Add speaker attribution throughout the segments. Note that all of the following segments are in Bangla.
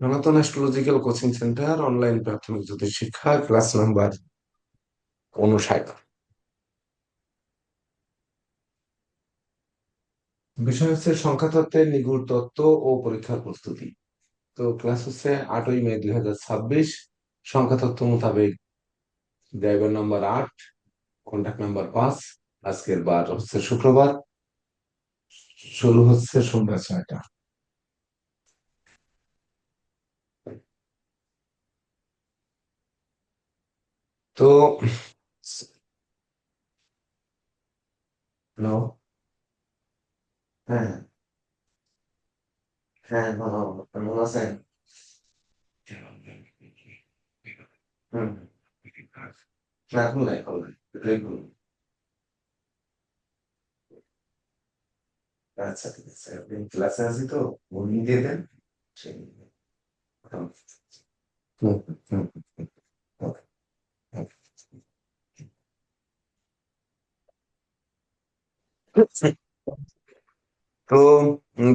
Speaker 1: সনাতন অ্যাস্ট্রোলজিক্যাল কোচিং সেন্টার অনলাইন প্রাথমিক জ্যোতিষ শিক্ষা ক্লাস নাম্বার 59। বিষয় হচ্ছে সংখ্যাতত্ত্বের নিগূঢ় তত্ত্ব ও পরীক্ষার প্রস্তুতি। তো ক্লাস হচ্ছে 8ই মে 2026। সংখ্যাতত্ত্ব মোতাবেক ড্রাইভার নাম্বার 8, কন্ট্যাক্ট নাম্বার 5। আজকের বার হচ্ছে শুক্রবার, শুরু হচ্ছে সন্ধ্যা 6টা। তো হ্যালো। হ্যাঁ, হ্যাঁ, ভালো। কেমন আছেন? হুম। না, এখন নাই, এখন নাই। এটাই করুন। আচ্ছা, ঠিক আছে, আপনি ক্লাসে আছি তো, বন্ধু দিয়ে দেন। সেই, হুম, হুম, হুম, হুম, হুম। তো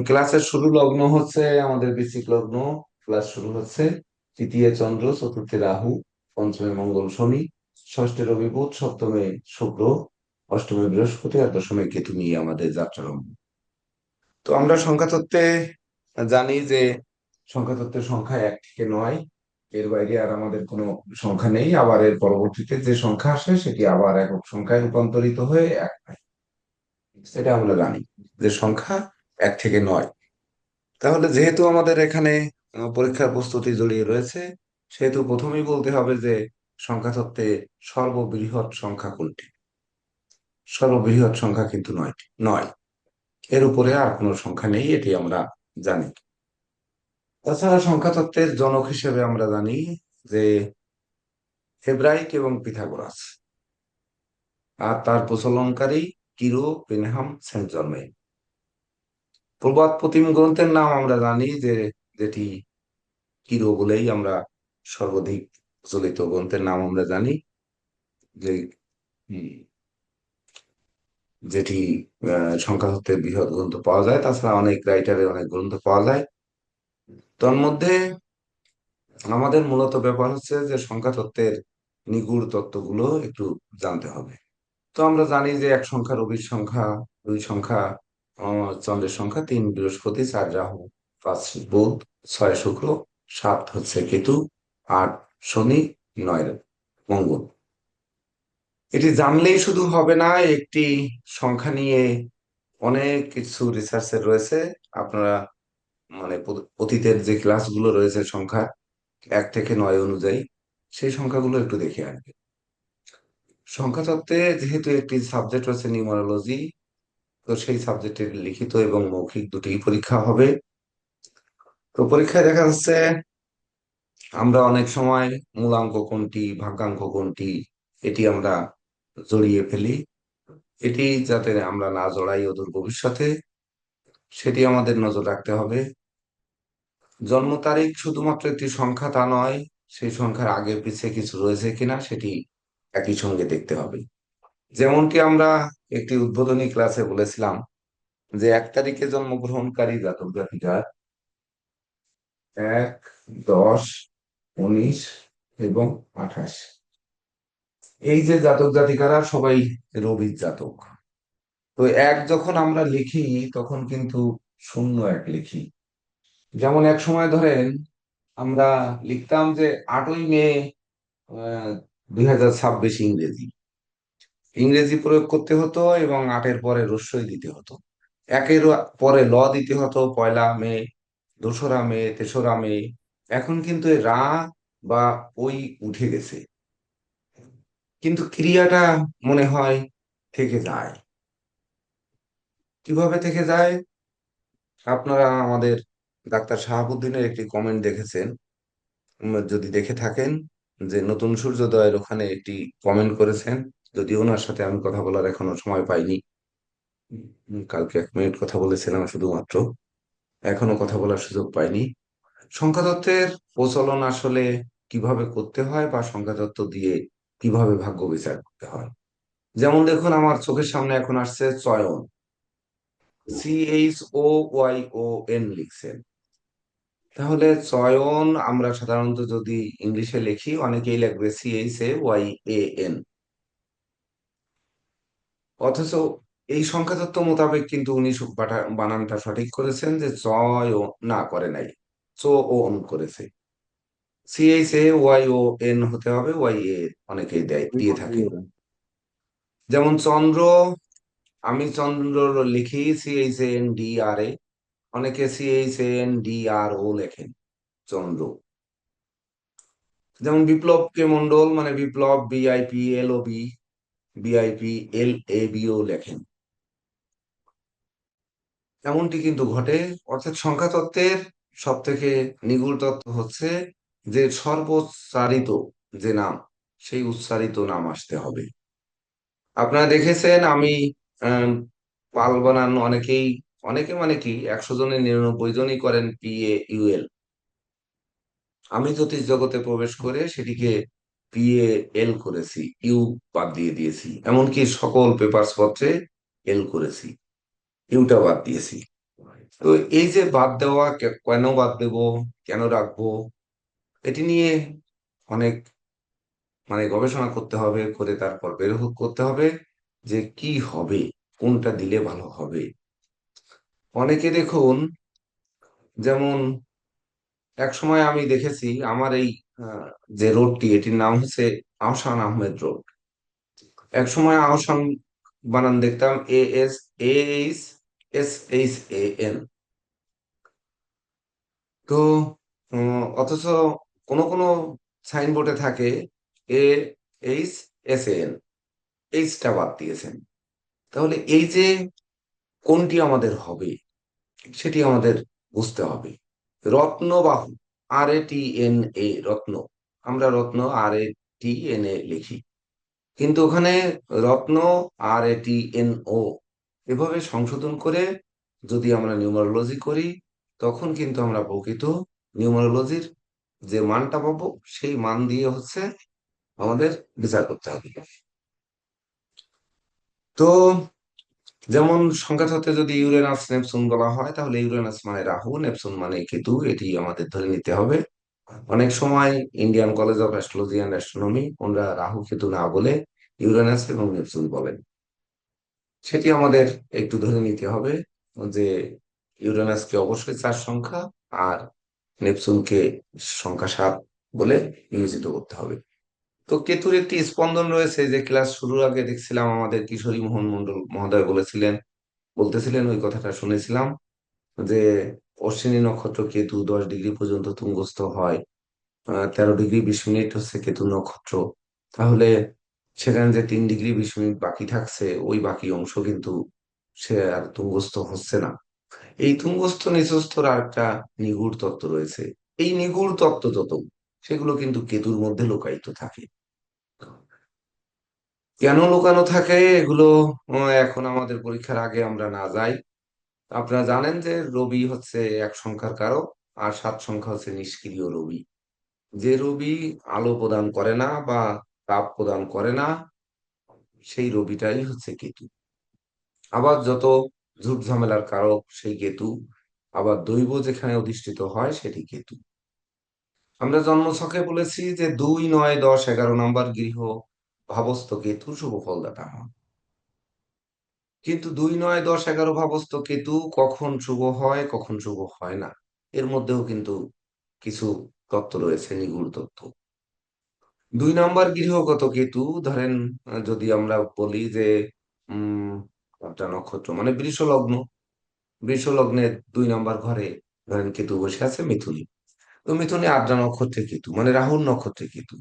Speaker 1: ক্লাসের শুরু লগ্ন হচ্ছে আমাদের বৃশ্চিক লগ্ন। ক্লাস শুরু হচ্ছে। তৃতীয় চন্দ্র, চতুর্থে রাহু, পঞ্চমে মঙ্গল শনি, ষষ্ঠে রবি বুধ, সপ্তমে শুক্র, অষ্টমে বৃহস্পতি আর দশমে কেতু নিয়ে আমাদের যাত্রারম্ভ। তো আমরা সংখ্যাতত্ত্বে জানি যে সংখ্যাতত্ত্বের সংখ্যা 1 থেকে 9। এর বাইরে আর আমাদের কোনো সংখ্যা নেই। আবার এর পরবর্তীতে যে সংখ্যা আসে সেটি আবার একক সংখ্যায় রূপান্তরিত হয়ে 1 হয়। সেটা আমরা জানি যে সংখ্যা 1 থেকে 9। তাহলে যেহেতু আমাদের এখানে পরীক্ষার প্রস্তুতি জড়িয়ে রয়েছে, সেহেতু প্রথমেই বলতে হবে যে সংখ্যাতত্ত্বে সর্ববৃহৎ সংখ্যা কোনটি। সর্ববৃহৎ সংখ্যা কিন্তু 9টি নয়। এর উপরে আর কোনো সংখ্যা নেই, এটি আমরা জানি। তাছাড়া সংখ্যাতত্ত্বের জনক হিসেবে আমরা জানি যে হেব্রাইক এবং পিথাগোরাস, আর তার প্রচলনকারী কিরো, পেনহাম, সেন্ট জর্মেইন। প্রবাদ প্রতিম গ্রন্থের নাম আমরা জানি যে, যেটি কিরো বলেই আমরা সর্বাধিক প্রচলিত গ্রন্থের নাম আমরা জানি, যে উম, যেটি সংখ্যাতত্ত্বের বৃহৎ গ্রন্থ পাওয়া যায়। তাছাড়া অনেক রাইটারের অনেক গ্রন্থ পাওয়া যায়। তন্মধ্যে আমাদের মূলত ব্যাপার হচ্ছে যে সংখ্যাতত্ত্বের নিগূঢ় তত্ত্বগুলো একটু জানতে হবে। তো আমরা জানি যে 1 সংখ্যা রবির সংখ্যা, 2 সংখ্যা চন্দ্রের সংখ্যা, 3 বৃহস্পতি, 4 রাহু, 5 বুধ, 6 শুক্র, 7 হচ্ছে কেতু, 8 শনি, 9 মঙ্গল। এটি জানলেই শুধু হবে না, একটি সংখ্যা নিয়ে অনেক কিছু রিসার্চের রয়েছে। আপনারা মানে অতীতের যে ক্লাসগুলো রয়েছে সংখ্যা 1 থেকে 9 অনুযায়ী, সেই সংখ্যাগুলো একটু দেখে আসবে। সংখ্যাতত্ত্বে যেহেতু একটি সাবজেক্ট রয়েছে নিউমারোলজি, তো সেই সাবজেক্টের লিখিত এবং মৌখিক দুটোই পরীক্ষা হবে। তো পরীক্ষায় দেখা যাচ্ছে আমরা অনেক সময় মূলাঙ্ক কোনটি, ভাগ্যাঙ্ক কোনটি, এটি আমরা জড়িয়ে ফেলি। এটি যাতে আমরা না জড়াই অদূর ভবিষ্যতে, সেটি আমাদের নজর রাখতে হবে। জন্ম তারিখ শুধুমাত্র একটি সংখ্যা তা নয়, সেই সংখ্যার আগে পিছে কিছু রয়েছে কিনা সেটি একই সঙ্গে দেখতে হবে। যেমনটি আমরা একটি উদ্বোধনী ক্লাসে বলেছিলাম যে 1 তারিখে জন্মগ্রহণকারী জাতক জাতিকার 1, 10, 19 এবং 28, এই যে জাতক জাতিকারা সবাই রবির জাতক। তো 1 যখন আমরা লিখি তখন কিন্তু 0 1 লিখি। যেমন এক সময় ধরেন আমরা লিখতাম যে 8ই মে 2026 ইংরেজি। ইংরেজি প্রয়োগ করতে হতো এবং 8-এর পরে রস্যই দিতে হতো। 1-এর পরে ল দিতে হতো 1লা মে, 2রা মে, 3রা মে। এখন কিন্তু এ রা বা ওই উঠে গেছে, কিন্তু ক্রিয়াটা মনে হয় থেকে যায়। কিভাবে থেকে যায়? আপনারা আমাদের ডাক্তার শাহাবুদ্দিনের একটি কমেন্ট দেখেছেন, যদি দেখে থাকেন, যে নতুন সূর্যোদয়ের ওখানে একটি কমেন্ট করেছেন। যদি ওনার সাথে আমি কথা বলার এখনো সময় পাইনি। কালকে 1 মিনিট কথা বলেছিলাম শুধুমাত্র, এখনো কথা বলার সুযোগ পাইনি। সংখ্যাতত্ত্বের প্রচলন আসলে কিভাবে করতে হয় বা সংখ্যাতত্ত্ব দিয়ে কিভাবে ভাগ্য বিচার করতে হয়। যেমন দেখুন, আমার চোখের সামনে এখন আসছে চয়ন, CHOYON লিখছেন। তাহলে চয়ন আমরা সাধারণত যদি ইংলিশে লিখি অনেকেই লিখবে CHAYAN, অথচ এই সংখ্যা তত্ত্ব মোতাবেক কিন্তু উনি বানানটা সঠিক করেছেন, যে চয় না করে নাই, চো ও অন করেছে। CHAYON হতে হবে, YA অনেকেই দিয়ে থাকেন। যেমন চন্দ্র, আমি চন্দ্র লিখি CHANDRA, অনেকে CHANDRO লেখেন চন্দ্র। যেমন বিপ্লব কে মন্ডল, মানে বিপ্লব, BIPLOB, BIPLABও লেখেন। এমনটি কিন্তু ঘটে। অর্থাৎ সংখ্যা তত্ত্বের সব থেকে নিগূঢ় তত্ত্ব হচ্ছে যে সর্বোচ্চারিত যে নাম, সেই উচ্চারিত নাম আসতে হবে। আপনারা দেখেছেন আমি আহ, পাল বানান অনেকেই, অনেকে মানে কি 100 জনের 99 জনই করেন PAUL। আমি জ্যোতিষ জগতে প্রবেশ করে সেটিকে PAL করেছি, ইউ বাদ দিয়ে দিয়েছি, এমনকি সকল পেপারস পত্রে এল করেছি, ইউটা বাদ দিয়েছি। তো এই যে বাদ দেওয়া, কেন বাদ দেব, কেন রাখবো, এটি নিয়ে অনেক মানে গবেষণা করতে হবে, করে তারপর করতে হবে যে কি হবে, কোনটা দিলে ভালো হবে। অনেকে দেখুন, যেমন এক সময় আমি দেখেছি আমার এই আহ, যে রোডটি, এটির নাম হচ্ছে আহসান আহমেদ রোড। এক সময় আহসান বানান দেখতাম ASAHSAN। তো অথচ কোন কোন সাইনবোর্ডে থাকে AHSAN, এইচটা বাদ দিয়েছেন। তাহলে এই যে কোনটি আমাদের হবে সেটি আমাদের বুঝতে হবে। রত্নবাহু, RATNA, রত্ন, আমরা রত্ন RATNA লিখি, কিন্তু ওখানে রত্ন RATNO, এভাবে সংশোধন করে যদি আমরা নিউমারোলজি করি, তখন কিন্তু আমরা প্রকৃত নিউমারোলজির যে মানটা পাবো, সেই মান দিয়ে হচ্ছে আমাদের বিচার করতে হবে। তো যেমন সংখ্যা তত্ত্বে যদি ইউরেনাস নেপচুন বলা হয়, তাহলে ইউরেনাস মানে রাহু, নেপচুন মানে কেতু, এটি আমাদের ধরে নিতে হবে। অনেক সময় Indian college of astrology and astronomy ওনারা রাহু কেতু না বলে ইউরেনাস এবং নেপচুন বলেন। সেটি আমাদের একটু ধরে নিতে হবে, যে ইউরেনাসকে অবশ্যই 4 সংখ্যা, আর নেপচুনকে সংখ্যা 7 বলে বিবেচিত করতে হবে। তো কেতুর একটি স্পন্দন রয়েছে, যে ক্লাস শুরুর আগে দেখছিলাম আমাদের কিশোরী মোহন মন্ডল মহোদয় বলতেছিলেন, ওই কথাটা শুনেছিলাম, যে অশ্বিনী নক্ষত্র কেতু 10 ডিগ্রি পর্যন্ত তুঙ্গস্থ হয়, 13 ডিগ্রি 20 মিনিট হচ্ছে কেতু নক্ষত্র। তাহলে সেখানে যে 3 ডিগ্রি 20 মিনিট বাকি থাকছে, ওই বাকি অংশ কিন্তু সে আর তুঙ্গস্থ হচ্ছে না। এই তুঙ্গস্থ নিচস্থর আর একটা নিগূঢ় তত্ত্ব রয়েছে। এই নিগূঢ় তত্ত্ব যত, সেগুলো কিন্তু কেতুর মধ্যে লুকায়িত থাকে। কেন লুকানো থাকে এগুলো এখন আমাদের পরীক্ষার আগে আমরা না যাই। আপনারা জানেন যে রবি হচ্ছে 1 সংখ্যার কারক, আর 7 সংখ্যা হচ্ছে নিষ্ক্রিয় রবি। যে রবি আলো প্রদান করে না বা তাপ প্রদান করে না, সেই রবিটাই হচ্ছে কেতু। আবার যত ঝুট ঝামেলার কারক সেই কেতু, আবার দৈব যেখানে অধিষ্ঠিত হয় সেটি কেতু। আমরা জন্মছকে বলেছি যে 2 9 10 11 নম্বর গৃহ ভাবস্থ কেতু শুভ ফলদাতা হন। কিন্তু 2 9 10 11 ভাবস্থ কেতু কখন শুভ হয়, কখন শুভ হয় না, এর মধ্যেও কিন্তু কিছু তত্ত্ব রয়েছে, নিগূঢ় তত্ত্ব। 2 নম্বর গৃহগত কেতু, ধরেন যদি আমরা বলি যে উম একটা নক্ষত্র মানে বৃষ লগ্ন, বৃষ লগ্নের 2 নম্বর ঘরে ধরেন কেতু বসে আছে মিথুনে, তো মিথুনে আদ্রা নক্ষত্রে কেতু, মানে রাহুর নক্ষত্রে কেতু।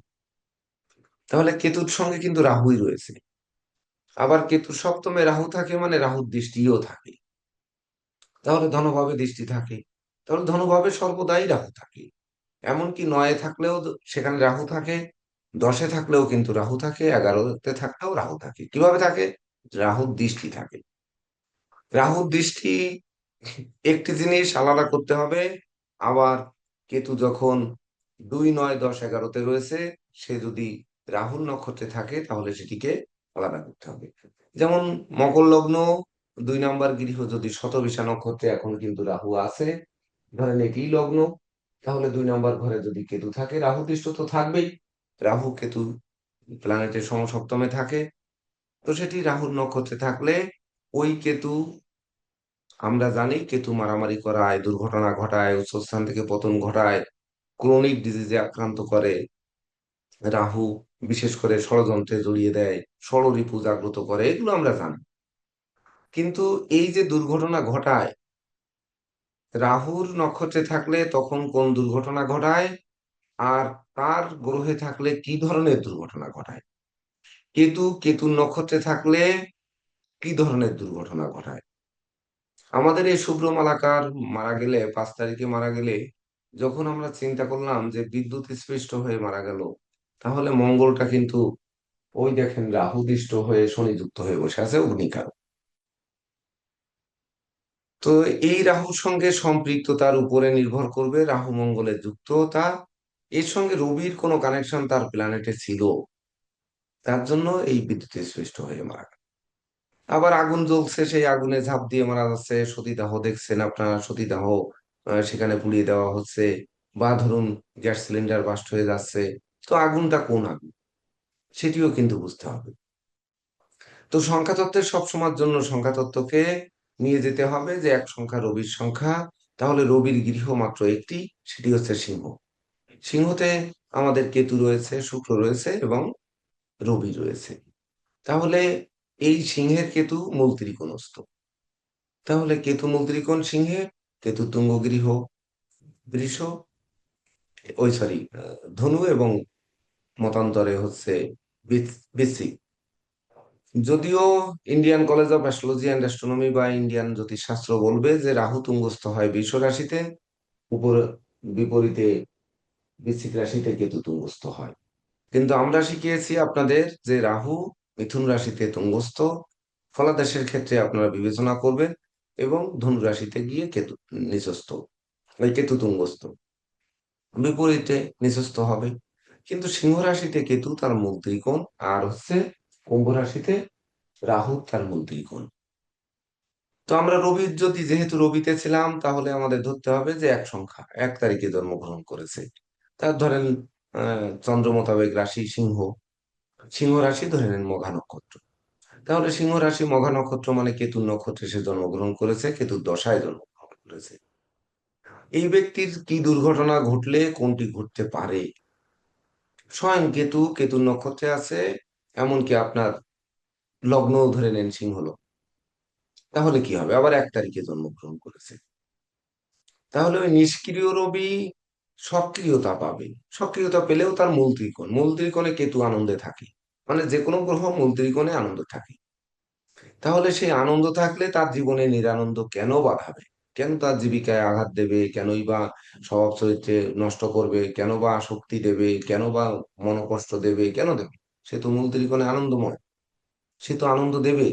Speaker 1: তাহলে কেতুর সঙ্গে কিন্তু রাহুই রয়েছে। আবার কেতুর সপ্তমে রাহু থাকে, মানে রাহুর দৃষ্টিও থাকে। তাহলে ধনভাবে দৃষ্টি থাকে, তাহলে ধনভাবে সর্বদাই রাহু থাকে। এমনকি 9-এ থাকলেও সেখানে রাহু থাকে, 10-এ থাকলেও কিন্তু রাহু থাকে, 11-তে থাকলেও রাহু থাকে। কিভাবে থাকে? রাহুর দৃষ্টি থাকে। রাহুর দৃষ্টি একটি জিনিস আলাদা করতে হবে। আবার কেতু যখন 2 9 10 11-তে রয়েছে, সে যদি রাহুর নক্ষত্রে থাকে তাহলে সেটিকে আলাদা করতে হবে। যেমন মকর লগ্ন 2 নম্বর গৃহ যদি শতবিশা নক্ষত্রে, এখন কিন্তু রাহু আছে, ধরেন এটি লগ্ন, তাহলে 2 নম্বর ঘরে যদি কেতু থাকে, রাহু দৃষ্ট তো থাকবেই। রাহু কেতু প্ল্যানেটের সমসপ্তমে থাকে। তো সেটি রাহুর নক্ষত্রে থাকলে ওই কেতু, আমরা জানি কেতু মারামারি করায়, দুর্ঘটনা ঘটায়, উচ্চস্থান থেকে পতন ঘটায়, ক্রনিক ডিজিজে আক্রান্ত করে। রাহু বিশেষ করে ষড়যন্ত্রে জড়িয়ে দেয়, ষড়রিপু জাগ্রত করে, এগুলো আমরা জানি। কিন্তু এই যে দুর্ঘটনা ঘটায়, রাহুর নক্ষত্রে থাকলে তখন কোন দুর্ঘটনা ঘটায়, আর তার গ্রহে থাকলে কি ধরনের দুর্ঘটনা ঘটায়, কেতুর নক্ষত্রে থাকলে কি ধরনের দুর্ঘটনা ঘটায়। আমাদের এই শুভ্র মালাকার মারা গেলে, 5 তারিখে মারা গেলে, যখন আমরা চিন্তা করলাম যে বিদ্যুৎ স্পৃষ্ট হয়ে মারা গেল, তাহলে মঙ্গলটা কিন্তু ওই দেখেন রাহুদিষ্ট হয়ে শনিযুক্ত হয়ে বসে আছে অগ্নিকারক। তো এই রাহুর সঙ্গে সম্পৃক্ততার উপরে নির্ভর করবে রাহু মঙ্গলের যুক্ততা। এর সঙ্গে রবির কোনো কানেকশন তার প্ল্যানেটে ছিল, তার জন্য এই বিদ্যুৎ স্পৃষ্ট হয়ে মারা গেল। আবার আগুন জ্বলছে, সেই আগুনে ঝাঁপ দিয়ে মারা যাচ্ছে, সতীদাহ দেখছেন আপনারা, সতীদাহ সেখানে পুড়িয়ে দেওয়া হচ্ছে। বা ধরুন গ্যাস সিলিন্ডার বাস্ট হয়ে যাচ্ছে, তো আগুনটা কোন আগুন, সেটিও কিন্তু বুঝতে হবে। তো সংখ্যা তত্ত্বের সবসময়ের জন্য সংখ্যা তত্ত্বকে নিয়ে যেতে হবে যে এক সংখ্যা রবির সংখ্যা। তাহলে রবির গৃহ মাত্র একটি, সেটি হচ্ছে সিংহ। সিংহতে আমাদের কেতু রয়েছে, শুক্র রয়েছে এবং রবি রয়েছে। তাহলে এই সিংহের কেতু মূল ত্রিকোণস্থ। তাহলে কেতু মূল ত্রিকোণ সিংহে, কেতু তুঙ্গ গৃহ বৃষ, ওই সরি ধনু, এবং মতান্তরে হচ্ছে বৃশ্চিক। যদিও Indian college of astrology and astronomy বা ইন্ডিয়ান জ্যোতিষশাস্ত্র বলবে যে রাহু তুঙ্গস্থ হয় বৃষ রাশিতে, উপর বিপরীতে বৃশ্চিক রাশিতে কেতু তুঙ্গস্থ হয়। কিন্তু আমরা শিখিয়েছি আপনাদের যে রাহু মিথুন রাশিতে তুঙ্গস্থ, ফলাদেশের ক্ষেত্রে আপনারা বিবেচনা করবেন, এবং ধনু রাশিতে গিয়ে কেতু নিচস্থ, ওই কেতু তুঙ্গস্থ, বিপরীতে নিচস্থ হবে। কিন্তু সিংহ রাশিতে কেতু তার মূল ত্রিকোণ, আর হচ্ছে কুম্ভ রাশিতে রাহু তার মূল ত্রিকোণ। তো আমরা রবির, যদি যেহেতু রবিতে ছিলাম, তাহলে আমাদের ধরতে হবে যে এক সংখ্যা 1 তারিখে জন্মগ্রহণ করেছে। তার ধরেন চন্দ্র মোতাবেক রাশি সিংহ, সিংহ রাশি ধরে নেন মঘা নক্ষত্র। তাহলে সিংহ রাশি মঘা নক্ষত্র মানে কেতুর নক্ষত্রে সে জন্মগ্রহণ করেছে, কেতুর দশায় জন্মগ্রহণ করেছে। এই ব্যক্তির কি দুর্ঘটনা ঘটলে কোনটি ঘটতে পারে, স্বয়ং কেতুর নক্ষত্রে আছে, এমনকি আপনার লগ্ন ধরে নেন সিংহ লগ্ন, তাহলে কি হবে, আবার 1 তারিখে জন্মগ্রহণ করেছে, তাহলে ওই নিষ্ক্রিয় রবি সক্রিয়তা পাবে। সক্রিয়তা পেলেও তার মূল ত্রিকোণে কেতু আনন্দে থাকে, মানে যে কোনো গ্রহ মূল ত্রিকোণে আনন্দ থাকে। তাহলে সেই আনন্দ থাকলে তার জীবনে নিরানন্দ কেন বাধাবে, কেন তার জীবিকায় আঘাত দেবে, কেনই বা স্বভাব চরিত্রে নষ্ট করবে, কেন বা আসক্তি দেবে, কেন বা মনোকষ্ট দেবে, কেন দেবে? সে তো মূল ত্রিকোণে আনন্দময়, সে তো আনন্দ দেবে।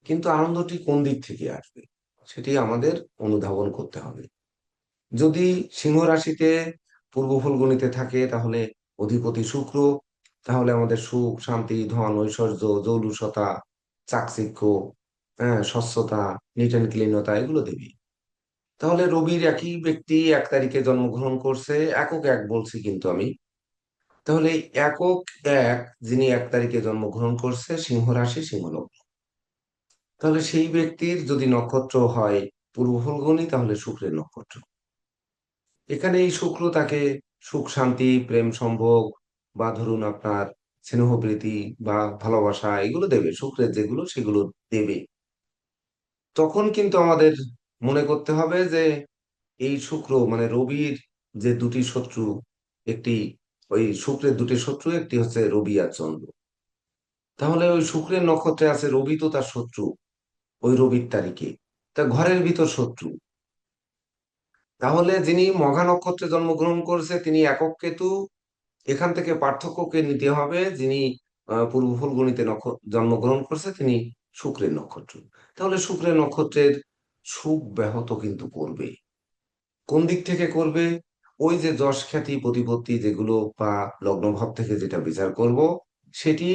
Speaker 1: কিন্তু আনন্দটি কোন দিক থেকে আসবে, সেটি আমাদের অনুধাবন করতে হবে। যদি সিংহ রাশিতে পূর্ব ফলগুনিতে থাকে, তাহলে অধিপতি শুক্র, তাহলে আমাদের সুখ শান্তি ধন ঐশ্বর্য জৌলুসতা চাকচিক্য, হ্যাঁ স্বচ্ছতা, নিট অ্যান্ড ক্লিনতা, এগুলো দেবে। তাহলে রবির একই ব্যক্তি 1 তারিখে জন্মগ্রহণ করছে, একক এক বলছি কিন্তু আমি। তাহলে এই একক এক, যিনি 1 তারিখে জন্মগ্রহণ করছে, সিংহ রাশি সিংহ লগ্ন, তাহলে সেই ব্যক্তির যদি নক্ষত্র হয় পূর্ব ফলগুনি, তাহলে শুক্রের নক্ষত্র। এখানে এই শুক্র তাকে সুখ শান্তি প্রেম সম্ভোগ, বা ধরুন আপনার স্নেহপ্রীতি বা ভালোবাসা, এগুলো দেবে, শুক্রের যেগুলো সেগুলো দেবে। তখন কিন্তু আমাদের মনে করতে হবে যে এই শুক্র মানে রবির যে দুটি শত্রু, একটি ওই শুক্রের দুটি শত্রু, একটি হচ্ছে রবি আর চন্দ্র। তাহলে ওই শুক্রের নক্ষত্রে আছে রবি, তো তার শত্রু ওই রবির তারিখে, তা ঘরের ভিতর শত্রু। তাহলে যিনি মঘা নক্ষত্রে জন্মগ্রহণ করেছে তিনি একক কেতু। এখান থেকে পার্থক্যকে নিতে হবে, যিনি পূর্ব ফল্গুণীতে জন্মগ্রহণ করছে তিনি শুক্রের নক্ষত্র। তাহলে শুক্রের নক্ষত্রের সুখ ব্যাহত কিন্তু করবে। কোন দিক থেকে করবে? ওই যে যশ খ্যাতি প্রতিপত্তি যেগুলো, বা লগ্নভাব থেকে যেটা বিচার করব, সেটি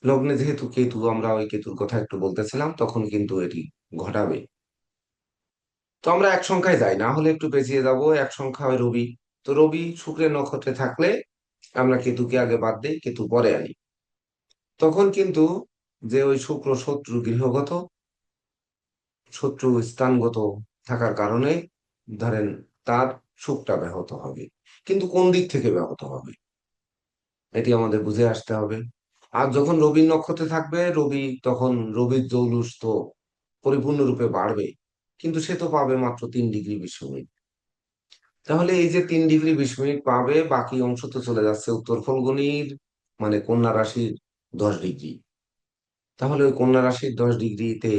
Speaker 1: লগ্নে যেহেতু কেতু, আমরা ওই কেতুর কথা একটু বলতেছিলাম, তখন কিন্তু এটি ঘটাবে। তো আমরা এক সংখ্যায় যাই, না হলে একটু পেঁচিয়ে যাব, এক সংখ্যা হয় রবি। তো রবি শুক্রের নক্ষত্রে থাকলে আমরা কেতুকে আগে বাদ দিই, কেতু পরে আনি। তখন কিন্তু যে ওই শুক্র শত্রু গৃহগত, শত্রু স্থানগত থাকার কারণে ধরেন তার সুখটা ব্যাহত হবে। কিন্তু কোন দিক থেকে ব্যাহত হবে এটি আমাদের বুঝে আসতে হবে। আর যখন রবির নক্ষত্রে থাকবে রবি, তখন রবির জৌলুস তো পরিপূর্ণরূপে বাড়বে, কিন্তু সে তো পাবে মাত্র 3 ডিগ্রি 20 মিনিট। তাহলে এই যে 3 ডিগ্রি 20 মিনিট পাবে, বাকি অংশ তো চলে যাচ্ছে উত্তর ফল্গুনীর, মানে কন্যা রাশির 10 ডিগ্রি। তাহলে ওই কন্যা রাশির 10 ডিগ্রিতে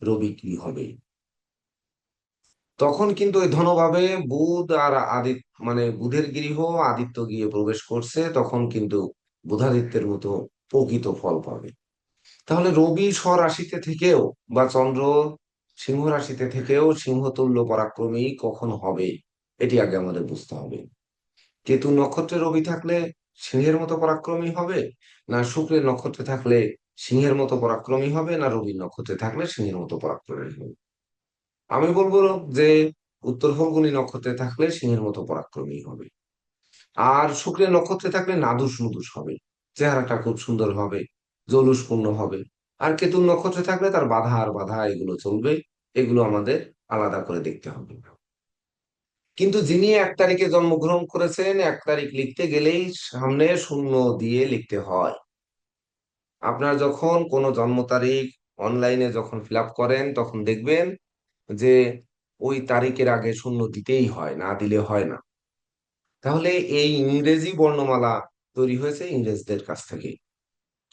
Speaker 1: রবি কি হবে? তখন কিন্তু ওই ধনভাবে বুধ আর আদিত্য, মানে বুধের গৃহ আদিত্য গিয়ে প্রবেশ করছে, তখন কিন্তু বুধাদিত্যের মতো প্রকৃত ফল পাবে। তাহলে রবি স্বরাশিতে থেকেও বা চন্দ্র সিংহ রাশিতে থেকেও সিংহতুল্য পরাক্রমী কখন হবে, এটি আগে আমাদের বুঝতে হবে। কেতু নক্ষত্রে রবি থাকলে সিংহের মতো পরাক্রমী হবে, না শুক্রের নক্ষত্রে থাকলে সিংহের মতো পরাক্রমী হবে, না রবির নক্ষত্রে থাকলে সিংহের মতো পরাক্রমী হবে? আমি বলবো যে উত্তর ফল্গুনী নক্ষত্রে থাকলে সিংহের মতো পরাক্রমী হবে। আর শুক্রের নক্ষত্রে থাকলে নাদুস নুদুস হবে, চেহারাটা খুব সুন্দর হবে, জৌলুসপূর্ণ হবে। আর কেতুর নক্ষত্রে থাকলে তার বাধা আর বাধা এগুলো চলবে, এগুলো আমাদের আলাদা করে দেখতে হবে। কিন্তু যিনি 1 তারিখে জন্মগ্রহণ করেছেন, 1 তারিখ লিখতে গেলেই সামনে শূন্য দিয়ে লিখতে হয়। আপনার যখন কোনো জন্ম তারিখ অনলাইনে যখন ফিল আপ করেন, তখন দেখবেন যে ওই তারিখের আগে শূন্য দিতেই হয়, না দিলে হয় না। তাহলে এই ইংরেজি বর্ণমালা তৈরি হয়েছে ইংরেজদের কাছ থেকে,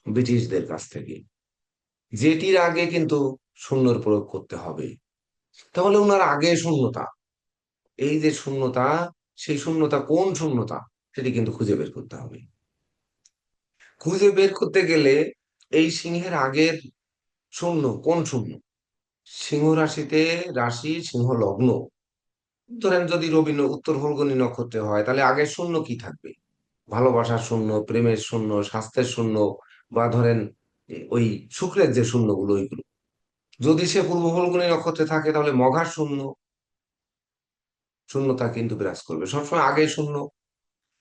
Speaker 1: ব্রিটিশদের কাছ থেকে, যেটির আগে কিন্তু শূন্যর প্রয়োগ করতে হবে। তাহলে ওনার আগে শূন্যতা, এই যে শূন্যতা, সেই শূন্যতা কোন শূন্যতা, সেটি কিন্তু খুঁজে বের করতে হবে। খুঁজে বের করতে গেলে এই সিংহের আগের শূন্য কোন শূন্য, সিংহ রাশিতে, রাশি সিংহ লগ্ন, ধরেন যদি রবি উত্তর ফল্গুনী নক্ষত্রে হয়, তাহলে আগের শূন্য কি থাকবে? ভালোবাসার শূন্য, প্রেমের শূন্য, স্বাস্থ্যের শূন্য, বা ধরেন ওই শুক্রের যে শূন্যগুলো ওইগুলো। যদি সে পূর্ব ফল্গুনী নক্ষত্রে থাকে তাহলে মঘার শূন্য, শূন্যতা কিন্তু বিরাজ করবে সবসময় আগে শূন্য।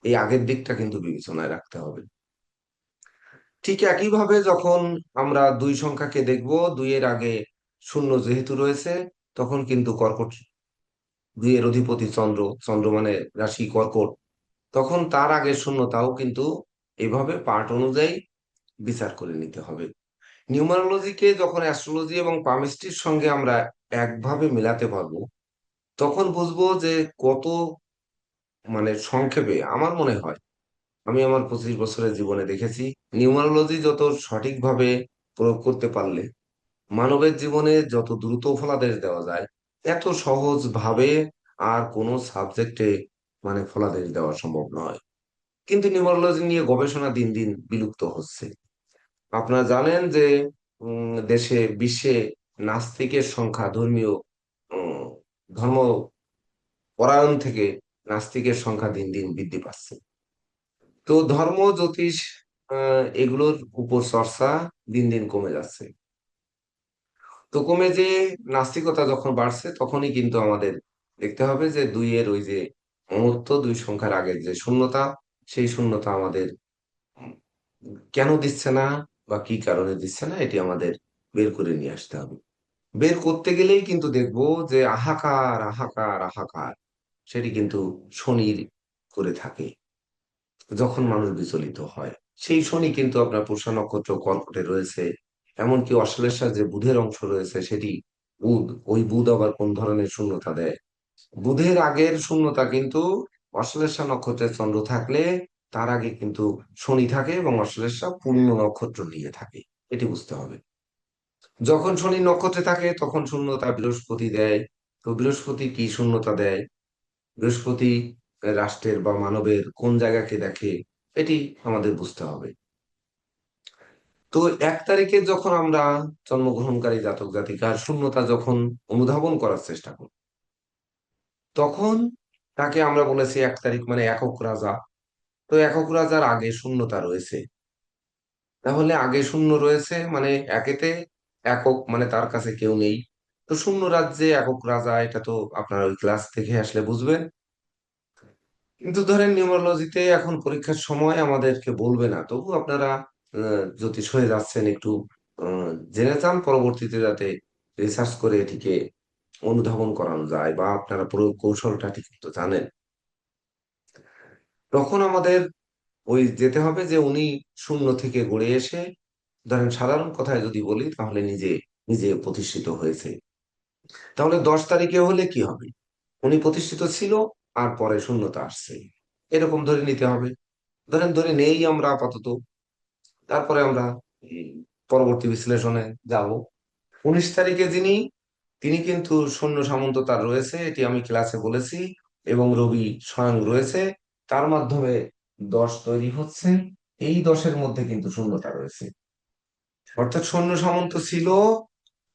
Speaker 1: এই আগের দিকটা কিন্তু বিবেচনায় রাখতে হবে। ঠিক একইভাবে যখন আমরা দুই সংখ্যাকে দেখব, দুইয়ের আগে শূন্য যেহেতু রয়েছে, তখন কিন্তু কর্কট, দুইয়ের অধিপতি চন্দ্র, চন্দ্র মানে রাশি কর্কট, তখন তার আগে শূন্যতাও কিন্তু এভাবে পার্ট অনুযায়ী বিচার করে নিতে হবে। নিউমারোলজিকে যখন অ্যাস্ট্রোলজি এবং পামিস্ট্রির সঙ্গে আমরা একভাবে মেলাতে পারবো, তখন বুঝবো যে কত, মানে সংক্ষেপে আমার মনে হয়, আমি আমার 25 বছরের জীবনে দেখেছি, নিউমারোলজি যত সঠিকভাবে প্রয়োগ করতে পারলে মানবের জীবনে যত দ্রুত ফলাদেশ দেওয়া যায়, এত সহজ ভাবে আর কোনো সাবজেক্টে মানে ফলাদেশ দেওয়া সম্ভব নয়। কিন্তু নিউমারোলজি নিয়ে গবেষণা দিন দিন বিলুপ্ত হচ্ছে। আপনারা জানেন যে দেশে বিশ্বে নাস্তিকের সংখ্যা, ধর্মীয় উম, ধর্ম পরায়ণ থেকে নাস্তিকের সংখ্যা দিন দিন বৃদ্ধি পাচ্ছে। তো ধর্ম জ্যোতিষ এগুলোর উপর চর্চা দিন দিন কমে যাচ্ছে। তো কমে যে নাস্তিকতা যখন বাড়ছে, তখনই কিন্তু আমাদের দেখতে হবে যে দুইয়ের ওই যে অনর্থ, দুই সংখ্যার আগের যে শূন্যতা, সেই শূন্যতা আমাদের উম, কেন দিচ্ছে না বা কি কারণে দিচ্ছে না, এটি আমাদের বের করে নিয়ে আসতে হবে। বের করতে গেলেই কিন্তু দেখবো যে হাহাকার হাহাকার হাহাকার, সেটি কিন্তু শনির করে থাকে যখন মানুষ বিচলিত হয়। সেই শনি কিন্তু আপনার পুষা নক্ষত্র কর্কটে রয়েছে। এমনকি অশ্লেষা যে বুধের অংশ রয়েছে সেটি বুধ, ওই বুধ আবার কোন ধরনের শূন্যতা দেয়? বুধের আগের শূন্যতা কিন্তু অশ্লেষা নক্ষত্রের চন্দ্র থাকলে তার আগে কিন্তু শনি থাকে, এবং অশ্লেষা পূর্ণ নক্ষত্র নিয়ে থাকে, এটি বুঝতে হবে। যখন শনি নক্ষত্রে থাকে তখন শূন্যতা বৃহস্পতি দেয়। তো বৃহস্পতি কি শূন্যতা দেয়? বৃহস্পতি রাষ্ট্রের বা মানবের কোন জায়গাকে দেখে, এটি আমাদের বুঝতে হবে। তো 1 তারিখে যখন আমরা জন্মগ্রহণকারী জাতক জাতিকার শূন্যতা যখন অনুধাবন করার চেষ্টা করি, তখন তাকে আমরা বলেছি 1 তারিখ মানে একক রাজা। তো একক রাজার আগে শূন্যতা রয়েছে, তাহলে আগে শূন্য রয়েছে মানে একেতে একক, মানে তার কাছে কেউ নেই। তো শূন্য রাজ্যে একক রাজা, এটা তো আপনারা ওই ক্লাস থেকে আসলে বুঝবেন। কিন্তু ধরেন নিউমারোলজিতে এখন পরীক্ষার সময় আমাদেরকে বলবে না, তবু আপনারা জ্যোতিষ হয়ে যাচ্ছেন একটু জেনে চান, পরবর্তীতে যাতে রিসার্চ করে এটিকে অনুধাবন করানো যায় বা আপনারা প্রয়োগ কৌশলটা ঠিক মতো জানেন। তখন আমাদের ওই যেতে হবে যে উনি শূন্য থেকে গড়ে এসে, ধরেন সাধারণ কথায় যদি বলি তাহলে নিজে নিজে প্রতিষ্ঠিত হয়েছে। তাহলে 10 তারিখে হলে কি হবে? উনি প্রতিষ্ঠিত ছিল, আর পরে শূন্যতা আসছে, এরকম ধরে নিতে হবে। ধরে নেই আমরা আপাতত, তারপরে আমরা উম, পরবর্তী বিশ্লেষণে যাব। 19 তারিখে যিনি, তিনি কিন্তু সৈন্য সামন্ত তার রয়েছে, এটি আমি ক্লাসে বলেছি, এবং রবি স্বয়ং রয়েছে, তার মাধ্যমে 10 তৈরি হচ্ছে। এই 10-এর মধ্যে কিন্তু শূন্যতা রয়েছে, অর্থাৎ সৈন্য সামন্ত ছিল,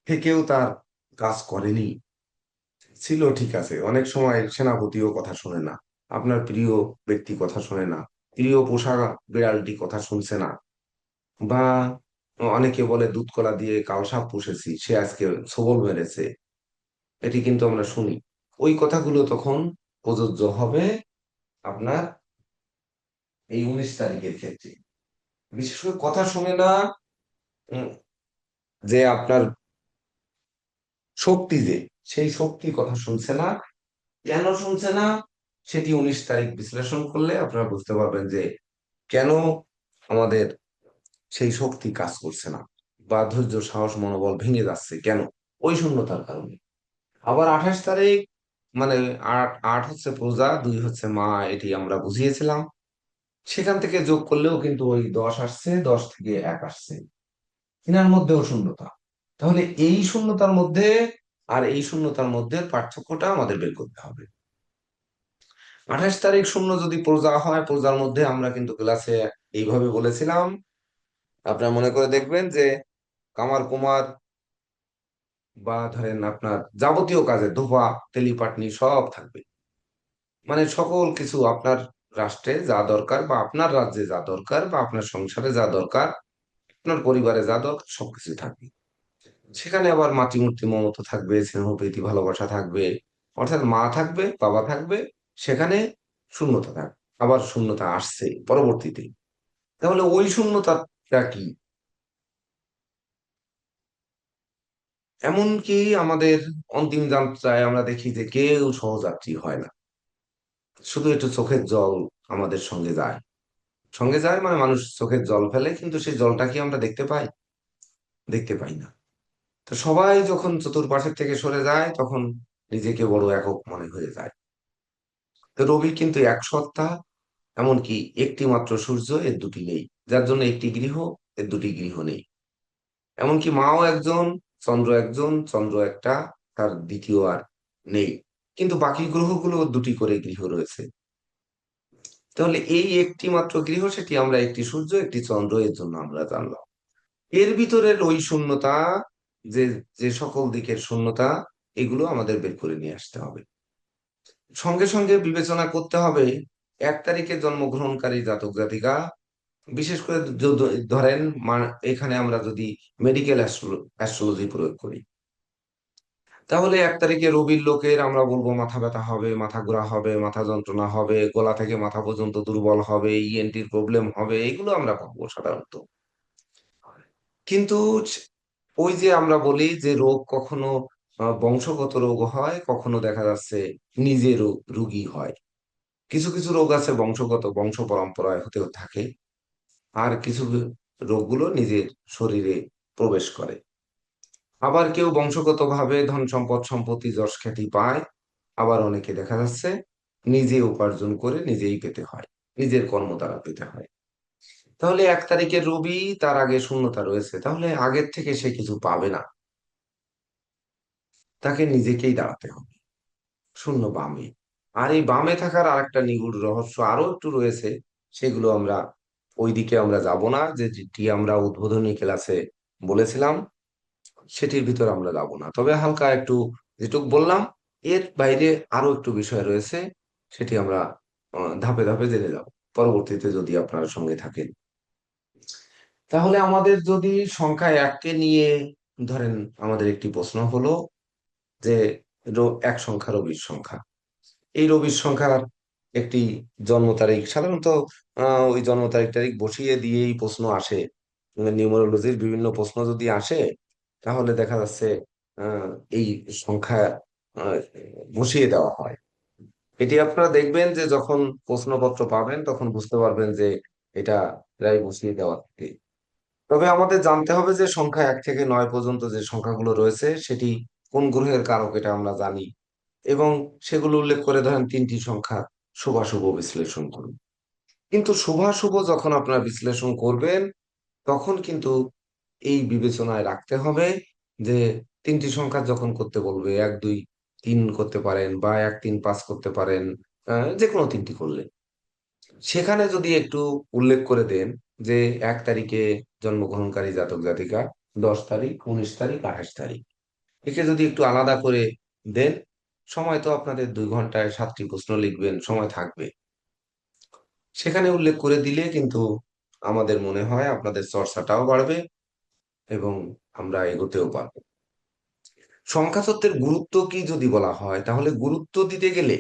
Speaker 1: থেকেও তার কাজ করেনি। ছিল ঠিক আছে, অনেক সময় সেনাপতিও কথা শোনে না, আপনার প্রিয় ব্যক্তি কথা শোনে না, প্রিয় পোষা বিড়ালটি কথা শুনছে না, বা অনেকে বলে দুধ কলা দিয়ে কাল সাপ পুষেছি, সে আজকে ছোবল মেরেছে, এটি কিন্তু আমরা শুনি। ওই কথাগুলো তখন প্রযোজ্য হবে আপনার এই 19 তারিখের ক্ষেত্রে। বিশেষ করে কথা শুনে না, উম, যে আপনার শক্তি, যে সেই শক্তির কথা শুনছে না, কেন শুনছে না, সেটি 19 তারিখ বিশ্লেষণ করলে আপনারা বুঝতে পারবেন যে কেন আমাদের সেই শক্তি কাজ করছে না, বা ধৈর্য সাহস মনোবল ভেঙে যাচ্ছে কেন, ওই শূন্যতার কারণে। আবার 28 তারিখ, মানে আট আট হচ্ছে প্রজা, 2 হচ্ছে মা, এটি আমরা বুঝিয়েছিলাম। সেখান থেকে যোগ করলেও কিন্তু ওই 10 আসছে, 10 থেকে 1 আসছে, এনার মধ্যেও শূন্যতা। তাহলে এই শূন্যতার মধ্যে আর এই শূন্যতার মধ্যে পার্থক্যটা আমাদের বের করতে হবে। 28 তারিখ শূন্য যদি প্রজা হয়, প্রজার মধ্যে আমরা কিন্তু ক্লাসে এইভাবে বলেছিলাম, আপনার মনে করে দেখবেন যে কামার কুমার, বা ধরেন আপনার যাবতীয় কাজে ধোপা তেলিপাটনি সব থাকবে, মানে সকল কিছু আপনার রাষ্ট্রে যা দরকার, বা আপনার রাজ্যে যা দরকার, বা আপনার সংসারে যা দরকার, আপনার পরিবারে যা দরকার সবকিছু থাকবে। সেখানে আবার মাতৃমূর্তি মমতা থাকবে, স্নেহ প্রীতি ভালোবাসা থাকবে, অর্থাৎ মা থাকবে, বাবা থাকবে, সেখানে শূন্যতা থাকবে। আবার শূন্যতা আসছে পরবর্তীতে, তাহলে ওই শূন্যতাটা কি? এমনকি আমাদের অন্তিম যাত্রায় আমরা দেখি যে কেউ সহযাত্রী হয় না, শুধু একটু চোখের জল আমাদের সঙ্গে যায়। সঙ্গে যায় মানে মানুষ চোখের জল ফেলে, কিন্তু সেই জলটা কি আমরা দেখতে পাই? দেখতে পাই না। তো সবাই যখন চতুর্পাশের থেকে সরে যায়, তখন নিজেকে বড় একক মনে হয়ে যায়। তো রবি কিন্তু এক সত্তা, এমনকি একটি মাত্র সূর্য, এর দুটি নেই, যার জন্য একটি গৃহ, এর দুটি গৃহ নেই। এমনকি মাও একজন, চন্দ্র একজন, চন্দ্র একটা, তার দ্বিতীয় আর নেই। কিন্তু বাকি গ্রহগুলো দুটি করে গৃহ রয়েছে। তাহলে এই একটি মাত্র গৃহ, সেটি আমরা একটি সূর্য একটি চন্দ্র, এর জন্য আমরা জানলাম। এর ভিতরের ওই শূন্যতা, যে যে সকল দিকের শূন্যতা, এগুলো আমাদের বের করে নিয়ে আসতে হবে। সঙ্গে সঙ্গে বিবেচনা করতে হবে 1 তারিখে জন্মগ্রহণকারী জাতক জাতিকা, বিশেষ করে ধরেন এখানে আমরা যদি মেডিকেল অ্যাস্ট্রোলজি প্রয়োগ করি, তাহলে 1 তারিখে রবির লোকের আমরা বলবো মাথা ব্যথা হবে, মাথা ঘোরা হবে, মাথা যন্ত্রণা হবে, গলা থেকে মাথা পর্যন্ত দুর্বল হবে, ইএনটির প্রবলেম হবে, এগুলো আমরা পাবো সাধারণত। কিন্তু ওই যে আমরা বলি যে রোগ কখনো বংশগত রোগ হয়, কখনো দেখা যাচ্ছে নিজে রোগী হয়। কিছু কিছু রোগ আছে বংশগত, বংশ পরম্পরায় হতেও থাকে, আর কিছু রোগগুলো নিজের শরীরে প্রবেশ করে। আবার কেউ বংশগতভাবে ধন সম্পদ সম্পত্তি যশ খ্যাতি পায়, আবার অনেকে দেখা যাচ্ছে নিজে উপার্জন করে নিজেই পেতে হয়, নিজের কর্ম দ্বারা পেতে হয়। তাহলে 1 তারিখের রবি, তার আগে শূন্যতা রয়েছে, তাহলে আগের থেকে সে কিছু পাবে না, তাকে নিজেকেই দাঁড়াতে হবে শূন্য বামে। আর এই বামে থাকার আরেকটা নিগূঢ় রহস্য আরো একটু রয়েছে, সেগুলো আমরা ওইদিকে আমরা যাব না, যে যেটি আমরা উদ্বোধনী ক্লাসে বলেছিলাম, সেটির ভিতর আমরা যাব না, তবে হালকা একটু যেটুক বললাম, এর বাইরে আরো একটু বিষয় রয়েছে, সেটি আমরা ধাপে ধাপে জেনে যাব পরবর্তীতে যদি আপনারা সঙ্গে থাকেন। তাহলে আমাদের যদি সংখ্যা 1কে নিয়ে, ধরেন আমাদের একটি প্রশ্ন হলো যে এক সংখ্যা রবির সংখ্যা। এই রবির সংখ্যার একটি জন্ম তারিখ সাধারণত ওই জন্ম তারিখ তারিখ বসিয়ে দিয়েই প্রশ্ন আসে। নিউমারোলজির বিভিন্ন প্রশ্ন যদি আসে তাহলে দেখা যাচ্ছে আহ, এই সংখ্যা আহ, বসিয়ে দেওয়া হয়। এটি আপনারা দেখবেন যে যখন প্রশ্নপত্র পাবেন তখন বুঝতে পারবেন যে এটা প্রায় বসিয়ে দেওয়া থাকে। তবে আমাদের জানতে হবে যে সংখ্যা 1 থেকে 9 পর্যন্ত যে সংখ্যাগুলো রয়েছে সেটি কোন গ্রহের কারক এটা আমরা জানি, এবং সেগুলো উল্লেখ করে ধরেন 3টি সংখ্যা শুভাশুভ বিশ্লেষণ করুন। কিন্তু শুভাশুভ যখন আপনারা বিশ্লেষণ করবেন তখন কিন্তু এই বিবেচনায় রাখতে হবে যে 3টি সংখ্যা যখন করতে বলবে 1 2 3 করতে পারেন বা 1 3 5 করতে পারেন, যে কোনো 3টি করলে সেখানে যদি একটু উল্লেখ করে দেন যে 1 তারিখে জন্মগ্রহণকারী জাতক জাতিকা, 10 তারিখ, 19 তারিখ, 28 তারিখ, একে যদি একটু আলাদা করে দেন, সময় তো আপনাদের 2 ঘন্টায় 7টি প্রশ্ন লিখবেন, সময় থাকবে। সেখানে উল্লেখ করে দিলে কিন্তু আমাদের মনে হয় আপনাদের চর্চাটাও বাড়বে এবং আমরা এগোতেও পারবো। সংখ্যা তত্ত্বের গুরুত্ব কি যদি বলা হয় তাহলে গুরুত্ব দিতে গেলে,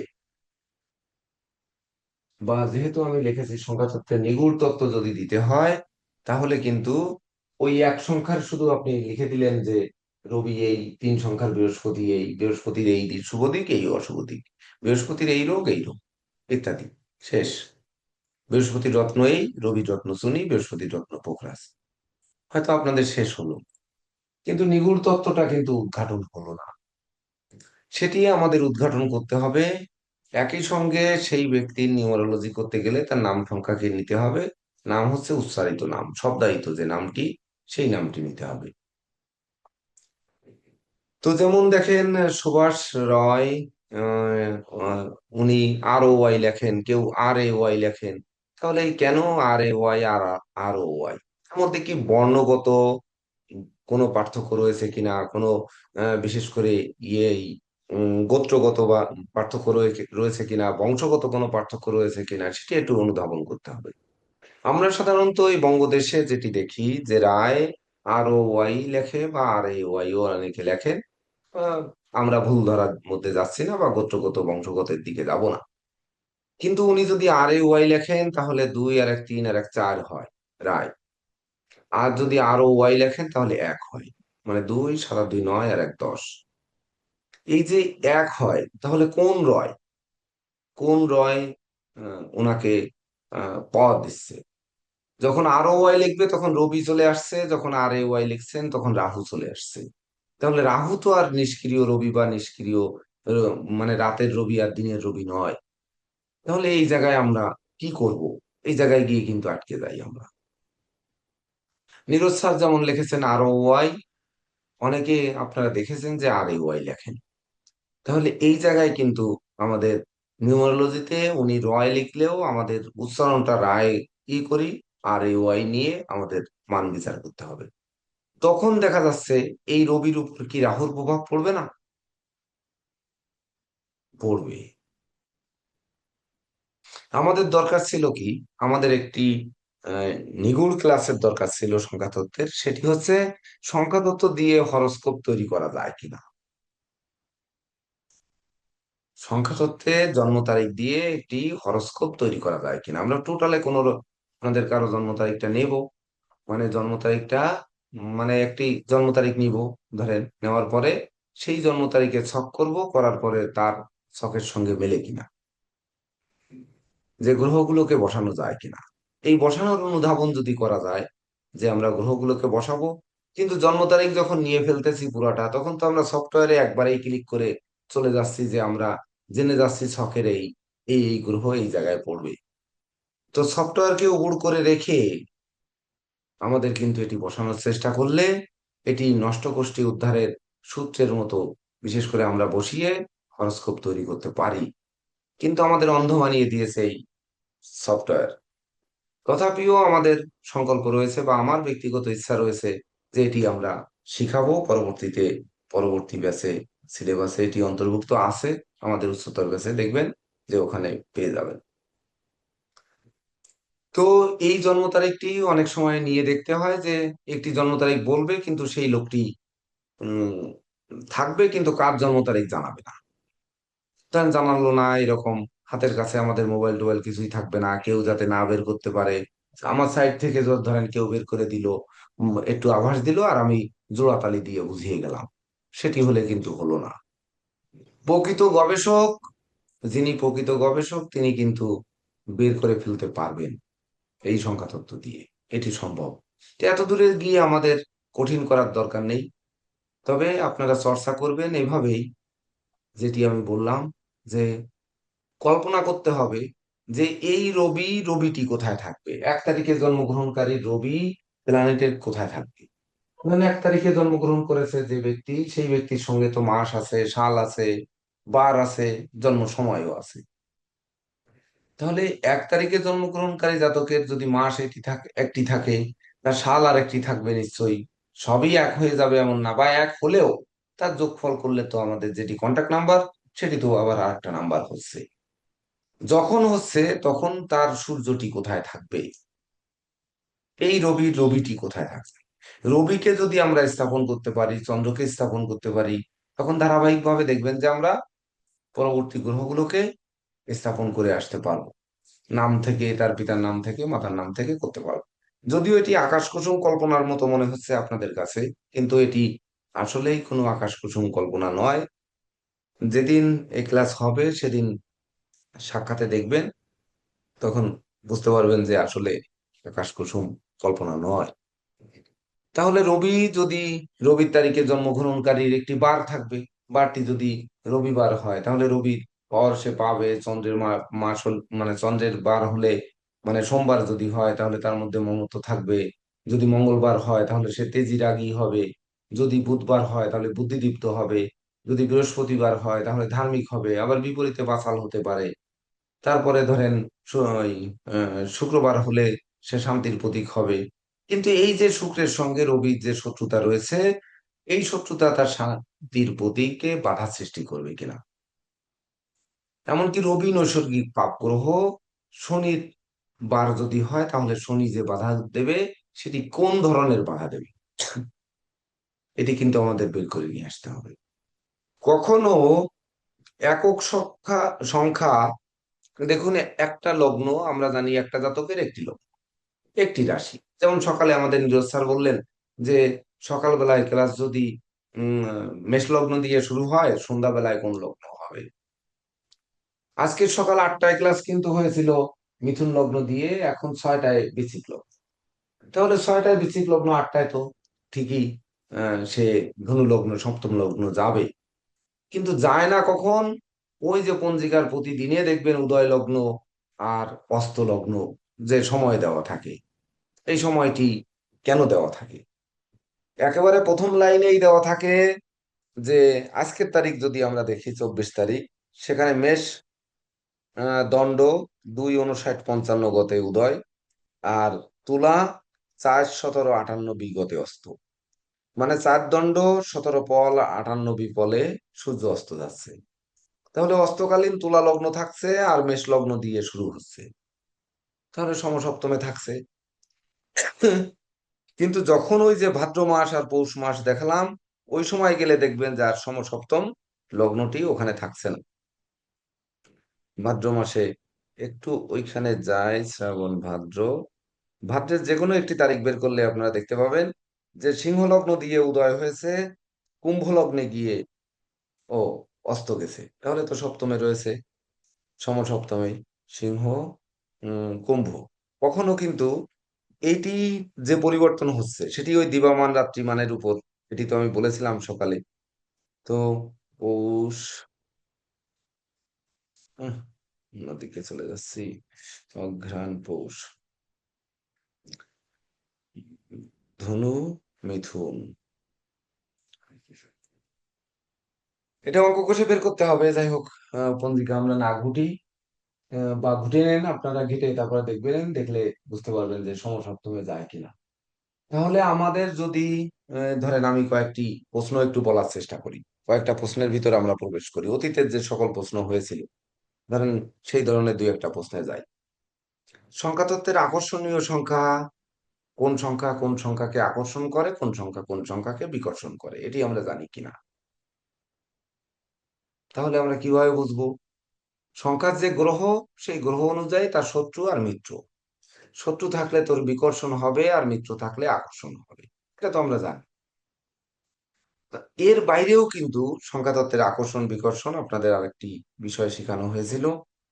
Speaker 1: বা যেহেতু আমি লিখেছি সংখ্যা তত্ত্বের নিগূঢ় তত্ত্ব যদি দিতে হয় তাহলে কিন্তু ওই এক সংখ্যার শুধু আপনি লিখে দিলেন যে রবি এই, 3 সংখ্যার বৃহস্পতি এই, বৃহস্পতির এই দিক শুভ দিক এই অশুভ দিক, বৃহস্পতির এই রোগ ইত্যাদি, শেষ। বৃহস্পতির রত্ন এই, রবির রত্ন শনি, বৃহস্পতির রত্ন পোখরাজ, হয়তো আপনাদের শেষ হলো। কিন্তু নিগূঢ় তত্ত্বটা কিন্তু উদ্ঘাটন হলো না। সেটি আমাদের উদ্ঘাটন করতে হবে। একই সঙ্গে সেই ব্যক্তির নিউমারোলজি করতে গেলে তার নাম সংখ্যাকে নিতে হবে। নাম হচ্ছে উচ্চারিত নাম, শব্দায়িত যে নামটি, সেই নামটি নিতে হবে। তো যেমন দেখেন সুভাষ রয়, আহ, আহ, উনি ROY লেখেন, কেউ RAY লেখেন। তাহলে এই কেন RAY আর ROY, এর মধ্যে কি বর্ণগত কোনো পার্থক্য রয়েছে কিনা, কোনো বিশেষ করে গোত্রগত বা পার্থক্য রয়েছে কিনা, বংশগত কোনো পার্থক্য রয়েছে কিনা, সেটি একটু অনুধাবন করতে হবে। আমরা সাধারণত এই বঙ্গদেশে যেটি দেখি যে রায় ROY লেখে বা RAY ও অনেকে লেখেন। আহ, আমরা ভুল ধরার মধ্যে যাচ্ছি না বা গোত্রগত বংশগতের দিকে যাব না। কিন্তু উনি যদি RAY লেখেন তাহলে 2 আর 1 3 আর 1 4 হয়, রায়। আর যদি ROY লেখেন তাহলে 1 হয়, মানে 2 7 2 9 আর 1 10। এই যে 1 হয় তাহলে কোন রয়, কোন রয় ওনাকে পাওয়ার দিচ্ছে। যখন ROY লিখবে তখন রবি চলে আসছে, যখন RAY লিখছেন তখন রাহু চলে আসছে। তাহলে রাহু তো আর নিষ্ক্রিয় রবি বা নিষ্ক্রিয় মানে রাতের রবি আর দিনের রবি নয়। তাহলে এই জায়গায় আমরা কি করব? এই জায়গায় গিয়ে কিন্তু আটকে যাই আমরা। নীরজ স্যার যেমন লিখেছেন ROY, অনেকে আপনারা দেখেছেন যে RAY লেখেন। তাহলে এই জায়গায় কিন্তু আমাদের নিউমারোলজিতে উনি রয় লিখলেও আমাদের উচ্চারণটা রায় করি, RAY নিয়ে আমাদের মান বিচার করতে হবে। তখন দেখা যাচ্ছে এই রবির উপর কি রাহুর প্রভাব পড়বে না? পড়বে। আমাদের দরকার ছিল কি, আমাদের একটি আহ, নিগূঢ় ক্লাসের দরকার ছিল সংখ্যাতত্ত্বের, সেটি হচ্ছে সংখ্যাতত্ত্ব দিয়ে হরোস্কোপ তৈরি করা যায় কিনা। সংখ্যাতত্ত্বে জন্ম তারিখ দিয়ে একটি হরোস্কোপ তৈরি করা যায় কিনা। আমরা টোটালে আপনাদের কারো জন্ম তারিখটা নেব, মানে জন্ম তারিখটা মানে একটি জন্ম তারিখ নিব, ধরেন নেওয়ার পরে সেই জন্ম তারিখে ছক করব, করার পরে তার ছকের সঙ্গে মেলে কিনা, যে গ্রহগুলোকে বসানো যায় কিনা। এই বসানোর অনুধাবন যদি করা যায় যে আমরা গ্রহগুলোকে বসাবো, কিন্তু জন্ম তারিখ যখন নিয়ে ফেলতেছি পুরাটা, তখন তো আমরা সফটওয়্যারে একবারেই ক্লিক করে চলে যাচ্ছি যে আমরা জেনে যাচ্ছি ছকের এই এই এই গ্রহ এই জায়গায় পড়বে। তো সফটওয়্যারকে উবুড় করে রেখে আমাদের কিন্তু এটি বসানোর চেষ্টা করলে এটি নষ্ট কোষ্ঠী উদ্ধারের সূত্রের মতো, বিশেষ করে আমরা বসিয়ে হরোস্কোপ তৈরি করতে পারি। কিন্তু আমাদের অন্ধ বানিয়ে দিয়েছে এই সফটওয়্যার। তথাপিও আমাদের সংকল্প রয়েছে বা আমার ব্যক্তিগত ইচ্ছা রয়েছে যে এটি আমরা শিখাবো পরবর্তীতে, পরবর্তী ব্যাচে, সিলেবাসে এটি অন্তর্ভুক্ত আছে। আমাদের উচ্চতর ব্যাচে দেখবেন যে ওখানে পেয়ে যাবেন। তো এই জন্ম তারিখটি অনেক সময় নিয়ে দেখতে হয় যে একটি জন্ম তারিখ বলবে কিন্তু সেই লোকটি উম থাকবে কিন্তু কার জন্ম তারিখ জানাবে না। ধরেন জানালো না এরকম, হাতের কাছে আমাদের মোবাইল টোবাইল কিছুই থাকবে না, কেউ যাতে না বের করতে পারে। আমার সাইড থেকে ধরেন কেউ বের করে দিল, একটু আভাস দিল, আর আমি জোড়াতালি দিয়ে বুঝিয়ে গেলাম, সেটি হলে কিন্তু হলো না। প্রকৃত গবেষক, যিনি প্রকৃত গবেষক তিনি কিন্তু বের করে ফেলতে পারবেন এই সংখ্যা তত্ত্ব দিয়ে, এটি সম্ভব। তো এত দূরে গিয়ে আমাদের কঠিন করার দরকার নেই। তবে আপনারা চর্চা করবেন এভাবেই, যেটি আমি বললাম, যে কল্পনা করতে হবে যে এই রবিটি কোথায় থাকবে, 1 তারিখে জন্মগ্রহণকারী রবি প্ল্যানেটের কোথায় থাকবে। মানে 1 তারিখে জন্মগ্রহণ করেছে যে ব্যক্তি, সেই ব্যক্তির সঙ্গে তো মাস আছে, সাল আছে, বার আছে, জন্ম সময়ও আছে। তাহলে 1 তারিখে জন্মগ্রহণকারী জাতকের যদি মাস একটি থাকে, তার সাল আর একটি থাকবে নিশ্চয়ই। সবই এক হয়ে যাবে এমন না, বা এক হলেও তার যোগফল করলে তো আমাদের যেটি কন্টাক্ট নাম্বার, সেটি তো আবার আরেকটা নাম্বার হচ্ছে। যখন হচ্ছে তখন তার সূর্যটি কোথায় থাকবে, এই রবিটি কোথায় থাকবে। রবিকে যদি আমরা স্থাপন করতে পারি, চন্দ্রকে স্থাপন করতে পারি, তখন ধারাবাহিকভাবে দেখবেন যে আমরা পরবর্তী গ্রহগুলোকে স্থাপন করে আসতে পারবো। নাম থেকে, তার পিতার নাম থেকে, মাতার নাম থেকে করতে পারবো। যদিও এটি আকাশ কুসুম কল্পনার মতো মনে হচ্ছে আপনাদের কাছে, কিন্তু এটি আসলেই কোনো আকাশ কুসুম কল্পনা নয়। যেদিন এই ক্লাস হবে সেদিন সাক্ষাতে দেখবেন, তখন বুঝতে পারবেন যে আসলে আকাশ কুসুম কল্পনা নয়। তাহলে যদি রবির তারিখে জন্মগ্রহণকারীর একটি বার থাকবে, বারটি যদি রবিবার হয়, তাহলে রবির পর সে পাবে চন্দ্রের মাস মানে চন্দ্রের বার হলে, মানে সোমবার যদি হয় তাহলে তার মধ্যে মমত্ব থাকবে। যদি মঙ্গলবার হয় তাহলে সে তেজি রাগী হবে। যদি বুধবার হয় তাহলে বুদ্ধিদীপ্ত হবে। যদি বৃহস্পতিবার হয় তাহলে ধার্মিক হবে, আবার বিপরীতে বাচাল হতে পারে। তারপরে ধরেন ওই, শুক্রবার হলে সে শান্তির প্রতীক হবে। কিন্তু এই যে শুক্রের সঙ্গে রবির যে শত্রুতা রয়েছে, এই শত্রুতা তার শান্তির প্রতীকে বাধা সৃষ্টি করবে কিনা। এমনকি রবি নৈসর্গিক পাপ গ্রহ, শনির বার যদি হয় তাহলে শনি যে বাধা দেবে, সেটি কোন ধরনের বাধা দেবে, এটি কিন্তু আমাদের বের করে নিয়ে আসতে হবে। কখনো একক সংখ্যা সংখ্যা দেখুন, একটা লগ্ন আমরা জানি একটা জাতকের একটি লগ্ন, একটি রাশি। যেমন সকালে আমাদের নীরজ স্যার বললেন যে সকালবেলায় ক্লাস যদি উম মেষ লগ্ন দিয়ে শুরু হয়, সন্ধ্যাবেলায় কোন লগ্ন হবে। আজকের সকাল 8টায় ক্লাস কিন্তু হয়েছিল মিথুন লগ্ন দিয়ে, এখন 6টায় বৃশ্চিক লগ্ন। তাহলে 6টায় বৃশ্চিক লগ্ন, 8টায় তো ঠিকই সে ধনু লগ্ন, সপ্তম লগ্ন যাবে। কিন্তু যায় না কখন, ওই যে পঞ্জিকার প্রতিদিনে দেখবেন উদয় লগ্ন আর অস্ত লগ্ন যে সময় দেওয়া থাকে, এই সময়টি কেন দেওয়া থাকে? একেবারে প্রথম লাইনেই দেওয়া থাকে যে আজকের তারিখ যদি আমরা দেখি 24 তারিখ, সেখানে মেষ দণ্ড 2:59:55 গতে উদয়, আর তুলা 4:17:58 বিগতে অস্ত। মানে 4 দণ্ড 17 পল 58 বিপলে সূর্য অস্ত যাচ্ছে। তাহলে অস্তকালীন তুলা লগ্ন থাকছে আর মেষ লগ্ন দিয়ে শুরু হচ্ছে, তাহলে সমসপ্তমে থাকছে। কিন্তু যখন ওই যে ভাদ্র মাস আর পৌষ মাস দেখালাম, ওই সময় গেলে দেখবেন যে আর সমসপ্তম লগ্নটি ওখানে থাকছে না। ভাদ্র মাসে একটু ওইখানে যায়, শ্রাবণ ভাদ্র, ভাদ্রের যে কোনো একটি তারিখ বের করলে আপনারা দেখতে পাবেন যে সিংহ লগ্ন দিয়ে উদয় হয়েছে, কুম্ভ লগ্নে গিয়ে ও অস্ত গেছে। তাহলে তো সপ্তমে রয়েছে, সমসপ্তমে সিংহ, কুম্ভ। কখনো কিন্তু এইটি যে পরিবর্তন হচ্ছে সেটি ওই দিবামান রাত্রিমানের উপর, এটি তো আমি বলেছিলাম সকালে। তো পৌষ, উম, অন্যদিকে চলে যাচ্ছি, অঘ্রাণ পৌষ, ধনু, মিথুন, এটা অঙ্ক কষে বের করতে হবে। যাই হোক, পঞ্জিকা আমরা না ঘুটি, বা ঘুটে নেন আপনারা, ঘেটে তারপরে দেখবেন, দেখলে বুঝতে পারবেন যে সমসপ্তমে যায় কিনা। তাহলে আমাদের যদি ধরেন আমি কয়েকটি প্রশ্ন একটু বলার চেষ্টা করি, কয়েকটা প্রশ্নের ভিতরে আমরা প্রবেশ করি, অতীতের যে সকল প্রশ্ন হয়েছিল, ধরেন সেই ধরনের দুই একটা প্রশ্নে যাই। সংখ্যাতত্ত্বের আকর্ষণীয় সংখ্যা কোন সংখ্যাকে আকর্ষণ করে, কোন সংখ্যাকে বিকর্ষণ করে, এটি আমরা জানি কিনা। তাহলে আমরা কিভাবে বুঝবো? সংখ্যার যে গ্রহ, সেই গ্রহ অনুযায়ী তার শত্রু আর মিত্র। শত্রু থাকলে তোর বিকর্ষণ হবে, আর মিত্র থাকলে আকর্ষণ হবে। এটা তো আমরা জানি। তা এর বাইরেও কিন্তু সংখ্যা তত্ত্বের আকর্ষণ বিকর্ষণ আপনাদের আরেকটি বিষয় শেখানো হয়েছিল,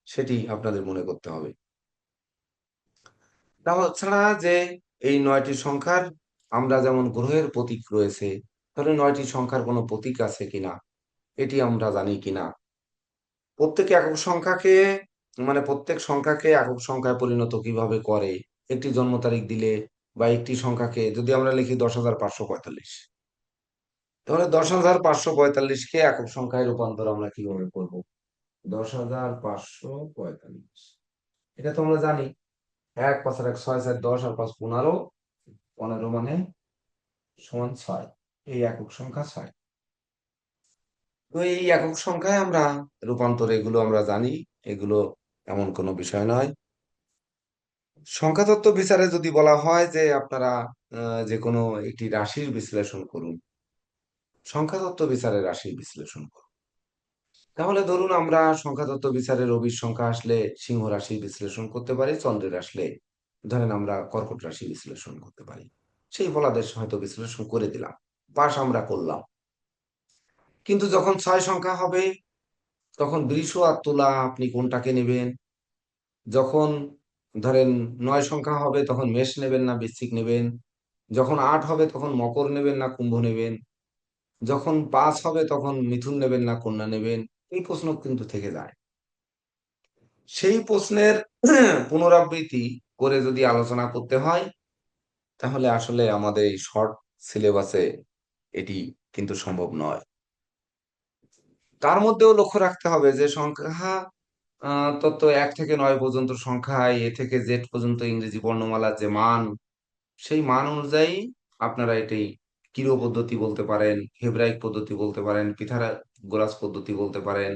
Speaker 1: সেটি আপনাদের মনে করতে হবে। তাছাড়া যে এই ৯টি সংখ্যার আমরা যেমন গ্রহের প্রতীক রয়েছে, তাহলে ৯টি সংখ্যার কোনো প্রতীক আছে কিনা এটি আমরা জানি কিনা। প্রত্যেক একক সংখ্যাকে প্রত্যেক সংখ্যাকে একক সংখ্যায় পরিণত কিভাবে করে, একটি জন্ম তারিখ দিলে বা একটি সংখ্যাকে যদি আমরা লিখি ১০,৫৪৫, তাহলে ১০,৫৪৫ কে একক সংখ্যায় রূপান্তর আমরা কিভাবে করব? ১০,৫৪৫, এটা তো আমরা জানি। ১ ৫ আর ১ ৬ ৪ ১০ আর ৫ ১৫, ১৫ মানে সমান ৬, এই একক সংখ্যা ৬। তো এই একক সংখ্যায় আমরা রূপান্তর, এগুলো আমরা জানি, এগুলো এমন কোনো বিষয় নয়। সংখ্যা তত্ত্ব বিচারে যদি বলা হয় যে আপনারা যে কোনো একটি রাশির বিশ্লেষণ করুন, সংখ্যা তত্ত্ব বিচারে রাশির বিশ্লেষণ করুন, তাহলে ধরুন আমরা সংখ্যা তত্ত্ব বিচারে রবির সংখ্যা আসলে সিংহ রাশি বিশ্লেষণ করতে পারি, চন্দ্রের আসলে ধরেন আমরা কর্কট রাশি বিশ্লেষণ করতে পারি। সেই ফলাদেশ হয়তো বিশ্লেষণ করে দিলাম, পাশ আমরা করলাম। কিন্তু যখন ৬ সংখ্যা হবে, তখন বৃষ আর তুলা আপনি কোনটাকে নেবেন? যখন ধরেন ৯ সংখ্যা হবে, তখন মেষ নেবেন না বৃশ্চিক নেবেন? যখন ৮ হবে, তখন মকর নেবেন না কুম্ভ নেবেন? যখন ৫ হবে, তখন মিথুন নেবেন না কন্যা নেবেন? এই প্রশ্ন কিন্তু থেকে যায়। সেই প্রশ্নের পুনরাবৃত্তি করে যদি আলোচনা করতে হয়, তাহলে আসলে আমাদের এই শর্ট সিলেবাসে এটি কিন্তু সম্ভব নয়। তার মধ্যেও লক্ষ্য রাখতে হবে যে সংখ্যা তত্ত্ব ১ থেকে ৯ পর্যন্ত সংখ্যায় এ থেকে জেড পর্যন্ত ইংরেজি বর্ণমালার যে মান, সেই মান অনুযায়ী আপনারা এটি কিরো পদ্ধতি বলতে পারেন, হেব্রাইক পদ্ধতি বলতে পারেন, পিথাগোরাস পদ্ধতি বলতে পারেন।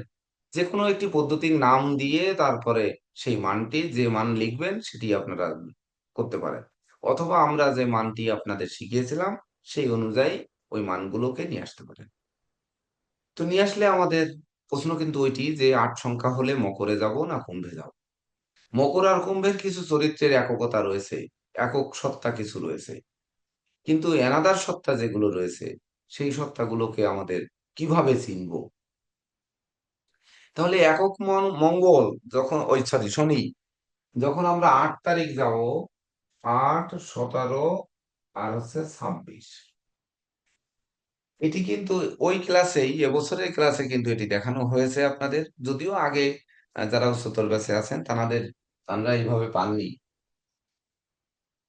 Speaker 1: যেকোনো একটি পদ্ধতির নাম দিয়ে তারপরে সেই মানটি, যে মান লিখবেন সেটি আপনারা করতে পারেন। অথবা আমরা যে মানটি আপনাদের শিখিয়েছিলাম সেই অনুযায়ী ওই মানগুলোকে নিয়ে আসতে পারেন। তো নিয়ে আসলে আমাদের প্রশ্ন কিন্তু ওইটি যে ৮ সংখ্যা হলে মকরে যাব না কুম্ভে যাব। মকর আর কুম্ভের কিছু চরিত্রের এককতা রয়েছে, একক সত্তা কিছু রয়েছে। কিন্তু এনাদার সত্তা যেগুলো রয়েছে, সেই সত্তাগুলোকে আমাদের কিভাবে চিনবো? তাহলে একক মঙ্গল, যখন ওই সরি শনি, যখন আমরা ৮ তারিখ যাব, ৮, ১৭ আর ২৬, এটি কিন্তু ওই ক্লাসেই, এবছরের ক্লাসে কিন্তু এটি দেখানো হয়েছে আপনাদের। যদিও আগে যারা উচ্চতর ব্যাচে আছেন তারা এইভাবে পাননি।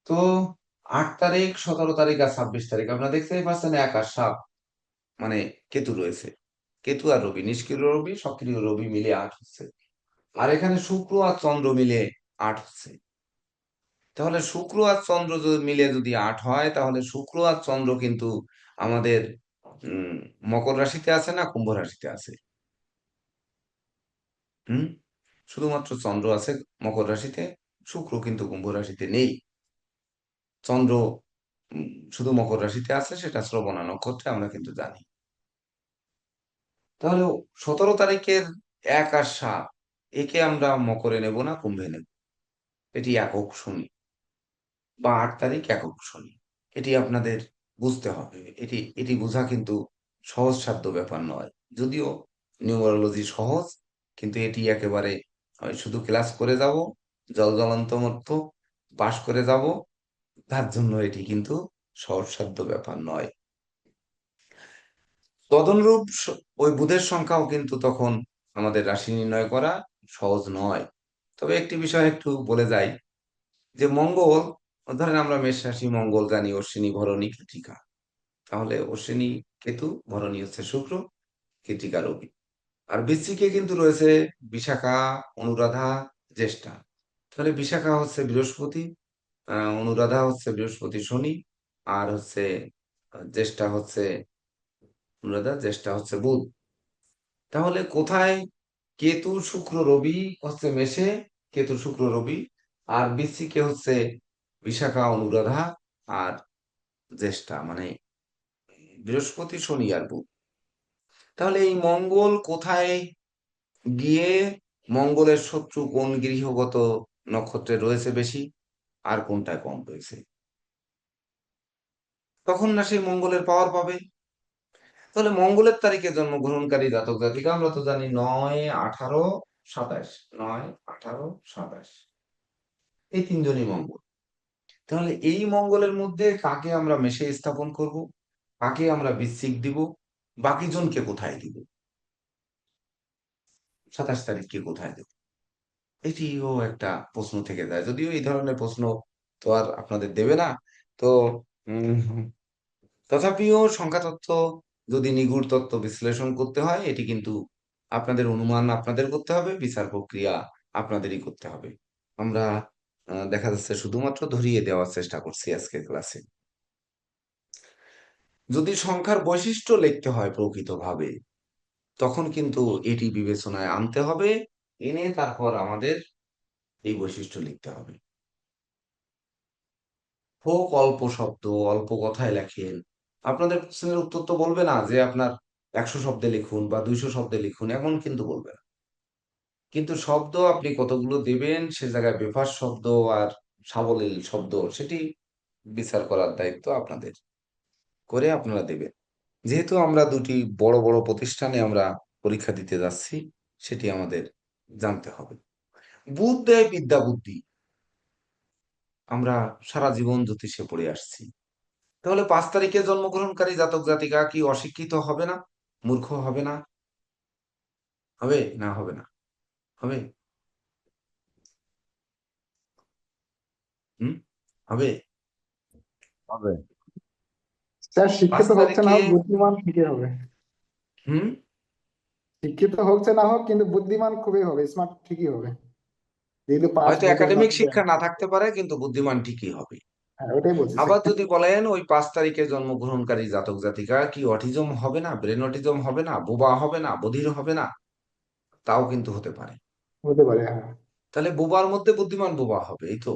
Speaker 1: তো ৮ তারিখ, ১৭ তারিখ আর ২৬ তারিখ আপনারা দেখতেই পাচ্ছেন ১ আর ৭, মানে কেতু রয়েছে। কেতু আর রবি, নিষ্ক্রিয় রবি সক্রিয় রবি মিলে ৮ হচ্ছে। আর এখানে শুক্র আর চন্দ্র মিলে ৮ হচ্ছে। তাহলে শুক্র আর চন্দ্র মিলে যদি ৮ হয়, তাহলে শুক্র আর চন্দ্র কিন্তু আমাদের উম মকর রাশিতে আছে না কুম্ভ রাশিতে আছে? হুম, শুধুমাত্র চন্দ্র আছে মকর রাশিতে, শুক্র কিন্তু কুম্ভ রাশিতে নেই। চন্দ্র উম, শুধু মকর রাশিতে আছে, সেটা শ্রবণা নক্ষত্রে আমরা কিন্তু জানি। তাহলে ১৭ তারিখের ১ আর ৭, একে আমরা মকরে নেব না কুম্ভে নেব? এটি একক শনি। বা ৮ তারিখ একক শনি। এটি আপনাদের বুঝতে হবে। এটি এটি বোঝা কিন্তু সহজসাধ্য ব্যাপার নয়। যদিও নিউমারোলজি সহজ, কিন্তু এটি একেবারে শুধু ক্লাস করে যাব, জলজ্বলন্ত মতো পাস করে যাব, তার জন্য এটি কিন্তু সহজসাধ্য ব্যাপার নয়। তদনুরূপ ওই বুধের সংখ্যাও কিন্তু তখন আমাদের রাশি নির্ণয় করা সহজ নয়। তবে একটি বিষয় একটু বলে যাই, যে মঙ্গল, ধরেন আমরা মেষ রাশি, মঙ্গল জানি অশ্বিনী ভরণী কৃত্তিকা, তাহলে অশ্বিনী কেতু, ভরণী হচ্ছে শুক্র, কৃত্তিকা রবি। আর বৃশ্চিকে কিন্তু রয়েছে বিশাখা, অনুরাধা, জ্যেষ্ঠা। তাহলে বিশাখা হচ্ছে বৃহস্পতি, অনুরাধা হচ্ছে বৃহস্পতি শনি, আর হচ্ছে জ্যেষ্ঠা হচ্ছে অনুরাধা, জ্যেষ্ঠা হচ্ছে বুধ। তাহলে কোথায় কেতু শুক্র রবি হচ্ছে মেষে, কেতু শুক্র রবি, আর বৃশ্চিকে হচ্ছে বিশাখা অনুরাধা, আর জ্যেষ্ঠা মানে বৃহস্পতি শনি আর বুধ। তাহলে এই মঙ্গল কোথায় গিয়ে, মঙ্গলের শত্রু কোন গৃহগত নক্ষত্রে রয়েছে বেশি, আর কোনটা কম রয়েছে, তখন না সেই মঙ্গলের পাওয়ার পাবে। তাহলে মঙ্গলের তারিখে জন্মগ্রহণকারী জাতক জাতিকা আমরা তো জানি 9, 18, 27। 9, 18, 27, এই তিনজনই মঙ্গল। তাহলে এই মঙ্গলের মধ্যে কাকে আমরা মেষে স্থাপন করব, কাকে আমরা বৃশ্চিক দিব, বাকি জনকে কোথায় দিব, 27 তারিখকে কোথায় দেব, এটিও একটা প্রশ্ন থেকে যায়। যদিও এই ধরনের প্রশ্ন তো আর আপনাদের দেবে না। তো উম, তথাপিও সংখ্যাতত্ত্ব যদি নিগূঢ় তত্ত্ব বিশ্লেষণ করতে হয়, এটি কিন্তু আপনাদের অনুমান আপনাদের করতে হবে, বিচার প্রক্রিয়া আপনাদেরই করতে হবে। আমরা দেখা যাচ্ছে শুধুমাত্র ধরিয়ে দেওয়ার চেষ্টা করছি আজকের ক্লাসে। যদি সংখ্যার বৈশিষ্ট্য লিখতে হয় প্রকৃতভাবে, তখন কিন্তু এটি বিবেচনায় আনতে হবে, এনে তারপর আমাদের এই বৈশিষ্ট্য লিখতে হবে। হোক অল্প শব্দ, অল্প কথায় লেখেন, আপনাদের প্রশ্নের উত্তর তো বলবে না যে আপনার 100 শব্দে লিখুন বা 200 শব্দে লিখুন, এমন কিন্তু বলবে না। কিন্তু শব্দ আপনি কতগুলো দেবেন, সে জায়গায় বেফাস শব্দ আর সাবলীল শব্দ, সেটি বিচার করার দায়িত্ব আপনাদের, করে আপনারা দেবেন। যেহেতু আমরা দুটি বড় বড় প্রতিষ্ঠানে আমরা পরীক্ষা দিতে যাচ্ছি, সেটি আমাদের জানতে হবে। বুধ দেয় বিদ্যা বুদ্ধি, আমরা সারা জীবন জ্যোতিষে পড়ে আসছি। তাহলে 5 তারিখে জন্মগ্রহণকারী জাতক জাতিকা কি অশিক্ষিত হবে না, মূর্খ হবে না, হবে না হবে না, হবে, হুম, হবে।
Speaker 2: হবে।
Speaker 3: স্যার
Speaker 1: পাঁচ
Speaker 3: শিক্ষিত হোক না
Speaker 1: তারিখে
Speaker 3: হোক বুদ্ধিমান ঠিকই হবে।
Speaker 1: হুম,
Speaker 3: শিক্ষিত হোক না হোক কিন্তু বুদ্ধিমান খুবই হবে, স্মার্ট ঠিকই হবে, যেহেতু পাঁচ
Speaker 1: হয়তো
Speaker 3: বুধের
Speaker 1: একাডেমিক
Speaker 3: নক্ষত্র।
Speaker 1: শিক্ষা না থাকতে পারে, কিন্তু বুদ্ধিমান ঠিকই হবে।
Speaker 3: হ্যাঁ ওটাই বলছি স্যার।
Speaker 1: আবার যদি বলেন ওই 5 তারিখে জন্মগ্রহণকারী জাতক জাতিকা কি অটিজম হবে না, ব্রেন অটিজম হবে না, বোবা হবে না, বধির হবে না, তাও কিন্তু হতে পারে।
Speaker 3: হতে পারে হ্যাঁ।
Speaker 1: তাহলে বোবার মধ্যে বুদ্ধিমান বোবা হবে, এই তো।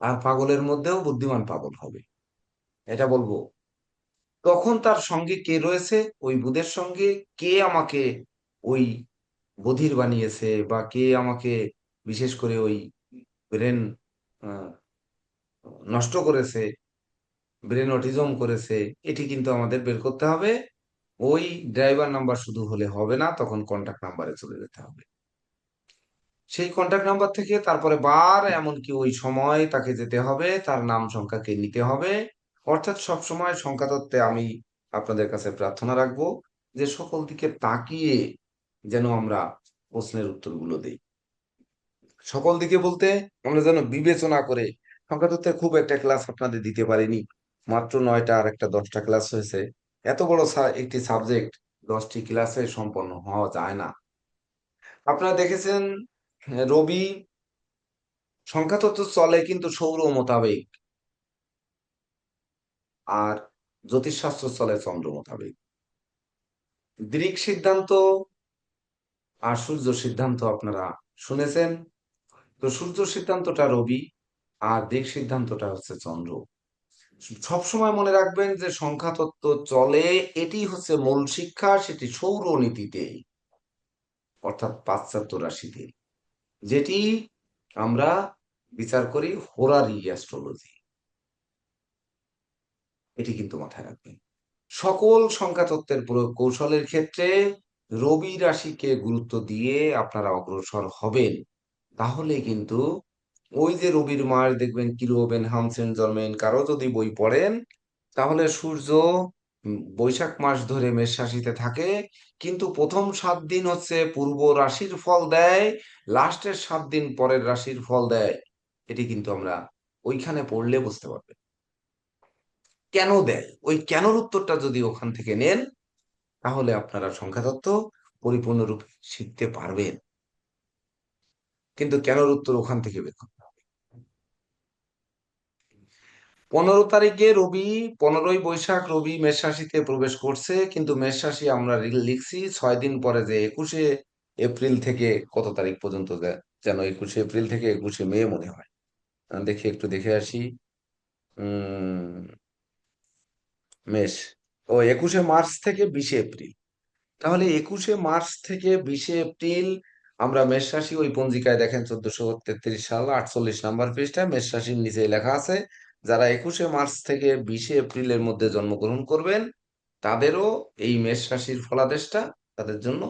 Speaker 1: আর পাগলের মধ্যেও বুদ্ধিমান পাগল হবে, এটা বলবো। তখন তার সঙ্গে কে রয়েছে, ওই বুধের সঙ্গে কে আমাকে ওই বধির বানিয়েছে, বা কে আমাকে বিশেষ করে ওই ব্রেন নষ্ট করেছে, ব্রেন অটিজম করেছে, এটি কিন্তু আমাদের বের করতে হবে। ওই ড্রাইভার নাম্বার শুধু হলে হবে না, তখন কন্টাক্ট নাম্বারে চলে যেতে হবে। সেই কন্টাক্ট নাম্বার থেকে তারপরে বার, এমনকি ওই সময় তাকে যেতে হবে, তার নাম সংখ্যাকে নিতে হবে। অর্থাৎ সব সময় সংখ্যা তত্ত্বে আমি আপনাদের কাছে প্রার্থনা রাখবো যে সকল দিকে তাকিয়ে যেন আমরা প্রশ্নের উত্তরগুলো দিই। সকল দিকে বলতে আমরা যেন বিবেচনা করে, সংখ্যা তত্ত্বের খুব একটা ক্লাস আপনাদের দিতে পারিনি, মাত্র 9টা, আর একটা 10টা ক্লাস হয়েছে। এত বড় একটি সাবজেক্ট 10টি ক্লাসে সম্পন্ন হওয়া যায় না। আপনারা দেখেছেন, রবি সংখ্যাতত্ত্ব চলে কিন্তু সৌর মোতাবেক, আর জ্যোতিষশাস্ত্র চলে চন্দ্র মোতাবেক। দৃক সিদ্ধান্ত আর সূর্য সিদ্ধান্ত আপনারা শুনেছেন। তো সূর্য সিদ্ধান্তটা রবি, আর দিক সিদ্ধান্তটা হচ্ছে চন্দ্র। সবসময় মনে রাখবেন যে সংখ্যাতত্ত্ব চলে, এটি হচ্ছে মূল শিক্ষা, সেটি সৌর নীতিতে, অর্থাৎ পাশ্চাত্য রাশিতে, যেটি আমরা বিচার করি হোরারি অ্যাস্ট্রোলজি। এটি কিন্তু মাথায় রাখবেন। সকল সংখ্যাতত্ত্বের প্রয়োগ কৌশলের ক্ষেত্রে রবি রাশিকে গুরুত্ব দিয়ে আপনারা অগ্রসর হবেন। তাহলে কিন্তু ওই যে রবির মাস দেখবেন কিরোবেন হামসেন জন্মেন, কারো যদি বই পড়েন, তাহলে সূর্য বৈশাখ মাস ধরে মেষ রাশিতে থাকে, কিন্তু প্রথম 7 দিন হচ্ছে পূর্ব রাশির ফল দেয়, লাস্টের 7 দিন পরের রাশির ফল দেয়। এটি কিন্তু আমরা ওইখানে পড়লে বুঝতে পারবেন কেন দেয়। ওই কেনর উত্তরটা যদি ওখান থেকে নেন, তাহলে আপনারা সংখ্যাতত্ত্ব পরিপূর্ণরূপে শিখতে পারবেন। কিন্তু কেনর উত্তর ওখান থেকে বের করতে হবে। 15 তারিখে রবি, 15ই বৈশাখ রবি মেষ রাশিতে প্রবেশ করছে, কিন্তু মেষ রাশি আমরা লিখছি 6 দিন পরে, যে 21শে এপ্রিল থেকে কত তারিখ পর্যন্ত যেন 21শে এপ্রিল থেকে 21শে মে মনে হয়। দেখি একটু দেখে আসি। উম মেষ। ও 21শে মার্চ থেকে 20শে এপ্রিল। তাহলে 21শে মার্চ থেকে 20শে এপ্রিল আমরা মেষ রাশি, ওই পঞ্জিকায় দেখেন 1433 সাল 48 নম্বর পৃষ্ঠায় মেষ রাশির নিচে লেখা আছে, যারা 21শে মার্চ থেকে 20শে এপ্রিলের মধ্যে জন্মগ্রহণ করবেন তাদেরও এই মেষ রাশির ফলাদেশটা তাদের জন্য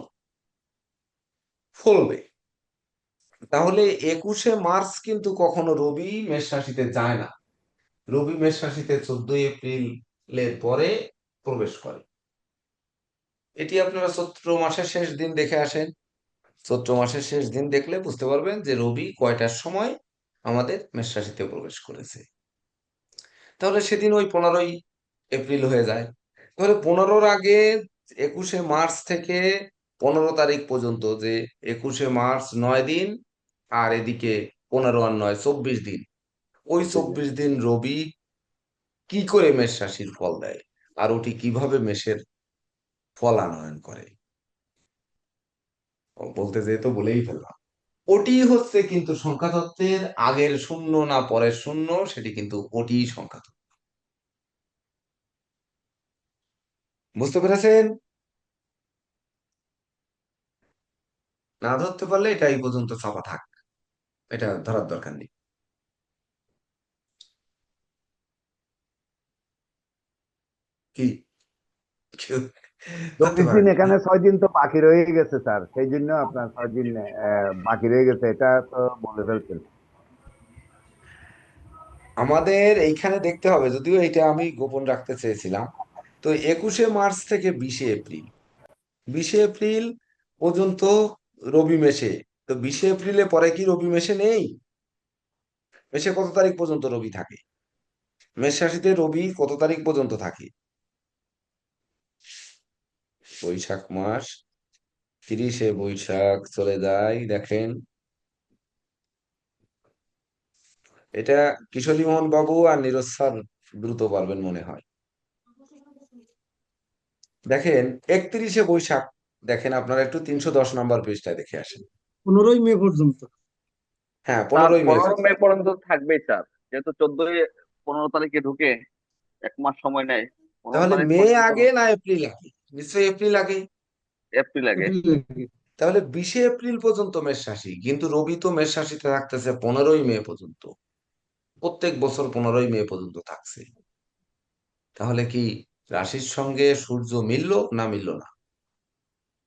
Speaker 1: ফলবে। তাহলে 21শে মার্চ কিন্তু কখনো রবি মেষ রাশিতে যায় না। রবি মেষ রাশিতে 14ই এপ্রিলের পরে প্রবেশ করে। এটি আপনারা চৈত্র মাসের শেষ দিন দেখে আসেন। চৈত্র মাসের শেষ দিন দেখলে বুঝতে পারবেন যে রবি কয়টার সময় আমাদের মেষ রাশিতে প্রবেশ করেছে। তাহলে সেদিন ওই 15ই এপ্রিল হয়ে যায়। তাহলে 15-র আগে 21শে মার্চ থেকে 15 তারিখ পর্যন্ত, যে 21শে মার্চ 9 দিন, আর এদিকে 15 আর 9 24 দিন, ওই 24 দিন রবি কি করে মেষ রাশির ফল দেয়, আর ওটি কিভাবে মেষের ফল আনয়ন করে, বলতে যেয়ে তো বলেই ফেললাম। ওটি হচ্ছে কিন্তু সংখ্যাতত্ত্বের আগের শূন্য না পরের শূন্য, সেটি কিন্তু ওটি সংখ্যাতত্ত্ব। বুঝতে পেরেছেন? না ধরতে পারলে এটা এই পর্যন্ত চাপা থাক, এটা ধরার দরকার নেই। কি কেউ ধরতে
Speaker 2: 24 দিন,
Speaker 1: পারেন?
Speaker 2: এখানে 6 দিন তো বাকি রয়ে গেছে স্যার, সেই জন্য আপনার 6 দিন বাকি রয়ে গেছে, এটা তো বলে ফেলছেন।
Speaker 1: আমাদের এইখানে দেখতে হবে, যদিও এটা আমি গোপন রাখতে চেয়েছিলাম। তো 21শে মার্চ থেকে 20শে এপ্রিল, 20শে এপ্রিল পর্যন্ত রবি মেশে। তো 20শে এপ্রিলে পরে কি রবি মেশে নেই? মেশে কত তারিখ পর্যন্ত রবি থাকে? মেষ রাশিতে রবি কত তারিখ পর্যন্ত থাকে? বৈশাখ মাস, 30শে বৈশাখ চলে যায়, দেখেন। এটা কিশোরী মোহন বাবু আর নীরজ স্যার দ্রুত পারবেন মনে হয়। দেখেন 31শে বৈশাখ, দেখেন আপনারা একটু 310 নম্বর পৃষ্ঠায় দেখে আসেন।
Speaker 3: 15ই মে পর্যন্ত।
Speaker 1: হ্যাঁ,
Speaker 4: তার
Speaker 1: 15ই মে।
Speaker 4: 15 মে পর্যন্ত থাকবেই স্যার, যেহেতু 15 তারিখে ঢুকে 1 মাস সময় নেয়। পনেরো
Speaker 1: তাহলে
Speaker 4: তারিখ
Speaker 1: মে
Speaker 4: পর্যন্ত
Speaker 1: আগে না এপ্রিল আগে? নিশ্চয়ই এপ্রিল আগে।
Speaker 4: এপ্রিল আগে।
Speaker 3: এপ্রিল লাগে।
Speaker 1: তাহলে 20শে এপ্রিল পর্যন্ত মেষ রাশি, কিন্তু রবি তো মেষ রাশিতে থাকতেছে 15ই মে পর্যন্ত। প্রত্যেক বছর 15ই মে পর্যন্ত থাকছে। তাহলে কি রাশির সঙ্গে সূর্য মিললো না মিললো না?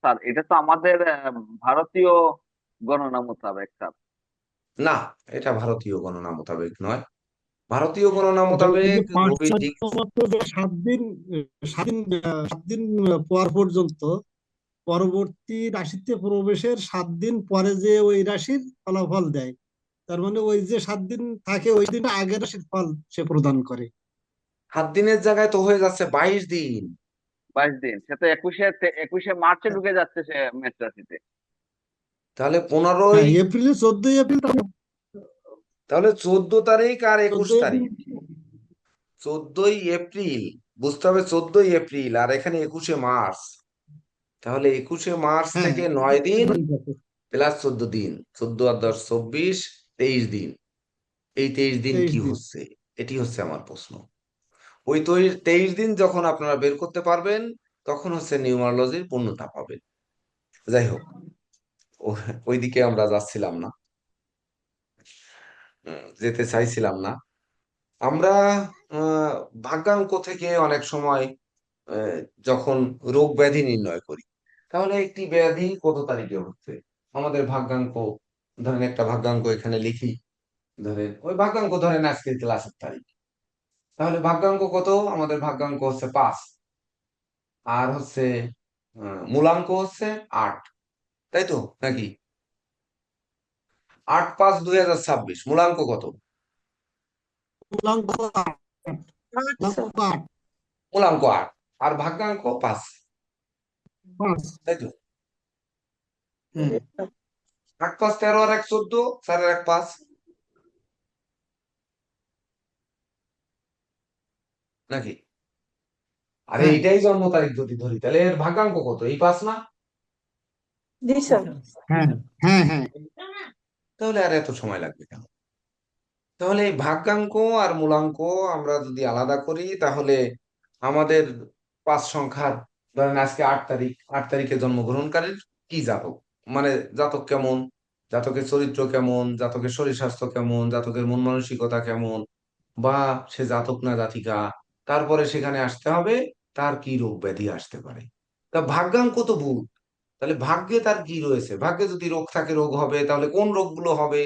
Speaker 4: স্যার এটা তো আমাদের ভারতীয় গণনা মোতাবেক স্যার।
Speaker 1: না, এটা ভারতীয় গণনা মোতাবেক নয়। ভারতীয় গণনা
Speaker 3: এটা ওই
Speaker 1: মোতাবেক
Speaker 3: যে
Speaker 1: রবি ঠিক।
Speaker 3: পাশ্চাত্য মতে যে 7 দিন, 7 দিন পর পর্যন্ত পরবর্তী রাশিতে প্রবেশের 7 দিন পরে যে ওই রাশির ফলাফল দেয়। তার মানে ওই যে 7 দিন থাকে ওই দিন আগের রাশির ফল সে প্রদান করে।
Speaker 1: 7 দিনের জায়গায় তো হয়ে যাচ্ছে 22 দিন।
Speaker 4: 22 দিন, সে তো 21শে মার্চে ঢুকে যাচ্ছে সে মেষ রাশিতে।
Speaker 1: তাহলে
Speaker 3: হ্যাঁ,
Speaker 1: 15ই,
Speaker 3: এপ্রিলে 14 এপ্রিল,
Speaker 1: তাহলে 14 তারিখ আর একুশ
Speaker 3: 14 এপ্রিল।
Speaker 1: তারিখ 14ই এপ্রিল, বুঝতে হবে 14ই এপ্রিল আর এখানে 21শে মার্চ। তাহলে 21শে মার্চ
Speaker 3: হ্যাঁ,
Speaker 1: থেকে 9 দিন
Speaker 3: ঠিক আছে।
Speaker 1: প্লাস 14 দিন, 14 আর 10 24, 23 দিন। এই 23 দিন
Speaker 3: তেইশ
Speaker 1: কি
Speaker 3: দিন
Speaker 1: হচ্ছে? এটি হচ্ছে আমার প্রশ্ন। ওই 23 দিন যখন আপনারা বের করতে পারবেন, তখন হচ্ছে নিউমারোলজির পূর্ণতা পাবেন। যাই হোক, ওইদিকে আমরা যাচ্ছিলাম না, যেতে চাইছিলাম না আমরা। আহ, ভাগ্যাঙ্ক থেকে অনেক সময় আহ, যখন রোগ ব্যাধি নির্ণয় করি, তাহলে একটি ব্যাধি কত তারিখে হচ্ছে আমাদের ভাগ্যাঙ্ক, ধরেন একটা ভাগ্যাঙ্ক এখানে লিখি, ধরেন ওই ভাগ্যাঙ্ক ধরেন আজকের ক্লাসের তারিখ। তাহলে ভাগ্যাঙ্ক কত? আমাদের ভাগ্যাঙ্ক হচ্ছে 5, আর হচ্ছে মূলাঙ্ক হচ্ছে 8, তাই তো নাকি? 8-5-2026 মূলাঙ্ক কত?
Speaker 3: মূলাঙ্ক আট,
Speaker 5: আচ্ছা।
Speaker 3: মূলাঙ্ক 8,
Speaker 1: মূলাঙ্ক 8 আর ভাগ্যাঙ্ক 5,
Speaker 3: 5।
Speaker 1: তাই তো?
Speaker 3: হ্যাঁ,
Speaker 1: 8-5-13 আর 1-14, 4 আর 1-5, নাকি? আরে
Speaker 3: হ্যাঁ,
Speaker 1: এইটাই জন্ম তারিখ যদি ধরি, তাহলে এর ভাগ্যাঙ্ক কত? এই 5 না?
Speaker 5: জি স্যার।
Speaker 3: হ্যাঁ, হ্যাঁ, হ্যাঁ।
Speaker 1: তাহলে আর এত সময় লাগবে কেন? তাহলে এই ভাগ্যাঙ্ক আর মূলাঙ্ক আমরা যদি আলাদা করি, তাহলে আমাদের 5 সংখ্যার, ধরেন আজকে 8 তারিখ, 8 তারিখে জন্মগ্রহণকারীর কি জাতক, মানে জাতক কেমন, জাতকের চরিত্র কেমন, জাতকের শরীর স্বাস্থ্য কেমন, জাতকের মন মানসিকতা কেমন, বা সে জাতক না জাতিকা। তারপরে সেখানে আসতে হবে তার কি রোগ ব্যাধি আসতে পারে। তা ভাগ্যাঙ্ক তো ভূত, তাহলে ভাগ্যে তার কি রয়েছে, ভাগ্যে যদি রোগ থাকে রোগ হবে, তাহলে কোন রোগগুলো হবে?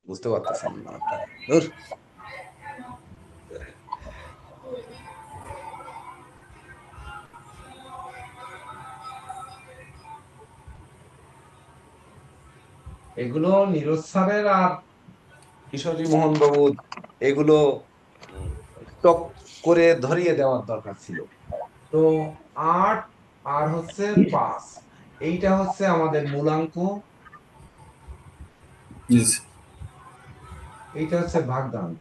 Speaker 1: বুঝতে পারতেছেন না আপনারা? ধুর। এগুলো নীরজ স্যারের আর কিশোরী মোহন বাবুর এগুলো টক করে ধরিয়ে দেওয়ার দরকার ছিল। তো 8 আর হচ্ছে 5, এইটা হচ্ছে আমাদের মূলাঙ্ক,
Speaker 6: জি স্যার।
Speaker 1: এইটা হচ্ছে ভাগ্যাঙ্ক।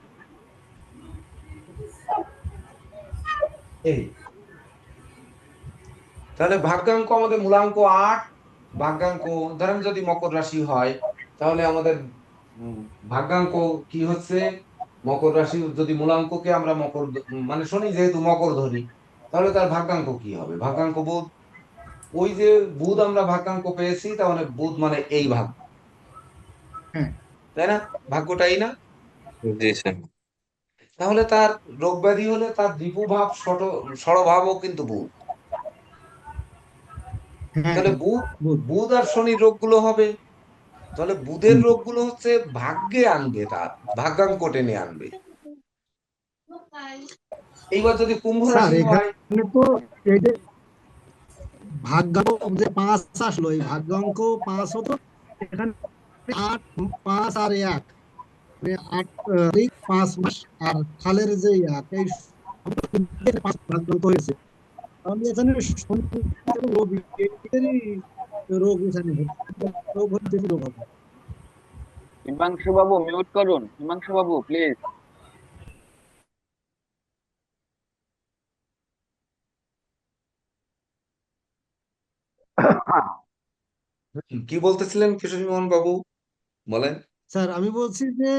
Speaker 1: এই তাহলে ভাগ্যাঙ্ক আমাদের মূলাঙ্ক 8, ভাগ্যাঙ্ক ধরেন যদি মকর রাশি হয়, তাহলে আমাদের উম, ভাগ্যাঙ্ক কি হচ্ছে, মকর রাশি যদি মূলাঙ্ককে আমরা মানে শনি যেহেতু মকর ধরি, তাহলে তার ভাগ্যাঙ্ক কি হবে? ভাগ্যাঙ্ক বুধ। ওই যে বুধ আমরা ভাগ্যাঙ্ক পেয়েছি, তার মানে বুধ মানে এই ভাগ্য, তাই না? ভাগ্যটাই না?
Speaker 6: জি স্যার।
Speaker 1: তাহলে তার রোগ ব্যাধি হলে তার রিপু ভাব ষড়ভাবও কিন্তু বুধ।
Speaker 3: হ্যাঁ,
Speaker 1: তাহলে বুধ,
Speaker 3: বুধ।
Speaker 1: বুধ আর শনির রোগগুলো হবে। তাহলে বুধের রোগগুলো হচ্ছে ভাগ্যে আনবে, তার ভাগ্যাঙ্ক টেনে আনবে। এইবার যদি কুম্ভ
Speaker 3: স্যার
Speaker 1: রাশি হয়,
Speaker 3: এখানে তো এই যে ভাগ্যাঙ্ক যে 5 আসলো, এই ভাগ্যাঙ্ক 5 হতো এখানে 8, 5 আর 1, মানে 8 তারিখ 5 মাস আর সালের যে 1, এই 5 ভাগ্যাঙ্ক হয়েছে। তাহলে এখানে শনি এবং রবি এদেরই রোগ এখানে হচ্ছে, রোগ হচ্ছে, রোগ হবে।
Speaker 4: হিমাংশু বাবু মিউট করুন, হিমাংশু বাবু প্লিজ।
Speaker 1: কি বলতেছিলেন কিশোরী মোহন বাবু, বলেন।
Speaker 3: স্যার আমি বলছি যে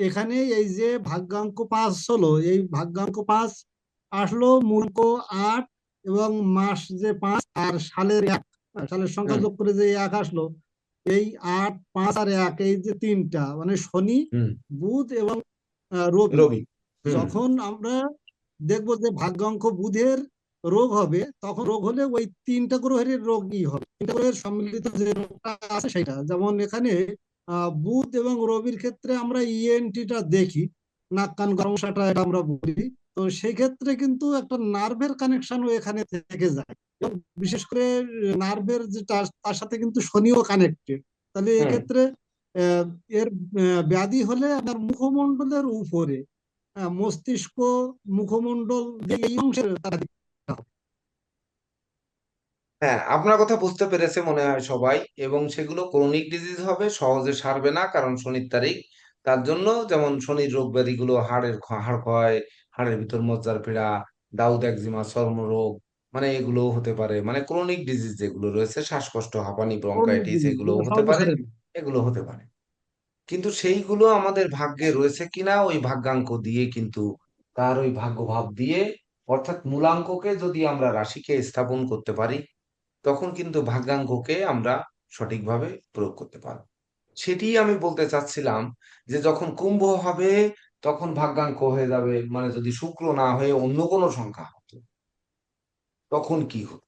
Speaker 3: এখানে এই যে ভাগ্যাঙ্ক 5 হলো, এই ভাগ্যাঙ্ক 5 আসলো, মূলাঙ্ক 8 এবং মাস যে 5 আর সালের 1, সালের সংখ্যা
Speaker 1: হুম
Speaker 3: যোগ করে যে 1 আসলো, এই 8, 5 আর 1, এই যে তিনটা মানে শনি,
Speaker 1: হুম
Speaker 3: বুধ এবং রবি।
Speaker 1: রবি। হুম
Speaker 3: যখন আমরা দেখবো যে ভাগ্যাঙ্ক বুধের রোগ হবে, তখন রোগ হলে ওই তিনটা গ্রহের রোগই হবে, তিনটা গ্রহের সম্মিলিত যে রোগটা আছে সেটা। যেমন এখানে বুধ এবং রবির ক্ষেত্রে আমরা ইএনটিটা দেখি, নাক কান গরম মশাটা এটা আমরা বলি। তো সেই ক্ষেত্রে কিন্তু একটা নার্ভের কানেকশনও এখানে থেকে যায়, এবং বিশেষ করে নার্ভের যেটা তার সাথে কিন্তু শনিও কানেক্টেড। তাহলে
Speaker 1: হুম
Speaker 3: এক্ষেত্রে আহ, এর ব্যাধি হলে আপনার মুখমণ্ডলের উপরে, মস্তিষ্ক, মুখমণ্ডল যে এই অংশের তারা দিতে হবে।
Speaker 1: হ্যাঁ, আপনার কথা বুঝতে পেরেছে মনে হয় সবাই, এবং সেগুলো ক্রনিক ডিজিজ হবে, সহজে সারবে না, কারণ শনির তারিখ। তার জন্য যেমন শনির রোগ ব্যাধিগুলো হাড় ক্ষয়, হাড়ের ভিতর মজ্জার পীড়া, দাউদ একজিমা, চর্মরোগ, মানে এগুলো হতে পারে, মানে ক্রনিক ডিজিজ যেগুলো রয়েছে, শ্বাসকষ্ট, হাঁপানি,
Speaker 3: ক্রনিক
Speaker 1: ব্রঙ্কাইটিস,
Speaker 3: জিনিস
Speaker 1: এগুলো
Speaker 3: যেগুলো
Speaker 1: হতে
Speaker 3: সহজে
Speaker 1: পারে,
Speaker 3: সারে না।
Speaker 1: এগুলো হতে পারে। কিন্তু সেইগুলো আমাদের ভাগ্যে রয়েছে কিনা ওই ভাগ্যাঙ্ক দিয়ে কিন্তু, তার ওই ভাগ্য ভাব দিয়ে, অর্থাৎ মূলাঙ্ককে যদি আমরা রাশিকে স্থাপন করতে পারি, তখন কিন্তু ভাগ্যাঙ্ককে আমরা সঠিকভাবে প্রয়োগ করতে পারব। সেটি আমি বলতে চাচ্ছিলাম, যে যখন কুম্ভ হবে তখন ভাগ্যাঙ্ক হয়ে যাবে, মানে যদি শুক্র না হয়ে অন্য কোনো সংখ্যা হতো, তখন কি হতো?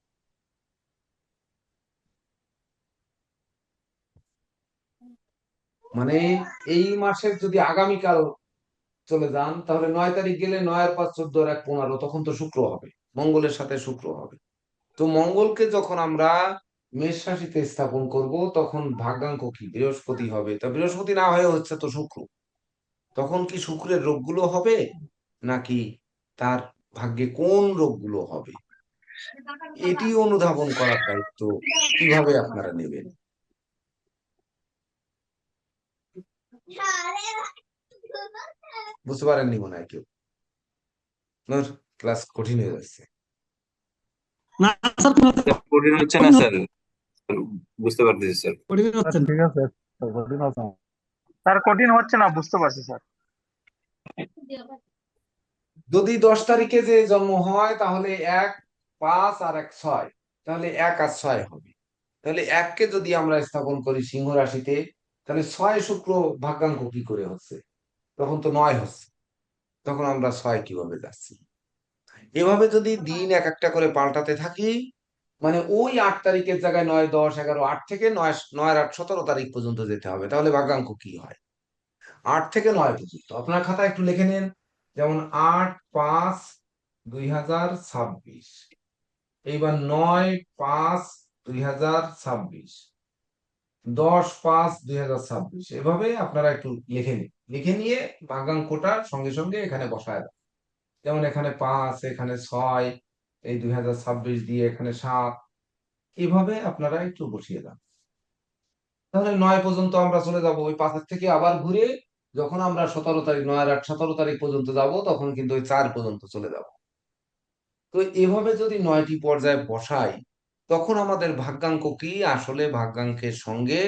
Speaker 1: মানে এই মাসের যদি আগামীকাল চলে যান, তাহলে 9 তারিখ গেলে 9 আর 5 14 আর 1 15, তখন তো শুক্র হবে, মঙ্গলের সাথে শুক্র হবে। তো মঙ্গলকে যখন আমরা মেষ রাশিতে স্থাপন করব, তখন ভাগ্যাঙ্ক কি বৃহস্পতি হবে, তা বৃহস্পতি না হয়ে হচ্ছে তো শুক্র। তখন কি শুক্রের রোগগুলো হবে, নাকি তার ভাগ্যে কোন রোগগুলো হবে, এটি অনুধাবন করার দায়িত্ব কিভাবে আপনারা নেবেন? বুঝতে পারেননি মনে হয় কেউ। ক্লাস কঠিন হয়ে যাচ্ছে।
Speaker 3: না স্যার,
Speaker 6: স্যার কঠিন হচ্ছে না
Speaker 3: কঠিন
Speaker 6: স্যার, বুঝতে পারতেছি স্যার।
Speaker 3: কঠিন
Speaker 2: স্যার
Speaker 3: হচ্ছে না।
Speaker 2: ঠিক আছে, স্যার কঠিন আছে।
Speaker 7: স্যার কঠিন হচ্ছে না, বুঝতে পারছি স্যার।
Speaker 1: যদি 10 তারিখে যে জন্ম হয় তাহলে 1, 5 আর 1, 6, তাহলে 1 আর 6 হবে। তাহলে 1কে যদি আমরা স্থাপন করি সিংহ রাশিতে, তাহলে 6 শুক্র ভাগ্যাঙ্ক কি করে হচ্ছে? তখন তো 9 হচ্ছে। তখন আমরা 6 কিভাবে যাচ্ছি? এভাবে যদি দিন এক একটা করে পাল্টাতে থাকি, মানে ওই 8 তারিখের জায়গায় 9, 10, 11, 8 থেকে 9, 9 আর 8, 17 তারিখ পর্যন্ত যেতে হবে। তাহলে ভাগ্যাঙ্ক কি হয়? 8 থেকে 9 পর্যন্ত আপনার খাতায় একটু লিখে নিন। যেমন 8-5-2026, এইবার 9-5-2026, 10-5-2026, এভাবে আপনারা একটু লিখে নিন। লিখে নিয়ে ভাগ্যাঙ্কটা সঙ্গে সঙ্গে এখানে বসায় দেন। যেমন এখানে 5, এখানে 6, এই 2026 দিয়ে এখানে 7, এভাবে আপনারা একটু বসিয়ে দেন। তাহলে 9 পর্যন্ত আমরা চলে যাব। ওই 5 থেকে আবার ঘুরে যখন আমরা 17 তারিখ, 9 আর 8, 17 তারিখ পর্যন্ত যাব, তখন কিন্তু ওই 4 পর্যন্ত চলে যাব। তো এভাবে যদি 9টি পর্যায়ে বসাই, তখন আমাদের ভাগ্যাঙ্ক কি? আসলে ভাগ্যাঙ্কের সঙ্গে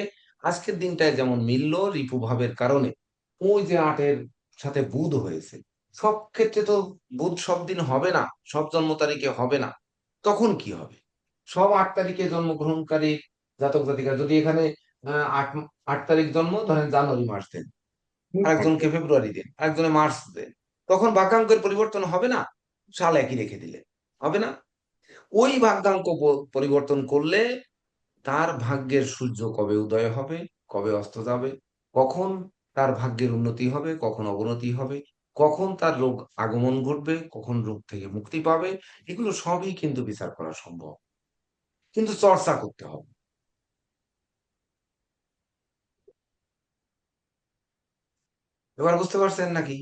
Speaker 1: আজকের দিনটায় যেমন মিলল রিপু ভাবের কারণে, ওই যে 8-এর সাথে বুধ হয়েছে, সব ক্ষেত্রে তো বুধ সব দিন হবে না, সব জন্ম তারিখে হবে না। তখন কি হবে? সব 8 তারিখে জন্মগ্রহণকারী জাতক জাতিকা যদি এখানে 8, 8 তারিখ জন্ম, ধরেন জানুয়ারি মাস দেন, আরেকজনকে ফেব্রুয়ারি দেন, আরেকজনে মার্চ দেন, তখন ভাগ্যাঙ্কের পরিবর্তন হবে না? সাল একই রেখে দিলে হবে না? ওই ভাগ্যাঙ্ক পরিবর্তন করলে তার ভাগ্যের সূর্য কবে উদয় হবে, কবে অস্ত যাবে, কখন তার ভাগ্যের উন্নতি হবে, কখন অবনতি হবে, কখন তার রোগ আগমন ঘটবে, কখন রোগ থেকে মুক্তি পাবে, এগুলো সবই কিন্তু বিচার করা সম্ভব, কিন্তু চর্চা করতে হবে। এবার বুঝতে পারছেন নাকি?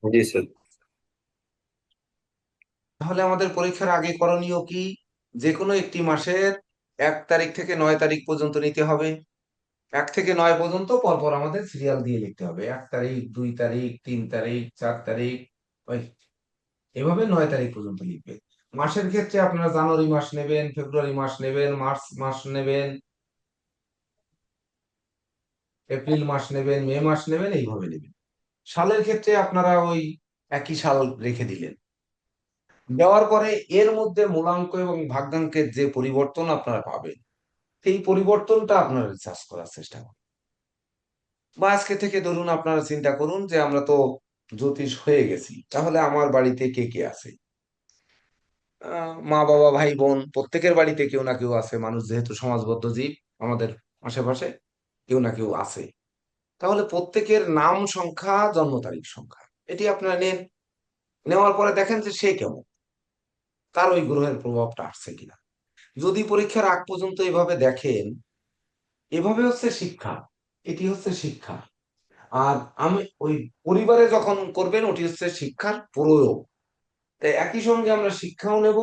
Speaker 6: জি স্যার।
Speaker 1: তাহলে আমাদের পরীক্ষার আগে করণীয় কি? যে কোনো একটি মাসের 1 তারিখ থেকে 9 তারিখ পর্যন্ত নিতে হবে। 1 থেকে 9 পর্যন্ত পরপর আমাদের সিরিয়াল দিয়ে লিখতে হবে। 1 তারিখ, 2 তারিখ, 3 তারিখ, 4 তারিখ, ওই এভাবে 9 তারিখ পর্যন্ত লিখবে। মাসের ক্ষেত্রে আপনারা জানুয়ারি মাস নেবেন, ফেব্রুয়ারি মাস নেবেন, মার্চ মাস নেবেন, এপ্রিল মাস নেবেন, মে মাস নেবেন, এইভাবে নেবেন। সালের ক্ষেত্রে আপনারা ওই একই সাল রেখে দিলেন। দেওয়ার পরে এর মধ্যে মূলাঙ্ক এবং ভাগ্যাঙ্কের যে পরিবর্তন আপনারা পাবেন, সেই পরিবর্তনটা আপনারা রিসার্চ করার চেষ্টা করুন। বা আজকে থেকে ধরুন আপনারা চিন্তা করুন যে আমরা তো জ্যোতিষ হয়ে গেছি, তাহলে আমার বাড়িতে কে কে আছে? মা বাবা ভাই বোন প্রত্যেকের বাড়িতে কেউ না কেউ আছে, মানুষ যেহেতু সমাজবদ্ধ জীব, আমাদের আশেপাশে কেউ না কেউ আছে। তাহলে প্রত্যেকের নাম সংখ্যা, জন্ম তারিখ সংখ্যা, এটি আপনারা নেন। নেওয়ার পরে দেখেন যে সে কেমন, তার ওই গ্রহের প্রভাবটা আসছে কিনা। যদি পরীক্ষার আগ পর্যন্ত এভাবে দেখেন, এভাবে হচ্ছে শিক্ষা, এটি হচ্ছে শিক্ষা। আর আমি ওই পরিবারে যখন করবেন, ওটি হচ্ছে শিক্ষার প্রয়োগ। তাই একই সঙ্গে আমরা শিক্ষাও নেব,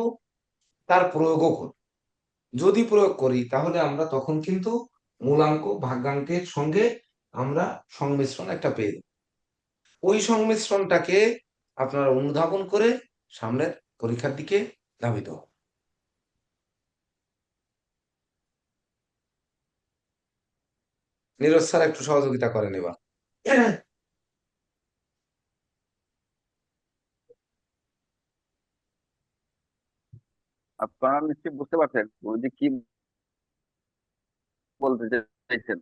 Speaker 1: তার প্রয়োগও করব। যদি প্রয়োগ করি তাহলে আমরা তখন কিন্তু মূলাঙ্ক ভাগ্যাঙ্কের সঙ্গে আমরা সংমিশ্রণ একটা পেয়ে যাবো। ওই সংমিশ্রণটাকে আপনারা অনুধাবন করে সামনের পরীক্ষার দিকে ধাবিত হন। নীরজ স্যার একটু সহযোগিতা করেন এবার।
Speaker 4: আপনারা নিশ্চয়ই বুঝতে পারছেন গুরুজি কি বলতে চাইছেন।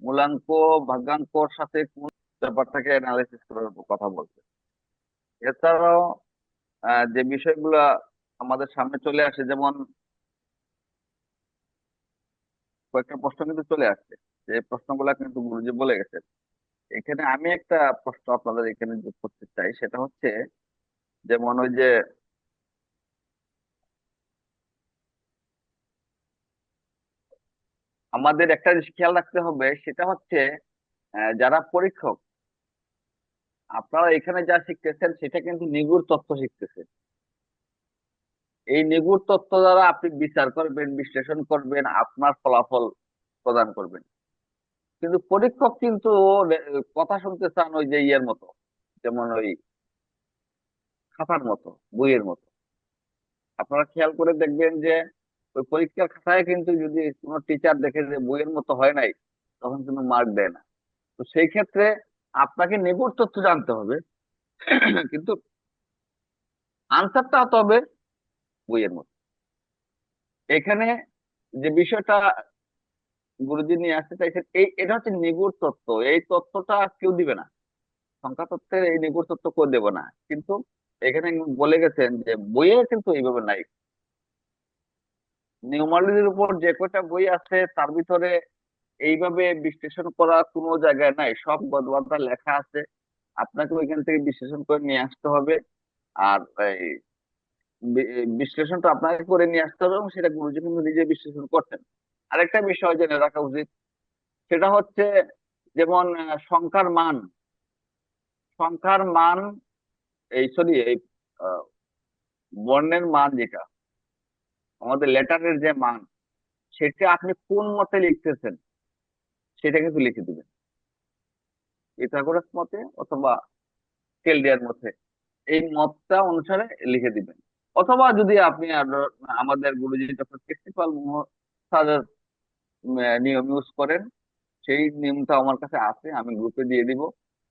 Speaker 4: মূলাঙ্ক ভাগ্যাঙ্কর সাথে কোন ব্যাপারটাকে অ্যানালাইসিস করার কথা বলছে। এছাড়াও যে বিষয়গুলা আমাদের সামনে চলে আসে, যেমন কয়েকটা প্রশ্ন কিন্তু চলে আসছে, যে প্রশ্নগুলা কিন্তু গুরুজি বলে গেছেন। এখানে আমি একটা প্রশ্ন আপনাদের এখানে যোগ করতে চাই, সেটা হচ্ছে যেমন ওই যে আমাদের একটা জিনিস খেয়াল রাখতে হবে, সেটা হচ্ছে যারা পরীক্ষক, আপনারা এখানে যা শিখতেছেন সেটা কিন্তু নিগুড় তথ্য শিখতেছেন। এই নিগুড় তথ্য দ্বারা আপনি বিচার করবেন, বিশ্লেষণ করবেন, আপনার ফলাফল প্রদান করবেন। কিন্তু পরীক্ষক কিন্তু কথা শুনতে চান ওই যে ইয়ের মতো, যেমন ওই খাতার মতো, বইয়ের মতো। আপনারা খেয়াল করে দেখবেন যে ওই পরীক্ষার খাতায় কিন্তু যদি কোনো টিচার দেখে যে বইয়ের মতো হয় নাই, তখন কিন্তু মার্ক দেয় না। তো সেই ক্ষেত্রে আপনাকে নিগুড় তথ্য জানতে হবে, কিন্তু আনসারটা হতে হবে বইয়ের মধ্যে। এখানে যে বিষয়টা গুরুজি নিয়ে আসতে চাইছেন, এটা হচ্ছে নিগুড় তথ্য। এই তথ্যটা কেউ দিবে না, সংখ্যা তত্ত্বের এই নিগুড় তথ্য কেউ দেবে না। কিন্তু এখানে বলে গেছেন যে বইয়ে কিন্তু এইভাবে নাই। নিউমারোলজির উপর যে কয়টা বই আছে তার ভিতরে এইভাবে বিশ্লেষণ করা কোনো জায়গায় নাই, সব গদবাঁধা লেখা আছে। আপনাকে ওইখান থেকে বিশ্লেষণ করে নিয়ে আসতে হবে। আর এই বিশ্লেষণটা আপনাকে করে নিয়ে আসতে হবে, এবং সেটা গুরুজি কিন্তু নিজে বিশ্লেষণ করতেন। আরেকটা বিষয় জেনে রাখা উচিত, সেটা হচ্ছে যেমন সংখ্যার মান, এই সরি এই আহ, বর্ণের মান যেটা আমাদের লেটারের যে মান, সেটা আপনি কোন মতে লিখতেছেন সেটা কিন্তু লিখে দিবেন, পিথাগোরাস মতে অথবা কেলডিয়ার মতে, এই মতটা অনুসারে লিখে দিবেন। অথবা যদি আপনি আমাদের গুরুজি ডক্টর কৃষ্ণপাল স্যারের নিয়ম ইউজ করেন, সেই নিয়মটা আমার কাছে আছে, আমি গ্রুপে দিয়ে দিব।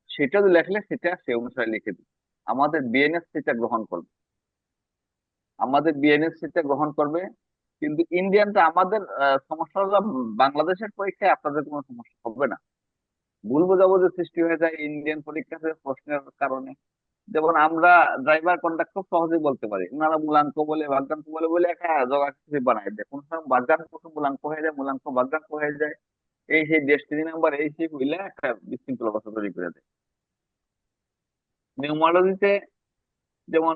Speaker 4: সেটা যদি লেখলে সেটা সে অনুসারে লিখে দিবে। আমাদের বিএনএস সেটা গ্রহণ করবে, কিন্তু ইন্ডিয়ানটা আমাদের সমস্যা হলো, বাংলাদেশের পরীক্ষায় আপনাদের কোনো সমস্যা হবে না। ভুল বোঝাবুঝির সৃষ্টি হয়ে যায় ইন্ডিয়ান পরীক্ষাতে প্রশ্নের কারণে। যেমন আমরা ড্রাইভার কন্ডাক্ট খুব সহজে বলতে পারি, ওনারা মূলাঙ্ক বলে ভাগ্যাঙ্ক বলে বলে একটা জগাখিচুড়ি বানায় দেয়। কোন সময় ভাগ্যাঙ্ক মূলাঙ্ক হয়ে যায়, মূলাঙ্ক ভাগ্যাঙ্ক হয়ে যায়, এই সেই ডেস্টিনি নাম্বার এই সেই হইলে একটা বিশৃঙ্খল অবস্থা তৈরি করে দেয়। নিউমারোলজিতে যেমন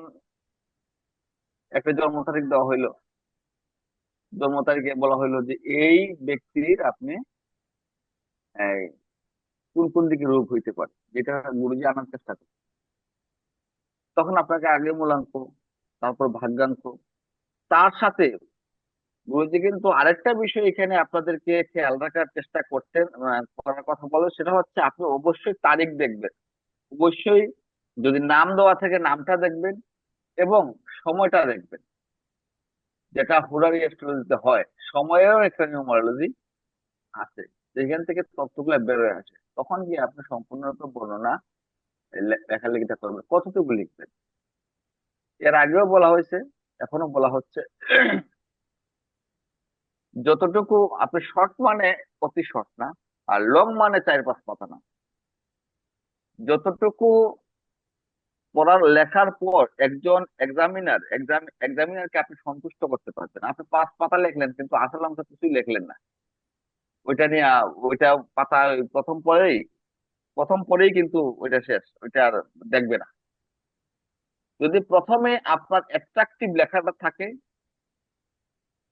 Speaker 4: একটা জন্ম তারিখ দেওয়া হইলো, জন্ম তারিখে বলা হইলো যে এই ব্যক্তির আপনি আহ, কোন কোন দিকে রোগ হইতে পারে, যেটা গুরুজি আনার চেষ্টা করে। তখন আপনাকে আগে মূলাঙ্ক, তারপর ভাগ্যাঙ্ক, তার সাথে গুরুজি কিন্তু আরেকটা বিষয় এখানে আপনাদেরকে খেয়াল রাখার চেষ্টা করছেন, করার কথা বলে, সেটা হচ্ছে আপনি অবশ্যই তারিখ দেখবেন। অবশ্যই যদি নাম দেওয়া থাকে নামটা দেখবেন, এবং সময়টা দেখবেন, যেটা হুরারি অ্যাস্ট্রোলজিতে হয়। সময়েরও একটা নিউমারোলজি আছে, যেখান থেকে তথ্যগুলো বেরোয় আসে। তখন গিয়ে আপনি সম্পূর্ণরূপে বর্ণনা লেখালেখিটা করবেন, কতটুকু লিখবেন। এর আগেও বলা হয়েছে, এখনো বলা হচ্ছে, যতটুকু আপনি শর্ট মানে অতি শর্ট না, আর লং মানে 4-5 পাতা না। যতটুকু পড়ার লেখার পর একজন এক্সামিনারকে আপনি সন্তুষ্ট করতে পারবেন। আপনি 5 পাতা লিখলেন কিন্তু আসল অংশ কিছুই লিখলেন না, ওইটা নিয়ে ওইটা পাতা প্রথম পরেই কিন্তু ওইটা শেষ, ওইটা আর দেখবে না। যদি প্রথমে আপনার অ্যাট্রাকটিভ লেখাটা থাকে,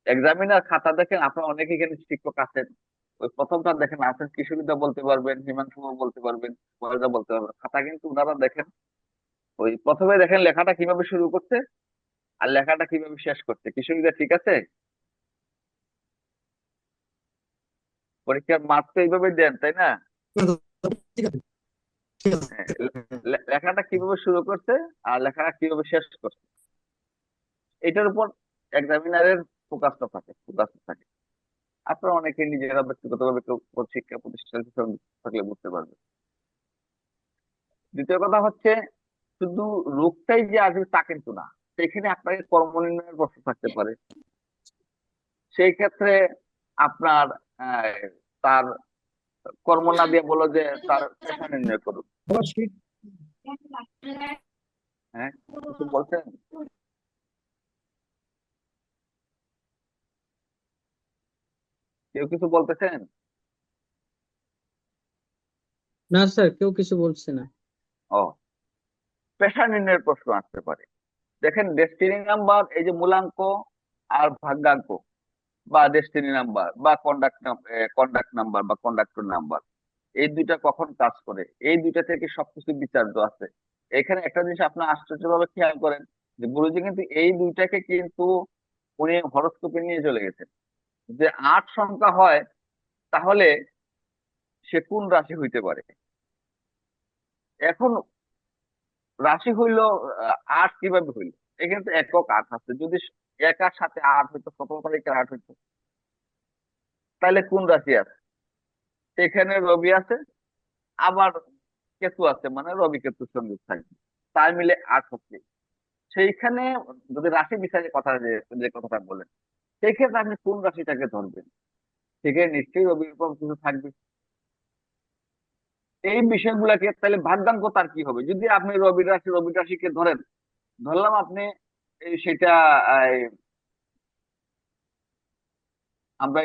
Speaker 4: এক্সামিনার খাতা দেখেন, আপনার অনেকে এখানে শিক্ষক আছেন, ওই প্রথমটা দেখেন, আছেন কিশোরীদা বলতে পারবেন, হিমাংশু বলতে পারবেন, বলতে পারবেন, খাতা কিন্তু ওনারা দেখেন, ওই প্রথমে দেখেন লেখাটা কিভাবে শুরু করছে আর লেখাটা কিভাবে শেষ করছে। কিশোরীদা ঠিক আছে? পরীক্ষার মার্ক তো এইভাবে দেন, তাই না?
Speaker 3: ঠিক আছে, ঠিক আছে।
Speaker 4: হ্যাঁ, লেখাটা কিভাবে শুরু করছে আর লেখাটা কিভাবে শেষ করছে, এটার উপর এক্সামিনারের ফোকাসটা থাকে। আপনারা অনেকে নিজেরা ব্যক্তিগতভাবে কেউ শিক্ষা প্রতিষ্ঠান থাকলে বুঝতে পারবে। দ্বিতীয় কথা হচ্ছে, শুধু রোগটাই যে আসবে তা কিন্তু না, সেখানে আপনাকে কর্ম নির্ণয়ের প্রশ্ন থাকতে পারে। সেই ক্ষেত্রে আপনার আহ, তার কর্ম না দিয়ে বলো যে তার পেশা নির্ণয় করুন।
Speaker 3: আবার শীত
Speaker 4: হ্যাঁ, কিছু বলছেন? কেউ কিছু বলতেছেন?
Speaker 7: না স্যার, কেউ কিছু বলছে না।
Speaker 4: ও, পেশা নির্ণয়ের প্রশ্ন আসতে পারে। দেখেন, ডেস্টিনি নাম্বার, এই যে মূলাঙ্ক আর ভাগ্যাঙ্ক, বা ডেস্টিনি নাম্বার বা কন্ডাক্ট নাম্বার বা কন্ডাক্টর নাম্বার, এই দুইটা কখন কাজ করে, এই দুইটা থেকে সবকিছু বিচার্য আছে। এখানে একটা জিনিস আপনি আশ্চর্যভাবে খেয়াল করেন, যে গুরুজি কিন্তু এই দুইটাকে কিন্তু উনি হরোস্কোপে নিয়ে চলে গেছেন। যে 8 সংখ্যা হয়, তাহলে সে কোন রাশি হইতে পারে। এখন রাশি হইল 8 কিভাবে হইল, এখানে তো একক 8 আছে, যদি 1 আর 7 8 হইতো, 17 তারিখে 8 হইতো, তাহলে কোন রাশি আছে? সেখানে রবি আছে, আবার কেতু আছে, মানে রবি কেতু সংযোগ থাকবে, তাই মিলে 8 হচ্ছে। সেইখানে যদি রাশি বিচারে কথা, যে যে কথাটা বলেন, সেই ক্ষেত্রে আপনি কোন রাশিটাকে ধরবেন? সেখানে নিশ্চয়ই রবির প্রভাব কিছু থাকবে। এই বিষয়গুলোকে তাহলে ভাগ্যাঙ্ক তার কি হবে? যদি আপনি রবি রাশিকে ধরেন, ধরলাম আপনি সেটা আমরা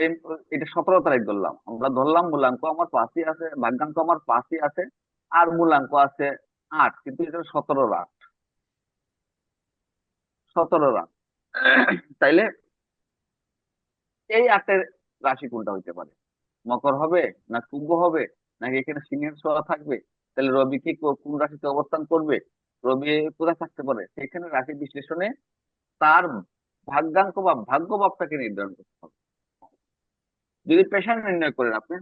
Speaker 4: এটা 17 তারিখ ধরলাম, আমরা ধরলাম মূলাঙ্ক আমার 5ই আছে, ভাগ্যাঙ্ক আমার 5ই আছে, আর মূলাঙ্ক আছে 8, কিন্তু এটা 17 রাত, 17 রাত। তাইলে এই 8-এর রাশি কোনটা হইতে পারে? মকর হবে, না কুম্ভ হবে, নাকি এখানে সিংহের ছোঁয়া থাকবে? তাহলে রবি কি কোন রাশিতে অবস্থান করবে, রবি কোথায় থাকতে পারে? সেখানে রাশি বিশ্লেষণে তার ভাগ্যাঙ্ক বা ভাগ্য ভাবটাকে নির্ধারণ করতে হবে। যদি পেশা নির্ণয় করেন আপনি,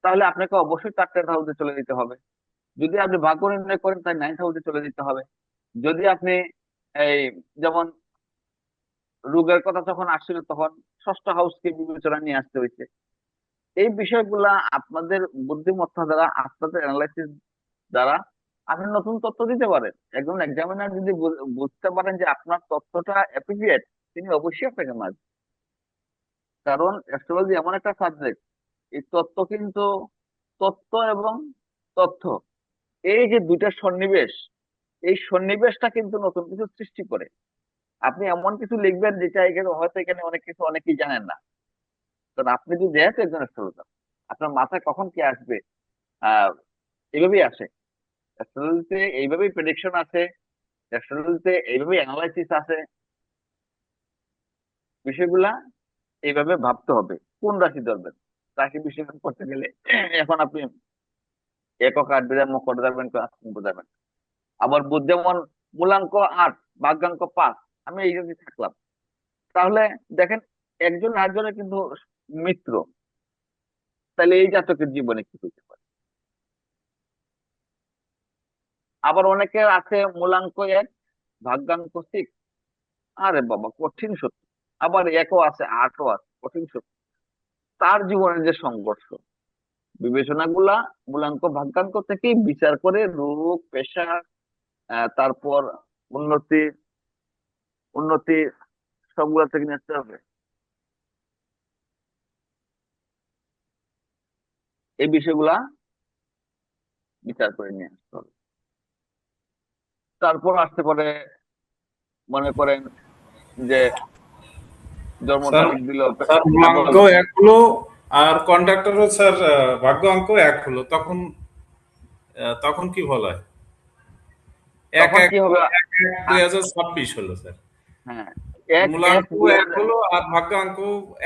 Speaker 4: তাহলে আপনাকে অবশ্যই 4টা হাউসে চলে যেতে হবে। যদি আপনি ভাগ্য নির্ণয় করেন, তাই 9th হাউসে চলে যেতে হবে। যদি আপনি এই যেমন রোগের কথা যখন আসছিল, তখন 6টা হাউসকে বিবেচনা নিয়ে আসতে হয়েছে। এই বিষয়গুলা আপনাদের বুদ্ধিমত্তা দ্বারা, আপনাদের অ্যানালাইসিস দ্বারা আপনি নতুন তথ্য দিতে পারেন। একজন এক্সামিনার যদি বুঝতে পারেন যে আপনার তথ্যটা অ্যাপ্রিসিয়েট, তিনি অবশ্যই আপনাকে মানবেন। কারণ অ্যাস্ট্রোলজি এমন একটা সাবজেক্ট, এই তত্ত্ব কিন্তু, তত্ত্ব এবং তথ্য, এই যে দুইটা সন্নিবেশ, এই সন্নিবেশটা কিন্তু নতুন কিছু সৃষ্টি করে। আপনি এমন কিছু লিখবেন যেটা এখানে হয়তো এখানে অনেক কিছু অনেকেই জানেন না। কারণ আপনি যদি যেহেতু একজন অ্যাস্ট্রোলজার, আপনার মাথায় কখন কি আসবে আহ এইভাবেই আসে। অ্যাস্ট্রোলজিতে এইভাবেই প্রেডিকশন আছে, অ্যাস্ট্রোলজিতে এইভাবেই অ্যানালাইসিস আছে। বিষয়গুলা এইভাবে ভাবতে হবে কোন রাশি ধরবেন। রাশি বিশ্লেষণ করতে গেলে এখন আপনি একক 8 বোঝাবেন, মকর বোঝাবেন, বোঝাবেন। আবার বুধ যেমন মূলাঙ্ক 8, ভাগ্যাঙ্ক 5, আমি এই যদি থাকলাম, তাহলে দেখেন একজন আরেকজনের কিন্তু মিত্র। তাহলে এই জাতকের জীবনে কি হইতে পারে? আবার অনেকের আছে মূলাঙ্ক 1, ভাগ্যাঙ্ক 6, আরে বাবা কঠিন সত্য। আবার একও আছে, 8ও আছে, কঠিন সত্য। তার জীবনের যে সংঘর্ষ, বিবেচনাগুলা মূলাঙ্ক ভাগ্যাঙ্ক থেকেই বিচার করে রোগ পেশা, তারপর উন্নতি উন্নতি সবগুলা থেকে নিতে হবে। এই বিষয়গুলা বিচার করে নিয়ে আসতে হবে। তারপর আসতে পারে, মনে করেন যে জন্ম
Speaker 8: স্যার,
Speaker 4: তারিখ দিল।
Speaker 8: স্যার
Speaker 4: হ্যাঁ
Speaker 8: মূলাঙ্ক
Speaker 4: বলেন।
Speaker 8: 1 হলো, আর কন্ডাক্টরও স্যার ভাগ্য অঙ্ক 1 হলো, তখন তখন কি বলা হয়? এক
Speaker 4: তখন
Speaker 8: এক
Speaker 4: কি হবে?
Speaker 8: 1/1/2026 হলো স্যার।
Speaker 4: হ্যাঁ, এক এক
Speaker 8: মূলাঙ্ক
Speaker 4: দুই
Speaker 8: 1
Speaker 4: হাজার
Speaker 8: হলো আর ভাগ্যাঙ্ক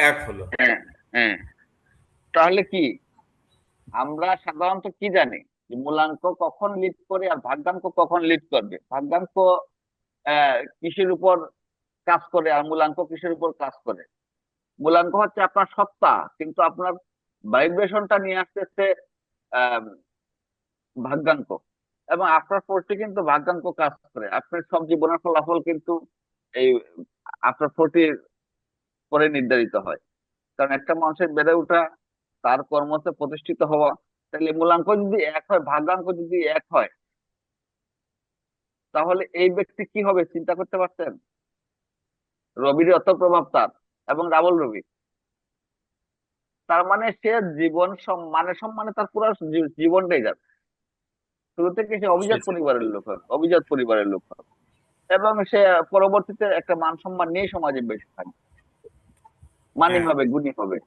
Speaker 8: 1 হলো।
Speaker 4: হ্যাঁ, হ্যাঁ। তাহলে কি আমরা সাধারণত কি জানি যে মূলাঙ্ক কখন লিড করে আর ভাগ্যাঙ্ক কখন লিড করবে? ভাগ্যাঙ্ক কিসের উপর কাজ করে আর মূলাঙ্ক কিসের উপর কাজ করে? মূলাঙ্ক হচ্ছে আপনার সত্তা, কিন্তু আপনার ভাইব্রেশনটা নিয়ে আসতেছে আহ ভাগ্যাঙ্ক। এবং আফটার 40 কিন্তু ভাগ্যাঙ্ক কাজ করে। আপনার সব জীবনের ফলাফল কিন্তু এই আফটার 40 পরে নির্ধারিত হয়। কারণ একটা মানুষের বেড়ে ওঠা, তার কর্মতে প্রতিষ্ঠিত হওয়া, তাহলে মূলাঙ্ক যদি 1 হয়, ভাগ্যাঙ্ক যদি 1 হয়, তাহলে এই ব্যক্তি কি হবে চিন্তা করতে পারছেন? রবির অত প্রভাব তার, এবং ডাবল রবি। তার মানে সে জীবন সম্মানে সম্মানে তার পুরো জীবনটাই যাবে। শুরু থেকে সে অভিজাত
Speaker 8: সেটাই।
Speaker 4: পরিবারের লোক হবে, অভিজাত পরিবারের লোক হবে, এবং সে পরবর্তীতে একটা মান সম্মান নিয়ে সমাজে বেঁচে থাকবে, মানি
Speaker 8: হ্যাঁ।
Speaker 4: হবে, গুণী হবে।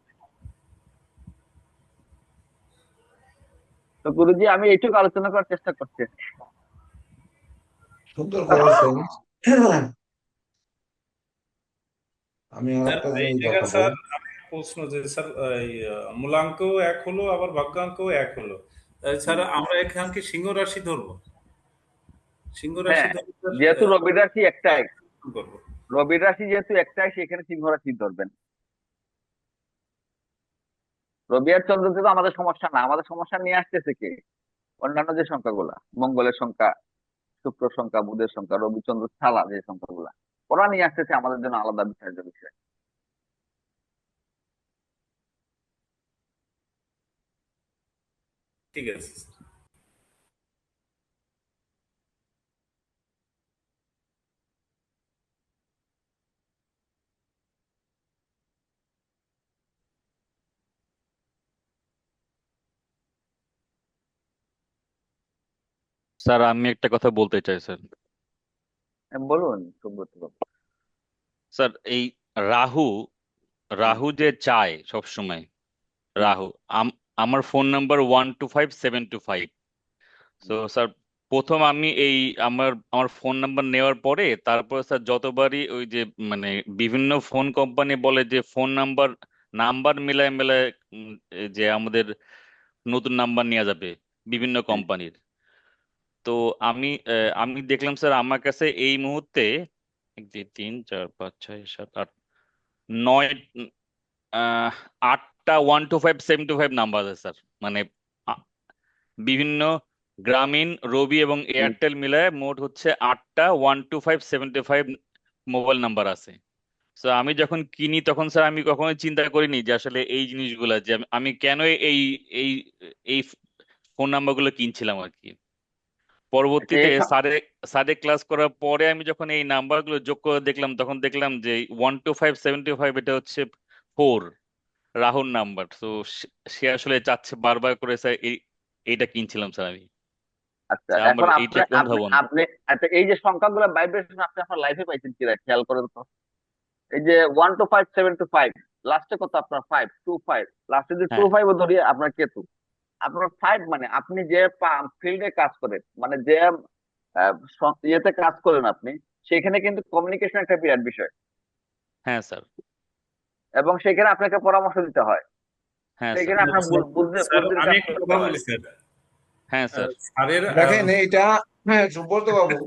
Speaker 4: তো গুরুজি, আমি এইটুকু আলোচনা করার চেষ্টা করছি।
Speaker 1: সুন্দর করেছেন। আমি আর
Speaker 8: স্যার
Speaker 1: একটা
Speaker 8: এই
Speaker 1: জিনিস
Speaker 8: জায়গায়
Speaker 1: দেখাবো।
Speaker 8: স্যার আমি প্রশ্ন যে স্যার, এই মূলাঙ্ক 1 হলো আবার ভাগ্যাঙ্ক 1 হলো, স্যার
Speaker 4: হুম।
Speaker 8: আমরা এখানে কি সিংহ রাশি ধরবো? সিংহ রাশি
Speaker 4: হ্যাঁ,
Speaker 8: ধরবো স্যার,
Speaker 4: যেহেতু রবি রাশি একটাই,
Speaker 8: কি করবো?
Speaker 4: রবি রাশি যেহেতু একটাই, সেখানে সিংহ রাশি ধরবেন। রবি আর চন্দ্রতে তো আমাদের সমস্যা না, আমাদের সমস্যা নিয়ে আসতেছে কে? অন্যান্য যে সংখ্যাগুলা, মঙ্গলের সংখ্যা, শুক্র সংখ্যা, বুধের সংখ্যা, রবি চন্দ্র ছাড়া যে সংখ্যাগুলা, ওরা নিয়ে আসতেছে আমাদের জন্য আলাদা বিষয় বিষয়।
Speaker 8: ঠিক আছে।
Speaker 9: স্যার আমি একটা কথা বলতে চাই স্যার।
Speaker 4: বলুন সুব্রত বাবু।
Speaker 9: স্যার এই রাহু
Speaker 4: হুম,
Speaker 9: রাহু যে চায় সব সময়,
Speaker 4: হুম,
Speaker 9: রাহু আমার ফোন নাম্বার 125725। তো
Speaker 4: হুম।
Speaker 9: স্যার প্রথম আমি এই আমার আমার ফোন নাম্বার নেওয়ার পরে তারপর স্যার যতবারই ওই যে মানে বিভিন্ন ফোন কোম্পানি বলে যে ফোন নাম্বার নাম্বার মিলায় মিলায় এই যে আমাদের নতুন নাম্বার নেওয়া যাবে বিভিন্ন
Speaker 4: হ্যাঁ,
Speaker 9: কোম্পানির। তো আমি দেখলাম স্যার আমার কাছে এই মুহূর্তে 1 2 3 4 5 6 7 8 9 আহ, 8টা 125725 নাম্বার আছে স্যার। মানে আ- বিভিন্ন গ্রামীণ, রবি এবং
Speaker 4: হুম।
Speaker 9: এয়ারটেল মিলায় মোট হচ্ছে 8টা 125725 মোবাইল নাম্বার আছে। তো আমি যখন কিনি তখন স্যার আমি কখনোই চিন্তা করিনি যে আসলে এই জিনিসগুলা যে আমি কেন এই এই এই ফোন নাম্বারগুলো কিনছিলাম আর কি।
Speaker 4: আচ্ছা,
Speaker 9: পরবর্তীতে স্যারে স্যারে ক্লাস করার পরে আমি যখন এই নাম্বারগুলো যোগ করে দেখলাম তখন দেখলাম যে 125725 এটা হচ্ছে 4 রাহুল নাম্বার। তো সে আসলে চাচ্ছে বারবার করে স্যার এইটা কিনছিলাম স্যার আমি।
Speaker 4: আচ্ছা,
Speaker 9: স্যার আমার
Speaker 4: এখন
Speaker 9: এইটা
Speaker 4: আপনি আপনি
Speaker 9: অনুধাবন।
Speaker 4: আপনি আচ্ছা, এই যে সংখ্যাগুলো ভাইব্রেশন আপনি আপনার লাইফে পাইছেন কিনা খেয়াল করেন তো। এই যে 125725, লাস্টে কত আপনার? 525, লাস্টে যদি টু
Speaker 9: হ্যাঁ,
Speaker 4: ফাইভ ধরি আপনার কেতু। আপনার 5 মানে আপনি যে ফিল্ডে কাজ করেন, মানে যে ইয়েতে কাজ করেন আপনি, সেখানে কিন্তু কমিউনিকেশন একটা বিরাট বিষয়।
Speaker 9: হ্যাঁ স্যার,
Speaker 4: এবং সেখানে আপনাকে পরামর্শ দিতে হয়,
Speaker 9: হ্যাঁ স্যার,
Speaker 4: সেখানে আপনার
Speaker 8: স্যার স্যার,
Speaker 4: বুদ্ধির
Speaker 8: আমি
Speaker 4: কাজ
Speaker 8: একটা
Speaker 4: করতে
Speaker 8: কথা
Speaker 4: হয়।
Speaker 8: বলি স্যার।
Speaker 9: হ্যাঁ স্যার,
Speaker 8: স্যারের
Speaker 1: দেখেন এটা, হ্যাঁ সুব্রত বাবু,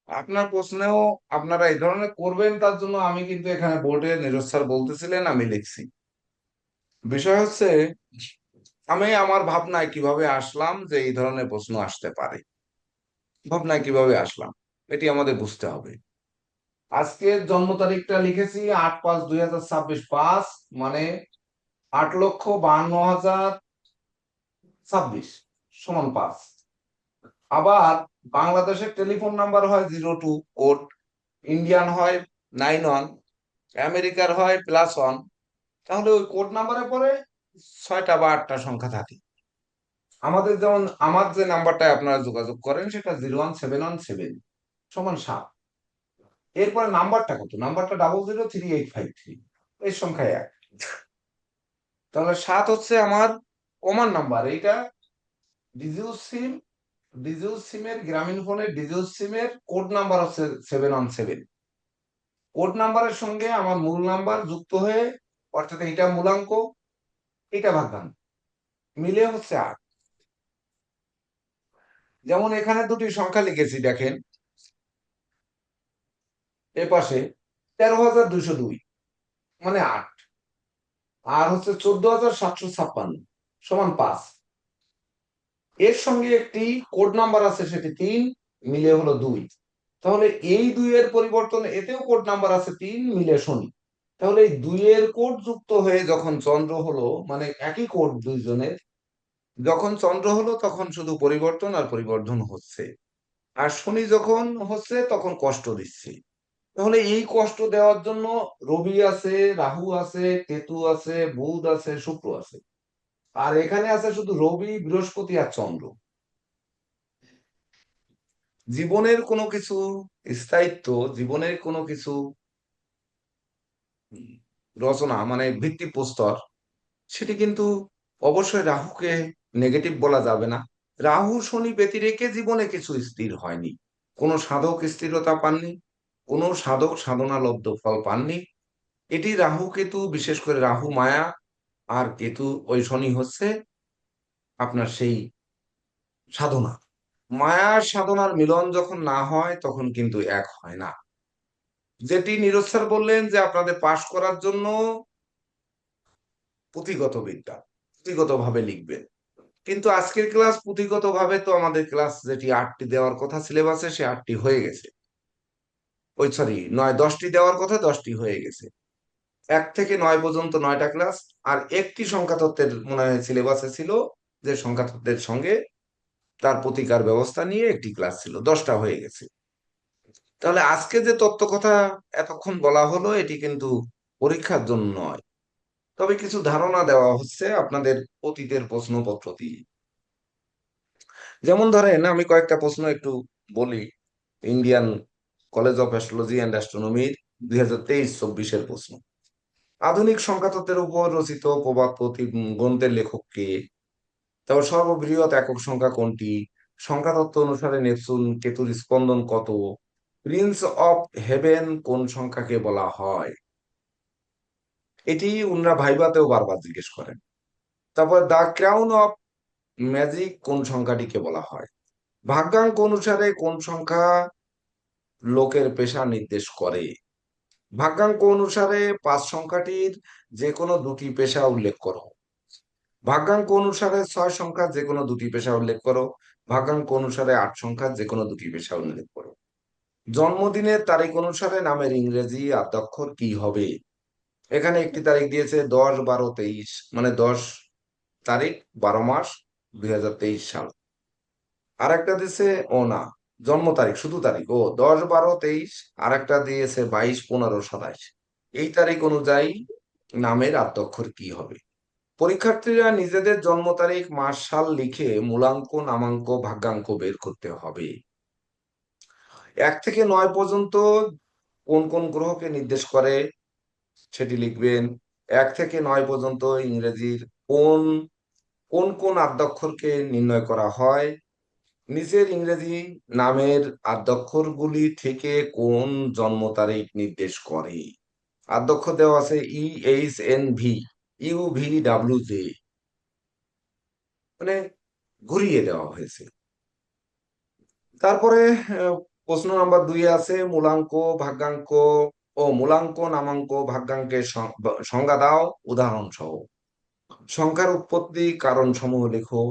Speaker 1: আপনার প্রশ্নেও আপনারা এই ধরনের করবেন তার জন্য আমি কিন্তু এখানে বোর্ডে নীরজ স্যার বলতেছিলেন আমি লিখছি। বিষয় হচ্ছে আমি আমার ভাবনায় কিভাবে আসলাম যে এই ধরনের প্রশ্ন আসতে পারে, ভাবনায় কিভাবে আসলাম এটি আমাদের বুঝতে হবে। আজকের জন্ম তারিখটা লিখেছি 8/5/2026, 5 মানে 8,52,026 সমান 5। আবার বাংলাদেশের টেলিফোন নাম্বার হয় 02 কোড, ইন্ডিয়ান হয় 91, আমেরিকার হয় +1। তাহলে ওই কোড নাম্বারে পরে 6টা বা 8টা সংখ্যা থাকে। আমাদের যেমন আমার যে নাম্বারটায় আপনারা যোগাযোগ করেন সেটা 01717 সমান 7। এরপরে নাম্বারটা কত? নাম্বারটা 003853, এর সংখ্যায় 1। তাহলে 7 হচ্ছে আমার কমান নাম্বার। এইটা ডিজিউস সিম, ডিজিউস সিমের, গ্রামীণ ফোনের ডিজিউস সিমের কোড নাম্বার হচ্ছে 717। কোড নাম্বারের সঙ্গে আমার মূল নাম্বার যুক্ত হয়ে, অর্থাৎ এটা মূলাঙ্ক, এটা ভাগাঙ্ক, মিলে হচ্ছে 8। যেমন এখানে দুটি সংখ্যা লিখেছি দেখেন, এ পাশে 13,202 মানে 8, আর হচ্ছে 14,756 সমান 5। এর সঙ্গে একটি কোড নাম্বার আছে সেটি 3, মিলে হলো 2। তাহলে এই 2 এর পরিবর্তন, এতেও কোড নাম্বার আছে 3, মিলে শনি। তাহলে এই 2 এর কোড যুক্ত হয়ে যখন চন্দ্র হলো, মানে একই কোড দুইজনের, যখন চন্দ্র হলো তখন শুধু পরিবর্তন আর পরিবর্ধন হচ্ছে। আর শনি যখন হচ্ছে তখন কষ্ট দিচ্ছে। তাহলে এই কষ্ট দেওয়ার জন্য রবি আছে, রাহু আছে, কেতু আছে, বুধ আছে, শুক্র আছে। আর এখানে আছে শুধু রবি, বৃহস্পতি আর চন্দ্র। জীবনের কোনো কিছু স্থায়িত্ব, জীবনের কোনো কিছু রচনা মানে ভিত্তিপ্রস্তর, সেটি কিন্তু অবশ্যই রাহুকে নেগেটিভ বলা যাবে না। রাহু শনি ব্যতিরেকে জীবনে কিছু স্থির হয়নি, কোনো সাধক স্থিরতা পাননি, কোনো সাধক সাধনালব্ধ ফল পাননি। এটি রাহু কেতু, বিশেষ করে রাহু মায়া, আর কেতু ওই শনি হচ্ছে আপনার সেই সাধনা। মায়ার সাধনার মিলন যখন না হয় তখন কিন্তু এক হয় না। যেটি নীরজ স্যার বললেন যে আপনাদের পাশ করার জন্য পুঁথিগত বিদ্যা, পুঁথিগত ভাবে লিখবেন। কিন্তু আজকের ক্লাস পুঁথিগত ভাবে তো আমাদের ক্লাস যেটি 8টি দেওয়ার কথা সিলেবাসে, সে 8টি হয়ে গেছে। ওই সরি 9 10টি দেওয়ার কথা 10টি হয়ে গেছে। 1 থেকে 9 পর্যন্ত 9টা ক্লাস, আর একটি সংখ্যা তত্ত্বের মনে হয় সিলেবাসে ছিল, যে সংখ্যা তত্ত্বের সঙ্গে তার প্রতিকার ব্যবস্থা নিয়ে একটি ক্লাস ছিল, 10টা হয়ে গেছে। তাহলে আজকে যে তত্ত্ব কথা এতক্ষণ বলা হলো এটি কিন্তু পরীক্ষার জন্য নয়, তবে কিছু ধারণা দেওয়া হচ্ছে আপনাদের অতীতের প্রশ্নপত্র দিয়ে। যেমন ধরেন আমি কয়েকটা প্রশ্ন একটু বলি। Indian college of astrology and অ্যাস্ট্রোনমির 2023-24 প্রশ্ন। আধুনিক সংখ্যাতত্ত্বের উপর রচিত প্রবাদ গ্রন্থের লেখক কে? তারপর সর্ববৃহৎ একক সংখ্যা কোনটি? সংখ্যাতত্ত্ব অনুসারে নেপচুন কেতুর স্পন্দন কত? প্রিন্স অফ হেভেন কোন সংখ্যাকে বলা হয়? এটি উনরা ভাইভাতেও বারবার জিজ্ঞেস করেন। তারপর দ্য ক্রাউন অফ ম্যাজিক কোন সংখ্যাটিকে বলা হয়? ভাগ্যাঙ্ক অনুসারে কোন সংখ্যা লোকের পেশা নির্দেশ করে? ভাগ্যাঙ্ক অনুসারে 5 সংখ্যাটির যে কোনো দুটি পেশা উল্লেখ করো। ভাগ্যাঙ্ক অনুসারে 6 সংখ্যার যে কোনো দুটি পেশা উল্লেখ করো। ভাগ্যাঙ্ক অনুসারে 8 সংখ্যার যে কোনো দুটি পেশা উল্লেখ করো। জন্মদিনের তারিখ অনুসারে নামের ইংরেজি আদ্যাক্ষর কি হবে? এখানে একটি তারিখ দিয়েছে 10-12-23, মানে 10 তারিখ 12 মাস 2023 সাল। আর একটা দিয়েছে, ও না, জন্ম তারিখ শুধু তারিখ, ও 10-12-23। আর একটা দিয়েছে 22-15-27। এই তারিখ অনুযায়ী নামের আদ্যাক্ষর কি হবে? পরীক্ষার্থীরা নিজেদের জন্ম তারিখ মাস সাল লিখে মূলাঙ্ক নামাঙ্ক ভাগ্যাঙ্ক বের করতে হবে। 1 থেকে 9 পর্যন্ত কোন কোন গ্রহকে নির্দেশ করে সেটি লিখবেন। 1 থেকে 9 পর্যন্ত ইংরেজির কোন কোন কোন আদ্যাক্ষরকে নির্ণয় করা হয়? নিচের ইংরেজি নামের আদ্যাক্ষরগুলি থেকে কোন জন্ম তারিখ নির্দেশ করে? আদ্যাক্ষর দেওয়া আছে EHNV, UVWJ, মানে ঘুরিয়ে দেওয়া হয়েছে। তারপরে প্রশ্ন নাম্বার 2 আছে মূলাঙ্ক ভাগ্যাঙ্ক মূলাঙ্ক নামাঙ্ক ভাগ্যাঙ্কের সংজ্ঞা দাও উদাহরণ সহ। সংখ্যার উৎপত্তি কারণ সমূহ লেখো।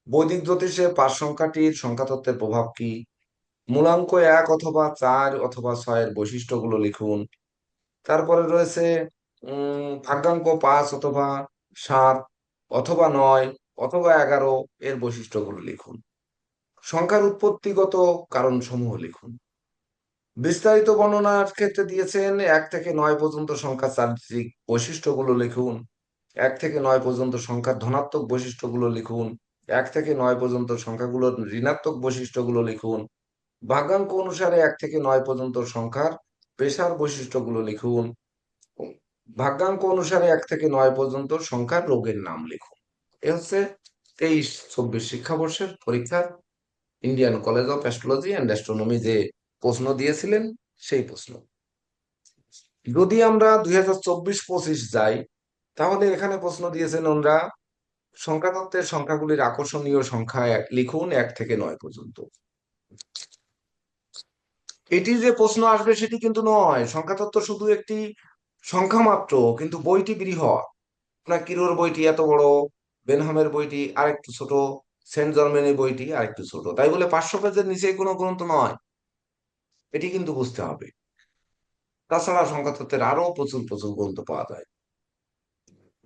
Speaker 1: বৈদিক জ্যোতিষে 5 সংখ্যাটির সংখ্যাতত্ত্বের প্রভাব কি? মূলাঙ্ক 1 অথবা 4 অথবা 6 এর বৈশিষ্ট্যগুলো লিখুন। তারপরে রয়েছে ভাগ্যাঙ্ক 5 অথবা 7 অথবা 9 অথবা 11 এর বৈশিষ্ট্যগুলো লিখুন। সংখ্যার উৎপত্তিগত কারণ সমূহ লিখুন। বিস্তারিত বর্ণনার ক্ষেত্রে দিয়েছেন 1 থেকে 9 পর্যন্ত সংখ্যার চারিত্রিক বৈশিষ্ট্যগুলো লিখুন। 1 থেকে 9 পর্যন্ত সংখ্যার ধনাত্মক বৈশিষ্ট্যগুলো লিখুন। 1 থেকে 9 পর্যন্ত সংখ্যাগুলোর ঋণাত্মক বৈশিষ্ট্যগুলো লিখুন। ভাগ্যাঙ্ক অনুসারে 1 থেকে 9 পর্যন্ত সংখ্যার পেশার বৈশিষ্ট্যগুলো লিখুন। ভাগ্যাঙ্ক অনুসারে 1 থেকে 9 পর্যন্ত সংখ্যার রোগের নাম লিখুন। এ হচ্ছে 23-24 শিক্ষাবর্ষের পরীক্ষার Indian college of astrology and astronomy যে প্রশ্ন দিয়েছিলেন সেই প্রশ্ন। যদি আমরা 2024-25 যাই, তাহলে এখানে প্রশ্ন দিয়েছেন ওনারা সংখ্যাতত্ত্বের সংখ্যাগুলির আকর্ষণীয় সংখ্যা লিখুন 1 থেকে 9 পর্যন্ত। এটি যে প্রশ্ন আসবে সেটি কিন্তু নয়। সংখ্যাতত্ত্ব শুধু একটি সংখ্যা মাত্র, কিন্তু বইটি বৃহৎ। আপনার কিরোর বইটি এত বড়, বেনহামের বইটি আরেকটু ছোট, সেন্ট জার্মেনের বইটি আরেকটু ছোট, তাই বলে 500 পেজের নিচে কোনো গ্রন্থ নয়, এটি কিন্তু বুঝতে হবে। তাছাড়া সংখ্যাতত্ত্বের আরো প্রচুর প্রচুর গ্রন্থ পাওয়া যায়।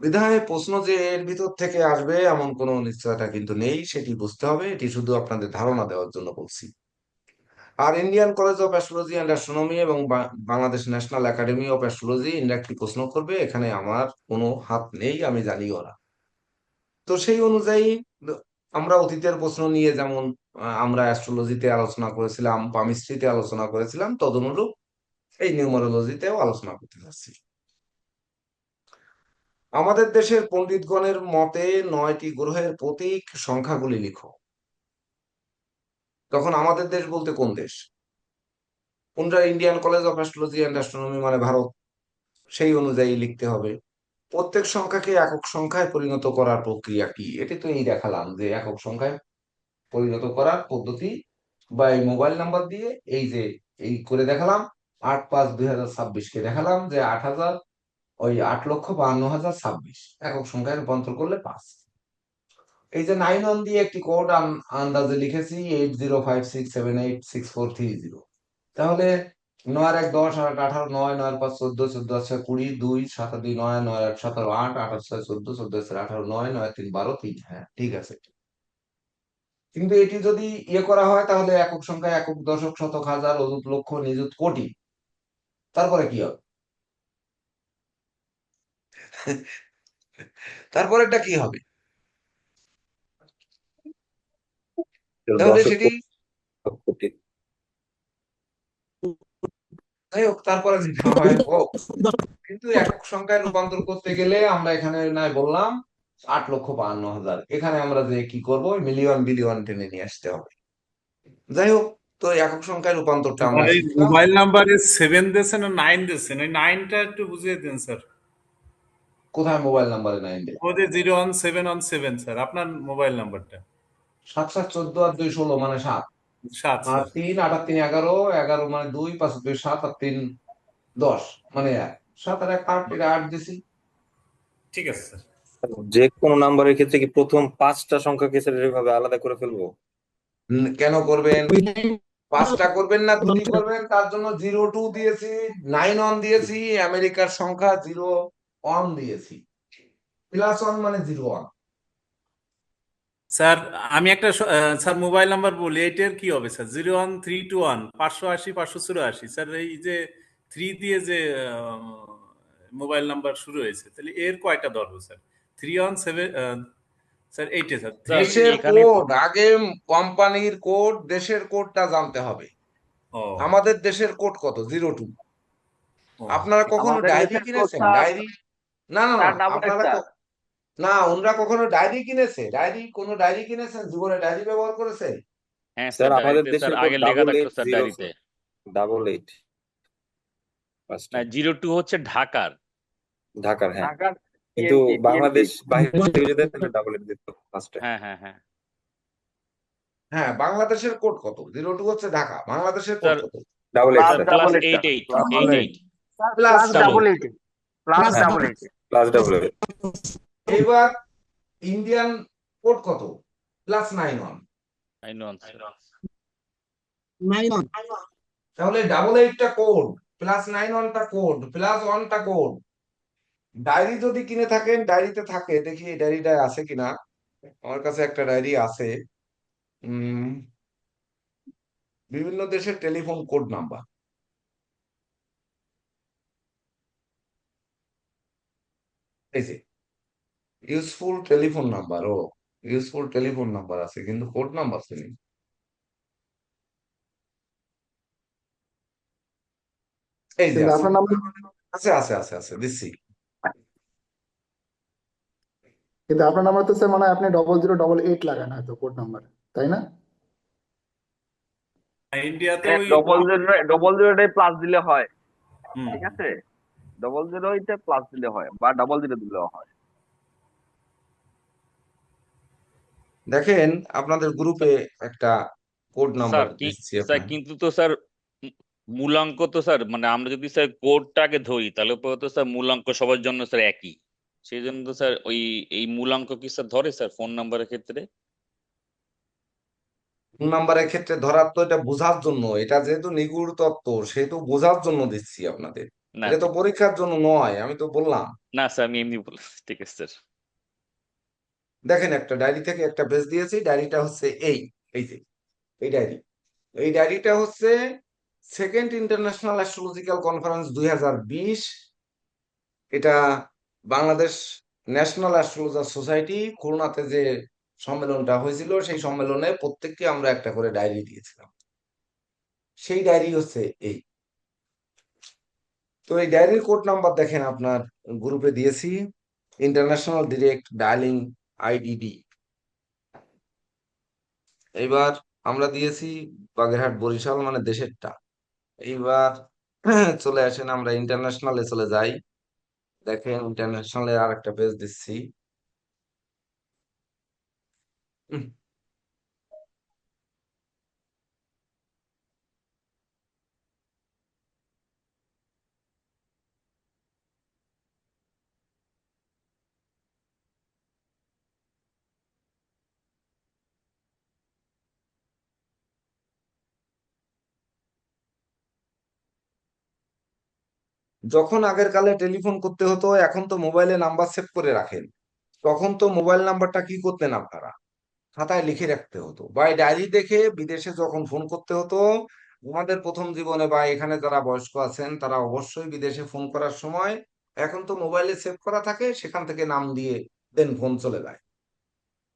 Speaker 1: বিধায় প্রশ্ন যে এর ভিতর থেকে আসবে এমন কোনো নিশ্চয়তা কিন্তু নেই, সেটি বুঝতে হবে। এটি শুধু আপনাদের ধারণা দেওয়ার জন্য বলছি। আর Indian college of astrology and astronomy এবং Bangladesh national academy of astrology India কি প্রশ্ন করবে এখানে আমার কোনো হাত নেই, আমি জানিও না। তো সেই অনুযায়ী আমরা অতীতের প্রশ্ন নিয়ে যেমন আমরা অ্যাস্ট্রোলজিতে আলোচনা করেছিলাম, পামিস্ট্রিতে আলোচনা করেছিলাম, তদনুরূপ এই নিউমারোলজিতেও আলোচনা করতে যাচ্ছি। আমাদের দেশের পণ্ডিতগণের মতে 9টি গ্রহের প্রতীক সংখ্যাগুলি লিখো। তখন আমাদের দেশ বলতে কোন দেশ? কোনটা? Indian college of astrology and astronomy, মানে ভারত। সেই অনুযায়ী লিখতে হবে। প্রত্যেক সংখ্যাকে একক সংখ্যায় পরিণত করার প্রক্রিয়া কি? এটি তো এই দেখালাম যে একক সংখ্যায় পরিণত করার পদ্ধতি, বা এই মোবাইল নাম্বার দিয়ে এই যে এই করে দেখালাম। 8-5-2026 দেখালাম যে 8,52,026 একক সংখ্যায় রূপান্তর করলে 5। এই যে 9 দিয়ে একটি কোড আন্দাজে লিখেছি 8056786430। তাহলে 9-1-10, 8-18, 9, 9-5-14, 14-6-20, 2, 7-2-9, 9-8-17-8, 8-6-14, 14-18, 9, 9-3-12, 3। হ্যাঁ, ঠিক আছে। কিন্তু এটি যদি করা হয় তাহলে একক সংখ্যা একক, দশক, শতক, হাজার, অযুত, লক্ষ, নিযুত, কোটি। তারপরে কি হবে? তারপরেরটা কি হবে? তাহলে
Speaker 6: 10
Speaker 1: সেটি
Speaker 6: কোটি।
Speaker 1: যাই হোক, তারপরে যেটা হয় হোক, কিন্তু একক সংখ্যায় রূপান্তর করতে গেলে আমরা এখানে নাই বললাম 8,52,000, এখানে আমরা যে কি করব, মিলিয়ন বিলিয়ন টেনে নিয়ে আসতে হবে। যাই হোক, তো একক সংখ্যায় রূপান্তরটা আমরা
Speaker 8: এই
Speaker 1: শিখলাম।
Speaker 8: মোবাইল নাম্বারে 7 দিয়েছেন না 9 দিয়েছেন, ওই 9টা একটু বুঝিয়ে দিন স্যার।
Speaker 1: কোথায় মোবাইল নাম্বারে 9 দেয়?
Speaker 8: ওই যে 01717 স্যার, আপনার মোবাইল নাম্বারটা।
Speaker 1: 7 7 14 আর 2 16 মানে 7,
Speaker 8: 7
Speaker 1: আর
Speaker 8: স্যার।
Speaker 1: 3 8 আর 3 11, 11 মানে 2, 5 আর 2 7, আর 3 10 মানে 1, 7 আর 1 8, এটা 8 দিছি।
Speaker 8: ঠিক আছে স্যার।
Speaker 6: যে কোনো নাম্বারের ক্ষেত্রে কি প্রথম 5টা সংখ্যাকে স্যার এভাবে আলাদা করে ফেলবো?
Speaker 1: কেন করবেন?
Speaker 3: ওই
Speaker 1: 5টা করবেন না, 2টি করবেন, তার জন্য 0 2 দিয়েছি, 9 1 দিয়েছি, আমেরিকার সংখ্যা 0 1 দিয়েছি, +1 মানে 0 1।
Speaker 8: স্যার আমি একটা স্যার মোবাইল নাম্বার বলি, এটার কি হবে স্যার? 01321 580 584 স্যার। এই যে 3 দিয়ে যে মোবাইল নাম্বার শুরু হয়েছে, তাহলে এর কয়টা ধরবো স্যার? 317 স্যার, এইটা স্যার
Speaker 9: স্যার
Speaker 1: দেশের
Speaker 9: এখানে
Speaker 1: কোড, আগে কোম্পানির কোড, দেশের কোডটা জানতে হবে।
Speaker 8: ও
Speaker 1: আমাদের দেশের কোড কত? 0 2।
Speaker 8: ও
Speaker 1: আপনারা
Speaker 8: ঠিক।
Speaker 1: কখনো
Speaker 4: আমাদের
Speaker 1: ডায়েরি
Speaker 4: দেশের কোড
Speaker 1: কিনেছেন?
Speaker 4: Sir,
Speaker 1: diary? না না না,
Speaker 4: স্যার ডাবল
Speaker 1: আপনারা
Speaker 4: স্যার।
Speaker 1: না, ওনরা কখনো ডায়েরি কিনেছে? ডায়েরি, কোনো ডায়েরি কিনেছেন? জীবনে ডায়েরি ব্যবহার করেছে?
Speaker 9: হ্যাঁ
Speaker 6: স্যার
Speaker 9: স্যার,
Speaker 6: আমাদের
Speaker 9: ডায়েরিতে স্যার
Speaker 6: দেশের কোড
Speaker 9: আগে লেখা থাকতো স্যার
Speaker 6: 880
Speaker 9: ডায়েরিতে।
Speaker 6: স্যার, 88
Speaker 9: না,
Speaker 6: ফার্স্টে
Speaker 9: 02 হচ্ছে ঢাকার।
Speaker 6: ঢাকার, হ্যাঁ।
Speaker 4: ঢাকার
Speaker 6: কিন্তু
Speaker 4: টিএনটি টিএনটি।
Speaker 6: বাংলাদেশ বাইরে থেকে যদি দেয় তাহলে 88 দিত ফার্স্টে।
Speaker 9: হ্যাঁ হ্যাঁ হ্যাঁ
Speaker 1: হ্যাঁ, বাংলাদেশের কোড কত? 0 2 হচ্ছে ঢাকা, বাংলাদেশের কোড
Speaker 9: স্যার।
Speaker 1: কত?
Speaker 6: 88
Speaker 4: plus
Speaker 6: sir.
Speaker 4: Double
Speaker 9: plus
Speaker 4: eight
Speaker 9: eight
Speaker 4: sir.
Speaker 9: Eight
Speaker 4: plus
Speaker 9: eight
Speaker 2: তাহলে
Speaker 9: এইট
Speaker 1: প্লাস
Speaker 4: প্লাস
Speaker 9: চালু।
Speaker 4: Double eight. প্লাস
Speaker 1: হ্যাঁ,
Speaker 4: double eight.
Speaker 6: Plus double eight.
Speaker 1: এইবার ইন্ডিয়ান কোড কত? +9 1।
Speaker 9: I know.
Speaker 3: 9 1।
Speaker 1: তাহলে 88টা কোড, +9 1টা কোড, +1টা কোড। ডায়েরি যদি কিনে থাকেন, ডায়েরিতে থাকে, দেখি এই ডায়েরিটা আছে কিনা। আমার কাছে একটা ডায়েরি আছে। উম বিভিন্ন দেশের টেলিফোন কোড নাম্বার, এই যে ইউজফুল টেলিফোন নাম্বার, ও ইউজফুল টেলিফোন নাম্বার আছে, কিন্তু কোড নাম্বার নেই। এই যে
Speaker 10: কিন্তু
Speaker 1: আছে,
Speaker 10: আপনার নাম্বার
Speaker 1: আছে আছে আছে আছে, দিচ্ছি।
Speaker 10: কিন্তু আপনার নাম্বার তো স্যার মনে হয় আপনি 0088 লাগান হয়তো কোড নাম্বার, তাই না?
Speaker 8: ইন্ডিয়াতে ওই
Speaker 4: ডবল জিরোটাই প্লাস দিলে হয়,
Speaker 8: হুম।
Speaker 4: ঠিক আছে? ডবল জিরোতে প্লাস দিলে হয়, বা ডবল জিরো দিলেও হয়।
Speaker 1: দেখেন, আপনাদের গ্রুপে একটা কোড নাম্বার
Speaker 9: স্যার কি
Speaker 1: দিচ্ছি
Speaker 9: স্যার,
Speaker 1: আপনার।
Speaker 9: কিন্তু তো স্যার মূলাঙ্ক তো স্যার, মানে আমরা যদি স্যার কোডটাকে ধরি তাহলে পরে তো স্যার মূলাঙ্ক সবার জন্য স্যার একই। সেই জন্য তো স্যার ওই এই মূলাঙ্ক কি স্যার ধরে স্যার ফোন নাম্বারের ক্ষেত্রে?
Speaker 1: ফোন নাম্বারের ক্ষেত্রে ধরার তো এটা বোঝার জন্য, এটা যেহেতু নিগুড় তত্ত্ব সেহেতু বোঝার জন্য দিচ্ছি আপনাদের।
Speaker 9: না
Speaker 1: এটা তো পরীক্ষার জন্য নয়, আমি তো বললাম।
Speaker 9: না স্যার, আমি এমনি বলছি। ঠিক আছে স্যার।
Speaker 1: দেখেন, একটা ডায়েরি থেকে একটা পেজ দিয়েছি, ডায়েরিটা হচ্ছে এই যে এই ডায়েরি। এই ডায়েরিটা হচ্ছে সেকেন্ড ইন্টারন্যাশনাল অ্যাস্ট্রোলজিক্যাল কনফারেন্স 2020। এটা বাংলাদেশ ন্যাশনাল অ্যাস্ট্রোলজার সোসাইটি খুলনাতে যে সম্মেলনটা হয়েছিল, সেই সম্মেলনে প্রত্যেককে আমরা একটা করে ডায়েরি দিয়েছিলাম। সেই ডায়েরি হচ্ছে এই। তো এই ডায়েরির কোড নাম্বার দেখেন, আপনার গ্রুপে দিয়েছি, ইন্টারন্যাশনাল ডিরেক্ট ডায়ালিং IDD। এইবার আমরা দিয়েছি বাগেরহাট বরিশাল, মানে দেশেরটা। এইবার চলে আসেন, আমরা ইন্টারন্যাশনালে চলে যাই। দেখেন, ইন্টারন্যাশনালে আর একটা পেজ দিচ্ছি। উম, যখন আগের কালে টেলিফোন করতে হতো, এখন তো মোবাইলে নাম্বার সেভ করে রাখেন। তখন তো মোবাইল নাম্বারটা কি করতেন আপনারা? খাতায় লিখে রাখতে হতো, বা ডায়েরি দেখে বিদেশে যখন ফোন করতে হতো। আমাদের প্রথম জীবনে বা এখানে যারা বয়স্ক আছেন তারা অবশ্যই বিদেশে ফোন করার সময়, এখন তো মোবাইলে সেভ করা থাকে, সেখান থেকে নাম দিয়ে দেন ফোন চলে যায়।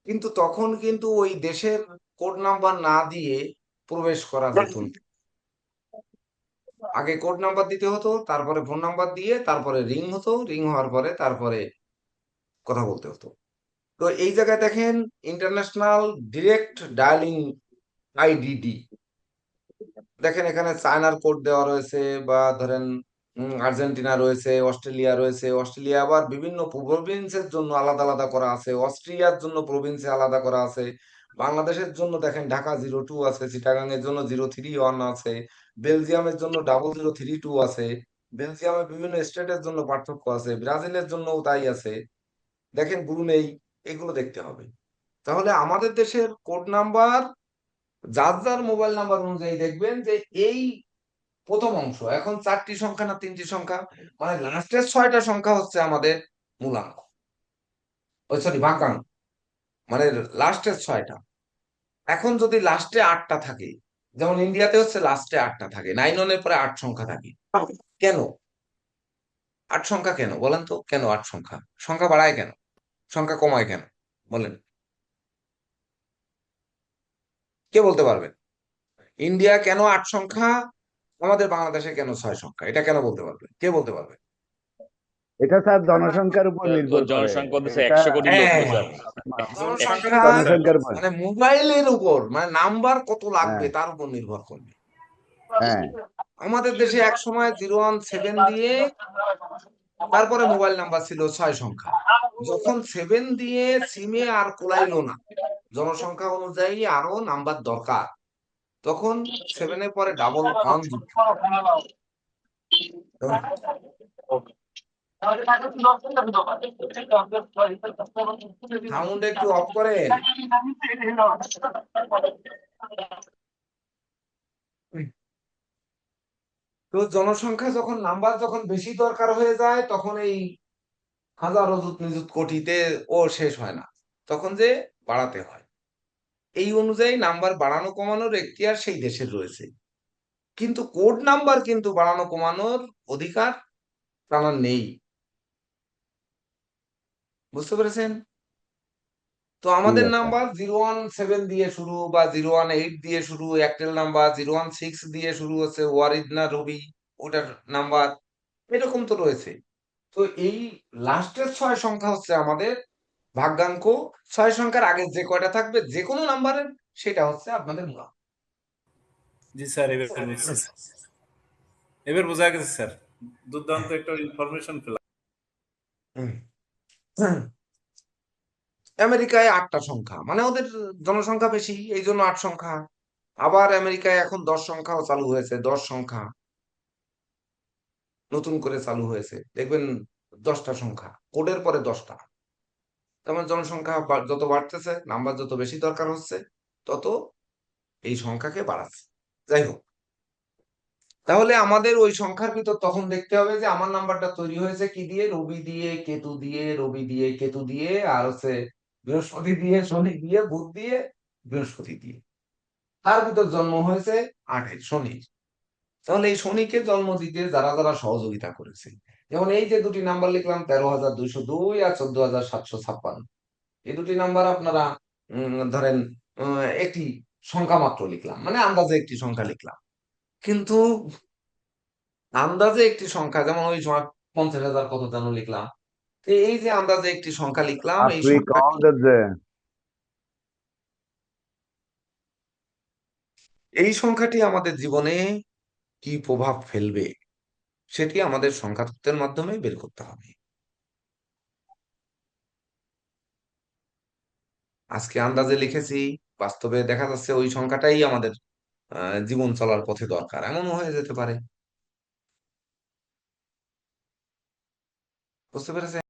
Speaker 1: কিন্তু তখন কিন্তু ওই দেশের কোড নাম্বার না দিয়ে প্রবেশ করা যেত না। আগে কোড নাম্বার দিতে হতো, তারপরে ফোন নাম্বার দিয়ে তারপরে রিং হতো, রিং হওয়ার পরে তারপরে কথা বলতে হতো। তো এই জায়গায় দেখেন ইন্টারন্যাশনাল ডিরেক্ট ডায়ালিং আইডিডি, দেখেন এখানে চায়নার কোড দেওয়া রয়েছে, বা ধরেন আর্জেন্টিনা রয়েছে, অস্ট্রেলিয়া রয়েছে। অস্ট্রেলিয়া আবার বিভিন্ন প্রভিন্সের জন্য আলাদা আলাদা করা আছে, অস্ট্রিয়ার জন্য প্রভিন্সে আলাদা করা আছে, বাংলাদেশের জন্য দেখেন ঢাকা 02 আছে, চিটাগাং এর জন্য 031 আছে, বেলজিয়ামের জন্য 0032 আছে, বেলজিয়ামের বিভিন্ন স্টেটের জন্য পার্থক্য আছে, ব্রাজিলের জন্যও তাই আছে। দেখেন ব্রুনেই, এগুলো দেখতে হবে। তাহলে আমাদের দেশের কোড নাম্বার যার যার মোবাইল নাম্বার অনুযায়ী দেখবেন যে এই প্রথম অংশ এখন 4টি সংখ্যা না 3টি সংখ্যা, মানে লাস্টের 6টা সংখ্যা হচ্ছে আমাদের মূলাঙ্ক, ওই সরি ভাগাঙ্ক, মানে লাস্টের 6টা। এখন যদি লাস্টে 8টা থাকে, যেমন ইন্ডিয়াতে হচ্ছে লাস্টে 8টা থাকে, 9 এর পরে 8 সংখ্যা থাকে। কেন 8 সংখ্যা, কেন বলেন তো, কেন 8 সংখ্যা? সংখ্যা বাড়ায় কেন, সংখ্যা কমায় কেন, বলেন, কে বলতে পারবেন? ইন্ডিয়া কেন 8 সংখ্যা, আমাদের বাংলাদেশে কেন 6 সংখ্যা, এটা কেন বলতে পারবে, কে বলতে পারবে?
Speaker 2: এটা স্যার জনসংখ্যার উপর নির্ভর করে।
Speaker 9: জনসংখ্যা হচ্ছে
Speaker 2: এটা
Speaker 9: 100 কোটি লোক তো
Speaker 1: হ্যাঁ,
Speaker 9: স্যার।
Speaker 1: জনসংখ্যা
Speaker 2: জনসংখ্যার উপর।
Speaker 1: মানে মোবাইলের উপর, মানে নাম্বার কত লাগবে
Speaker 2: হ্যাঁ
Speaker 1: তার উপর নির্ভর করবে।
Speaker 2: হ্যাঁ
Speaker 1: আমাদের দেশে এক সময় 017 দিয়ে তারপরে মোবাইল নাম্বার ছিল 6 সংখ্যা। যখন 7 দিয়ে সিমে আর কোলাইলো না, জনসংখ্যা অনুযায়ী আরো নাম্বার দরকার, তখন 7 এর পরে 111 যুক্ত। সাউন্ড একটু অফ করেন। তো জনসংখ্যা যখন নাম্বার যখন বেশি দরকার হয়ে যায়, তখন এই হাজার অযুত নিযুত কোটিতে ও শেষ হয় না, তখন যে বাড়াতে হয়। এই অনুযায়ী নাম্বার বাড়ানো কমানোর এখতিয়ার সেই দেশের রয়েছে, কিন্তু কোড নাম্বার কিন্তু বাড়ানো কমানোর অধিকার তার নেই। বুঝতে পেরেছেন? তো
Speaker 2: ঠিক
Speaker 1: আমাদের
Speaker 2: আছে।
Speaker 1: নাম্বার 017 দিয়ে শুরু, বা 018 দিয়ে শুরু, এয়ারটেল নাম্বার 016 দিয়ে শুরু হচ্ছে, ওয়ারিদ না রবি ওটার নাম্বার, এরকম তো রয়েছে। তো এই লাস্টের 6 সংখ্যা হচ্ছে আমাদের ভাগ্যাঙ্ক। 6 সংখ্যার আগে যে কয়টা থাকবে যে কোনো নাম্বারের, সেটা হচ্ছে আপনাদের মূলাঙ্ক।
Speaker 8: জি স্যার, এবার বুঝছি স্যার। এবার বোঝা গেছে স্যার, দুর্দান্ত একটা ইনফরমেশন পেলাম।
Speaker 1: হুম। আমেরিকায় 8টা সংখ্যা, মানে ওদের জনসংখ্যা বেশি, এই জন্য 8 সংখ্যা। আবার আমেরিকায় এখন 10 সংখ্যাও চালু হয়েছে, 10 সংখ্যা নতুন করে চালু হয়েছে, দেখবেন 10টা সংখ্যা, কোডের পরে 10টা। তেমন জনসংখ্যা যত বাড়তেছে, নাম্বার যত বেশি দরকার হচ্ছে, তত এই সংখ্যাকে বাড়াচ্ছে। যাই হোক, তাহলে আমাদের ওই সংখ্যার ভিতর তখন দেখতে হবে যে আমার নাম্বারটা তৈরি হয়েছে কি দিয়ে, রবি দিয়ে, কেতু দিয়ে, রবি দিয়ে, কেতু দিয়ে, আর হচ্ছে বৃহস্পতি দিয়ে, শনি দিয়ে, বুধ দিয়ে, বৃহস্পতি দিয়ে। তার ভিতর জন্ম হয়েছে 8 শনি। তাহলে এই শনিকে জন্ম দিতে যারা যারা সহযোগিতা করেছে, যেমন এই যে দুটি নাম্বার লিখলাম, 13,202 আর 14,756, এই দুটি নাম্বার আপনারা ধরেন একটি সংখ্যা মাত্র লিখলাম, মানে আন্দাজে একটি সংখ্যা লিখলাম, কিন্তু আন্দাজে একটি সংখ্যা, যেমন ওই সময় 50,000 কত যেন লিখলাম। তো এই যে আন্দাজে একটি সংখ্যা লিখলাম, এই
Speaker 2: আপনি
Speaker 1: সংখ্যাটি, এই সংখ্যাটি আমাদের জীবনে কি প্রভাব ফেলবে, সেটি আমাদের সংখ্যা তত্ত্বের মাধ্যমে বের করতে হবে। আজকে আন্দাজে লিখেছি, বাস্তবে দেখা যাচ্ছে ওই সংখ্যাটাই আমাদের জীবন চলার পথে দরকার, এমনও হয়ে যেতে পারে। বুঝতে পেরেছেন?